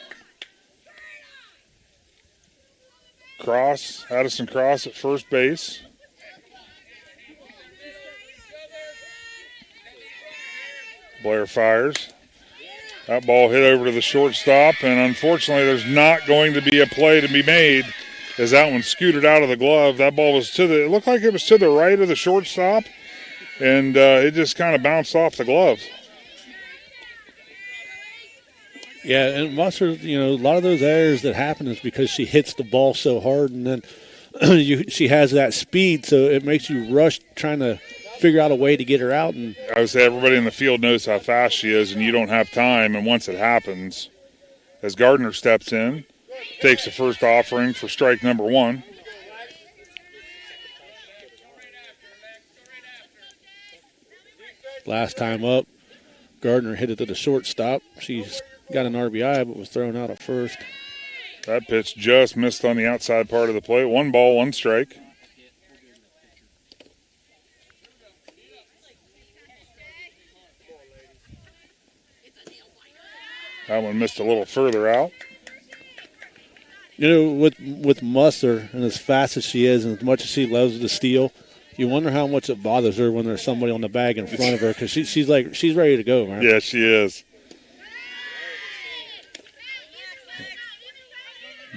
Cross, Addison Cross at first base. Blair fires. That ball hit over to the shortstop, and unfortunately there's not going to be a play to be made as that one scooted out of the glove. That ball was it looked like it was to the right of the shortstop, and it just kind of bounced off the glove. Yeah, and Musser, a lot of those errors that happen is because she hits the ball so hard, and then she has that speed, so it makes you rush trying to figure out a way to get her out. And I would say everybody in the field knows how fast she is, and you don't have time. And once it happens, as Gardner steps in, takes the first offering for strike number 1. Last time up, Gardner hit it to the shortstop. She's got an RBI, but was thrown out at first. That pitch just missed on the outside part of the plate. 1 ball, 1 strike. That one missed a little further out. With Musser, and as fast as she is and as much as she loves to steal, you wonder how much it bothers her when there's somebody on the bag in front of her, because she's ready to go, man. Yeah, she is.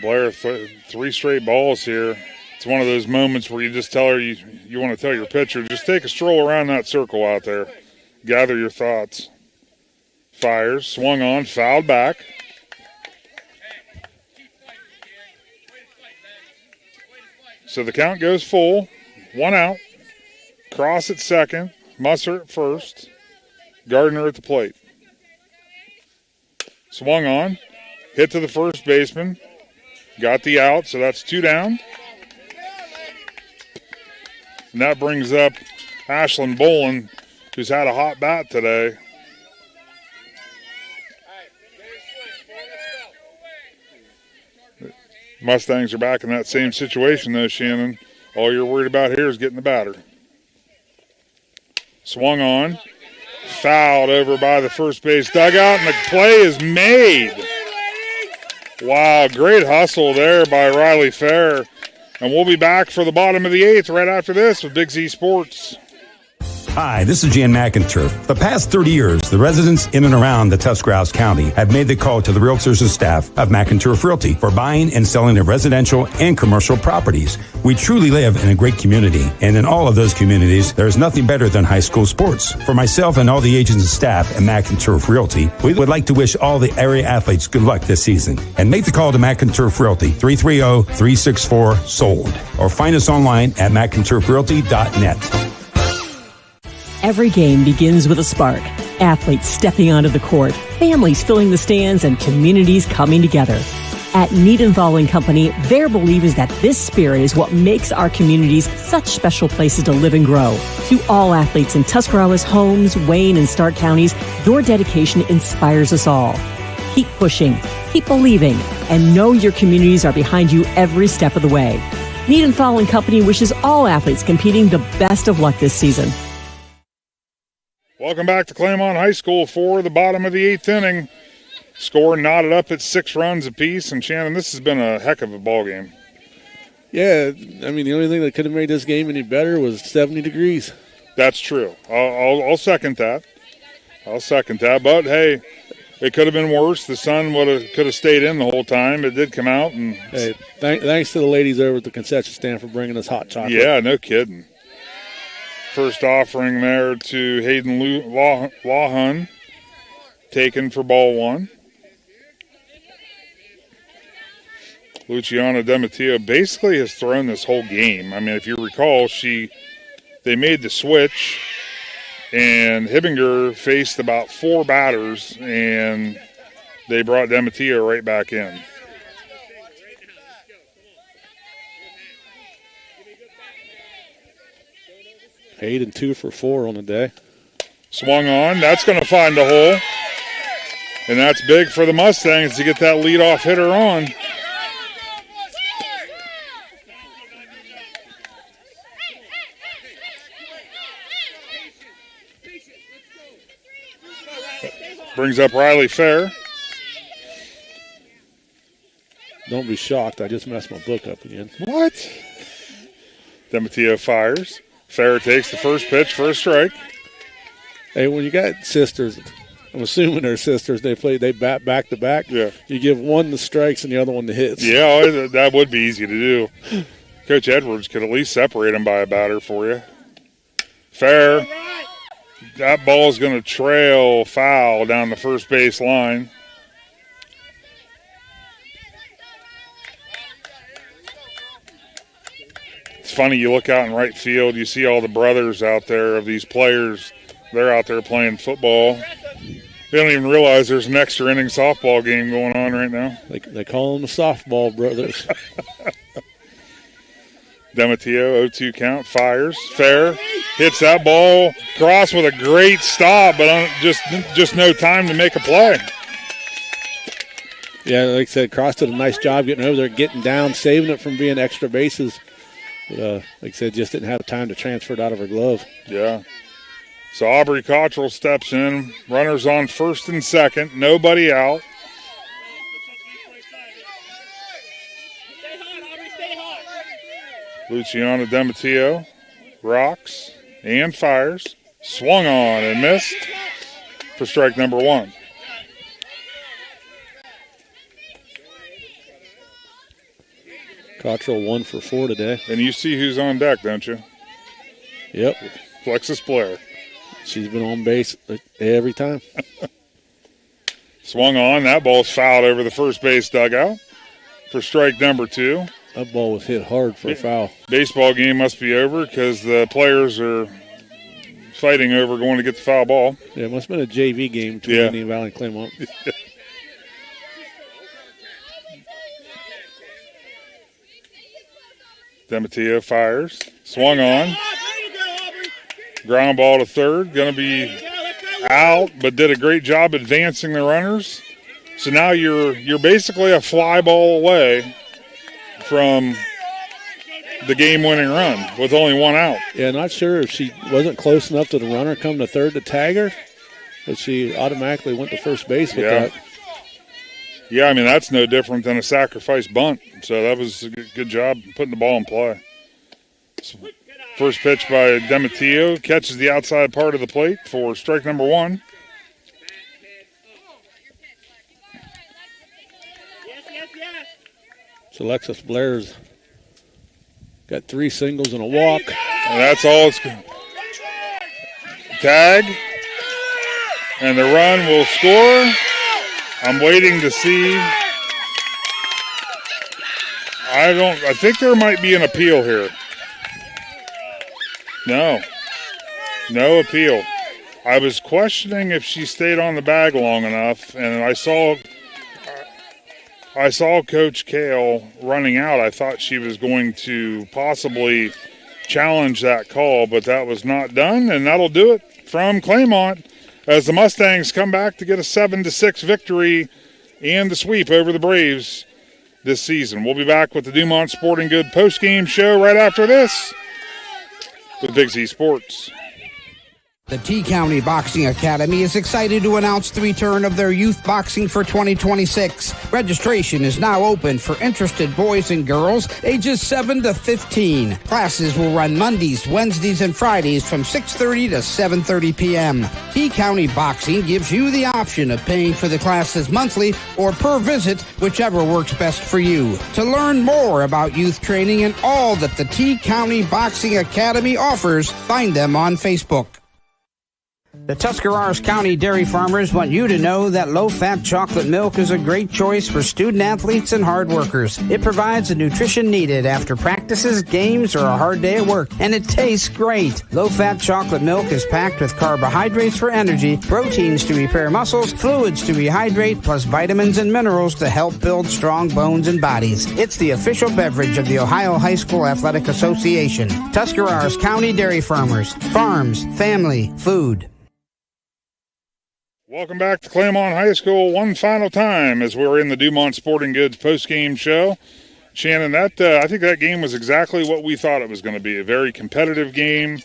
Blair, 3 straight balls here. It's one of those moments where you just tell her you want to tell your pitcher, just take a stroll around that circle out there. Gather your thoughts. Fires, swung on, fouled back. So the count goes full. 1 out. Cross at second. Musser at first. Gardner at the plate. Swung on. Hit to the first baseman. Got the out, so that's 2 down. And that brings up Ashlyn Bolin, who's had a hot bat today. Mustangs are back in that same situation, though, Shannon. All you're worried about here is getting the batter. Swung on. Fouled over by the first base dugout, and the play is made. Wow, great hustle there by Riley Fair. And we'll be back for the bottom of the 8th right after this with Big Z Sports. Hi, this is Jan McInturf. The past 30 years, the residents in and around the Tuscarawas County have made the call to the realtors and staff of McInturf Realty for buying and selling of residential and commercial properties. We truly live in a great community, and in all of those communities, there is nothing better than high school sports. For myself and all the agents and staff at McInturf Realty, we would like to wish all the area athletes good luck this season. And make the call to McInturf Realty, 330-364-SOLD, or find us online at McInturfRealty.net. Every game begins with a spark. Athletes stepping onto the court, families filling the stands, and communities coming together. At Needenthal & Company, their belief is that this spirit is what makes our communities such special places to live and grow. To all athletes in Tuscarawas, Holmes, Wayne, and Stark counties, your dedication inspires us all. Keep pushing, keep believing, and know your communities are behind you every step of the way. Needenthal & Company wishes all athletes competing the best of luck this season. Welcome back to Claymont High School for the bottom of the 8th inning. Score knotted up at 6 runs apiece. And, Shannon, this has been a heck of a ball game. Yeah, I mean, the only thing that could have made this game any better was 70 degrees. That's true. I'll second that. But, hey, it could have been worse. The sun could have stayed in the whole time. It did come out. And hey, thanks to the ladies over at the concession stand for bringing us hot chocolate. Yeah, no kidding. First offering there to Hayden Lawhun, taken for ball 1. Luciana Dematio basically has thrown this whole game. I mean, if you recall, they made the switch, and Hibbinger faced about 4 batters, and they brought Dematio right back in. Hayden 2 for 4 on the day. Swung on. That's going to find a hole. And that's big for the Mustangs to get that leadoff hitter on. Brings up Riley Fair. Don't be shocked. I just messed my book up again. What? Dematio fires. Fair takes the first pitch for a strike. Hey, when you got sisters, I'm assuming they're sisters, they bat back to back. Yeah. You give one the strikes and the other one the hits. Yeah, that would be easy to do. Coach Edwards could at least separate them by a batter for you. Fair. That ball is going to trail foul down the first base line. It's funny, you look out in right field, you see all the brothers out there of these players. They're out there playing football. They don't even realize there's an extra inning softball game going on right now. They call them the softball brothers. Dematio, 0-2 count, fires. Fair, hits that ball cross with a great stop, but just no time to make a play. Yeah, like I said, Cross did a nice job getting over there, getting down, saving it from being extra bases. But, like I said, just didn't have time to transfer it out of her glove. Yeah. So Aubrey Cottrell steps in. Runners on first and second. Nobody out. Luciana Dematio rocks and fires. Swung on and missed for strike number 1. Cottrell 1 for 4 today. And you see who's on deck, don't you? Yep. Alexis Blair. She's been on base every time. Swung on. That ball's fouled over the first base dugout for strike number 2. That ball was hit hard for a foul. Baseball game must be over because the players are fighting over going to get the foul ball. Yeah, it must have been a JV game between Indian Valley and Claymont. Dematio fires. Swung on. Ground ball to third. Going to be out, but did a great job advancing the runners. So now you're basically a fly ball away from the game-winning run with only 1 out. Yeah, not sure if she wasn't close enough to the runner come to third to tag her, but she automatically went to first base with that. Yeah, I mean, that's no different than a sacrifice bunt. So that was a good job putting the ball in play. So first pitch by Dematio catches the outside part of the plate for strike number 1. So Alexis Blair's got 3 singles and a walk. And that's all it's tag. And the run will score. I'm waiting to see. I think there might be an appeal here. No appeal. I was questioning if she stayed on the bag long enough, and I saw Coach Kale running out. I thought she was going to possibly challenge that call, but that was not done, and that'll do it from Claymont as the Mustangs come back to get a 7-6 victory and the sweep over the Braves this season. We'll be back with the Dumont Sporting Good postgame show right after this with Big Z Sports. The T-County Boxing Academy is excited to announce the return of their youth boxing for 2026. Registration is now open for interested boys and girls ages 7 to 15. Classes will run Mondays, Wednesdays, and Fridays from 6:30 to 7:30 p.m. T-County Boxing gives you the option of paying for the classes monthly or per visit, whichever works best for you. To learn more about youth training and all that the T-County Boxing Academy offers, find them on Facebook. The Tuscarawas County dairy farmers want you to know that low-fat chocolate milk is a great choice for student athletes and hard workers. It provides the nutrition needed after practices, games, or a hard day at work, and it tastes great. Low-fat chocolate milk is packed with carbohydrates for energy, proteins to repair muscles, fluids to rehydrate, plus vitamins and minerals to help build strong bones and bodies. It's the official beverage of the Ohio High School Athletic Association. Tuscarawas County dairy farmers. Farms, family, food. Welcome back to Claymont High School one final time as we're in the Dumont Sporting Goods postgame show. Shannon, I think that game was exactly what we thought it was going to be. A very competitive game.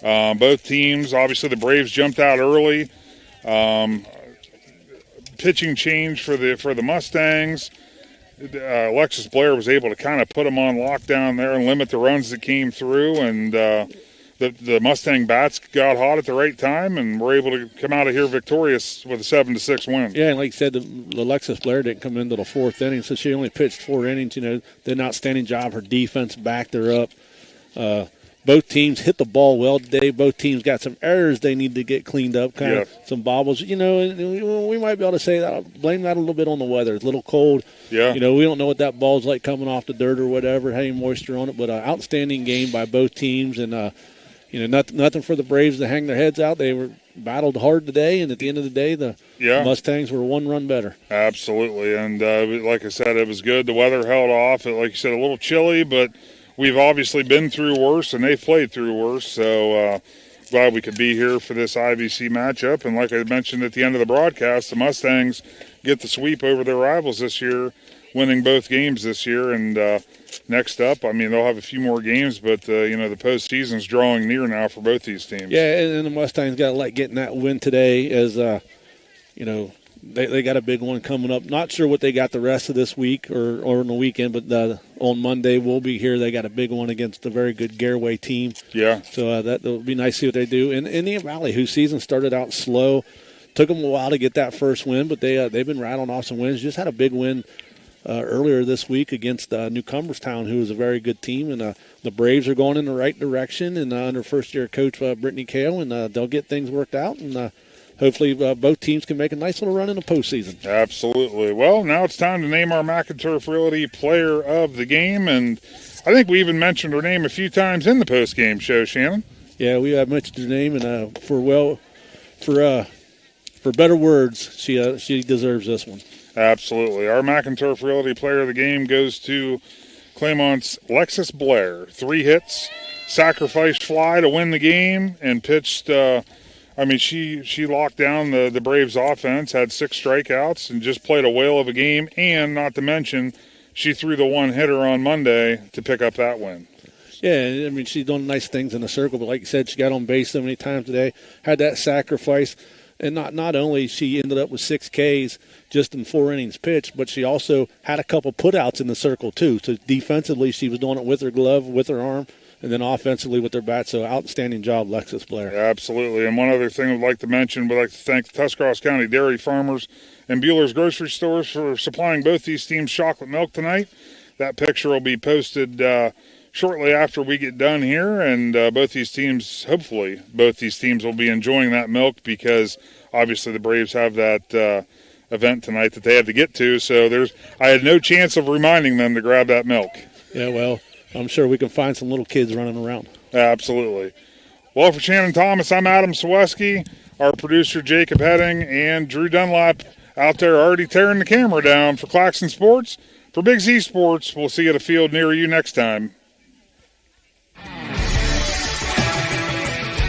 Both teams, obviously the Braves jumped out early. Pitching change for the Mustangs. Alexis Blair was able to kind of put them on lockdown there and limit the runs that came through, and the Mustang bats got hot at the right time and were able to come out of here victorious with a 7-6 win. Yeah, and like you said, Alexis Blair didn't come into the fourth inning, so she only pitched 4 innings. Did an outstanding job. Her defense backed her up. Both teams hit the ball well today. Both teams got some errors they need to get cleaned up, some bobbles. We might be able to say that, blame that a little bit on the weather. It's a little cold. Yeah. We don't know what that ball's like coming off the dirt or whatever, having moisture on it, but an outstanding game by both teams, and nothing for the Braves to hang their heads out. They were battled hard today, and at the end of the day, the Mustangs were 1 run better. Absolutely, and like I said, it was good. The weather held off. Like you said, a little chilly, but we've obviously been through worse, and they've played through worse, so glad we could be here for this IVC matchup. And like I mentioned at the end of the broadcast, the Mustangs get the sweep over their rivals this year, winning both games this year, and next up, they'll have a few more games, but, the postseason's drawing near now for both these teams. Yeah, and the Mustangs got to like getting that win today as, they got a big one coming up. Not sure what they got the rest of this week or on the weekend, but on Monday we'll be here. They got a big one against a very good Garraway team. Yeah. So that'll be nice to see what they do. And Indian Valley, whose season started out slow, took them a while to get that first win, but they've been rattling off some wins. Just had a big win earlier this week against Newcomerstown, who is a very good team, and the Braves are going in the right direction, and under first-year coach Brittany Kale, and they'll get things worked out, and hopefully both teams can make a nice little run in the postseason. Absolutely. Well, now it's time to name our McInturf Realty Player of the Game, and I think we even mentioned her name a few times in the postgame show, Shannon. Yeah, we have mentioned her name, and for better words, she deserves this one. Absolutely. Our McInturf Realty Player of the Game goes to Claymont's Alexis Blair. 3 hits, sacrifice fly to win the game, and pitched. She locked down the Braves' offense, had 6 strikeouts, and just played a whale of a game. And not to mention, she threw the 1-hitter on Monday to pick up that win. Yeah, she's done nice things in the circle, but like you said, she got on base so many times today, had that sacrifice. And not only she ended up with 6 Ks just in 4 innings pitched, but she also had a couple putouts in the circle too. So defensively, she was doing it with her glove, with her arm, and then offensively with their bat. So outstanding job, Alexis Blair. Absolutely. And one other thing I'd like to mention, we'd like to thank the Tuscarawas County Dairy Farmers and Bueller's Grocery Stores for supplying both these teams chocolate milk tonight. That picture will be posted shortly after we get done here, and hopefully both these teams will be enjoying that milk, because obviously the Braves have that event tonight that they had to get to, so I had no chance of reminding them to grab that milk. Yeah, well, I'm sure we can find some little kids running around. Absolutely. Well, for Shannon Thomas, I'm Adam Sierecewski, our producer Jacob Heading, and Drew Dunlap out there already tearing the camera down for Claxon Sports. For Big Z Sports, we'll see you at a field near you next time.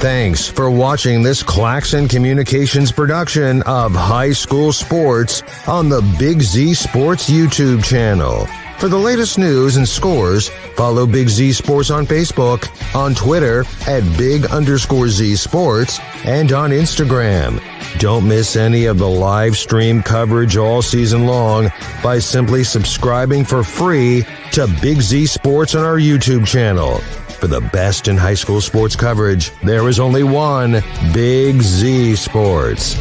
Thanks for watching this Claxon Communications production of High School Sports on the Big Z Sports YouTube channel. For the latest news and scores, follow Big Z Sports on Facebook, on Twitter at @Big_Z Sports, and on Instagram. Don't miss any of the live stream coverage all season long by simply subscribing for free to Big Z Sports on our YouTube channel. For the best in high school sports coverage, there is only one Big Z Sports.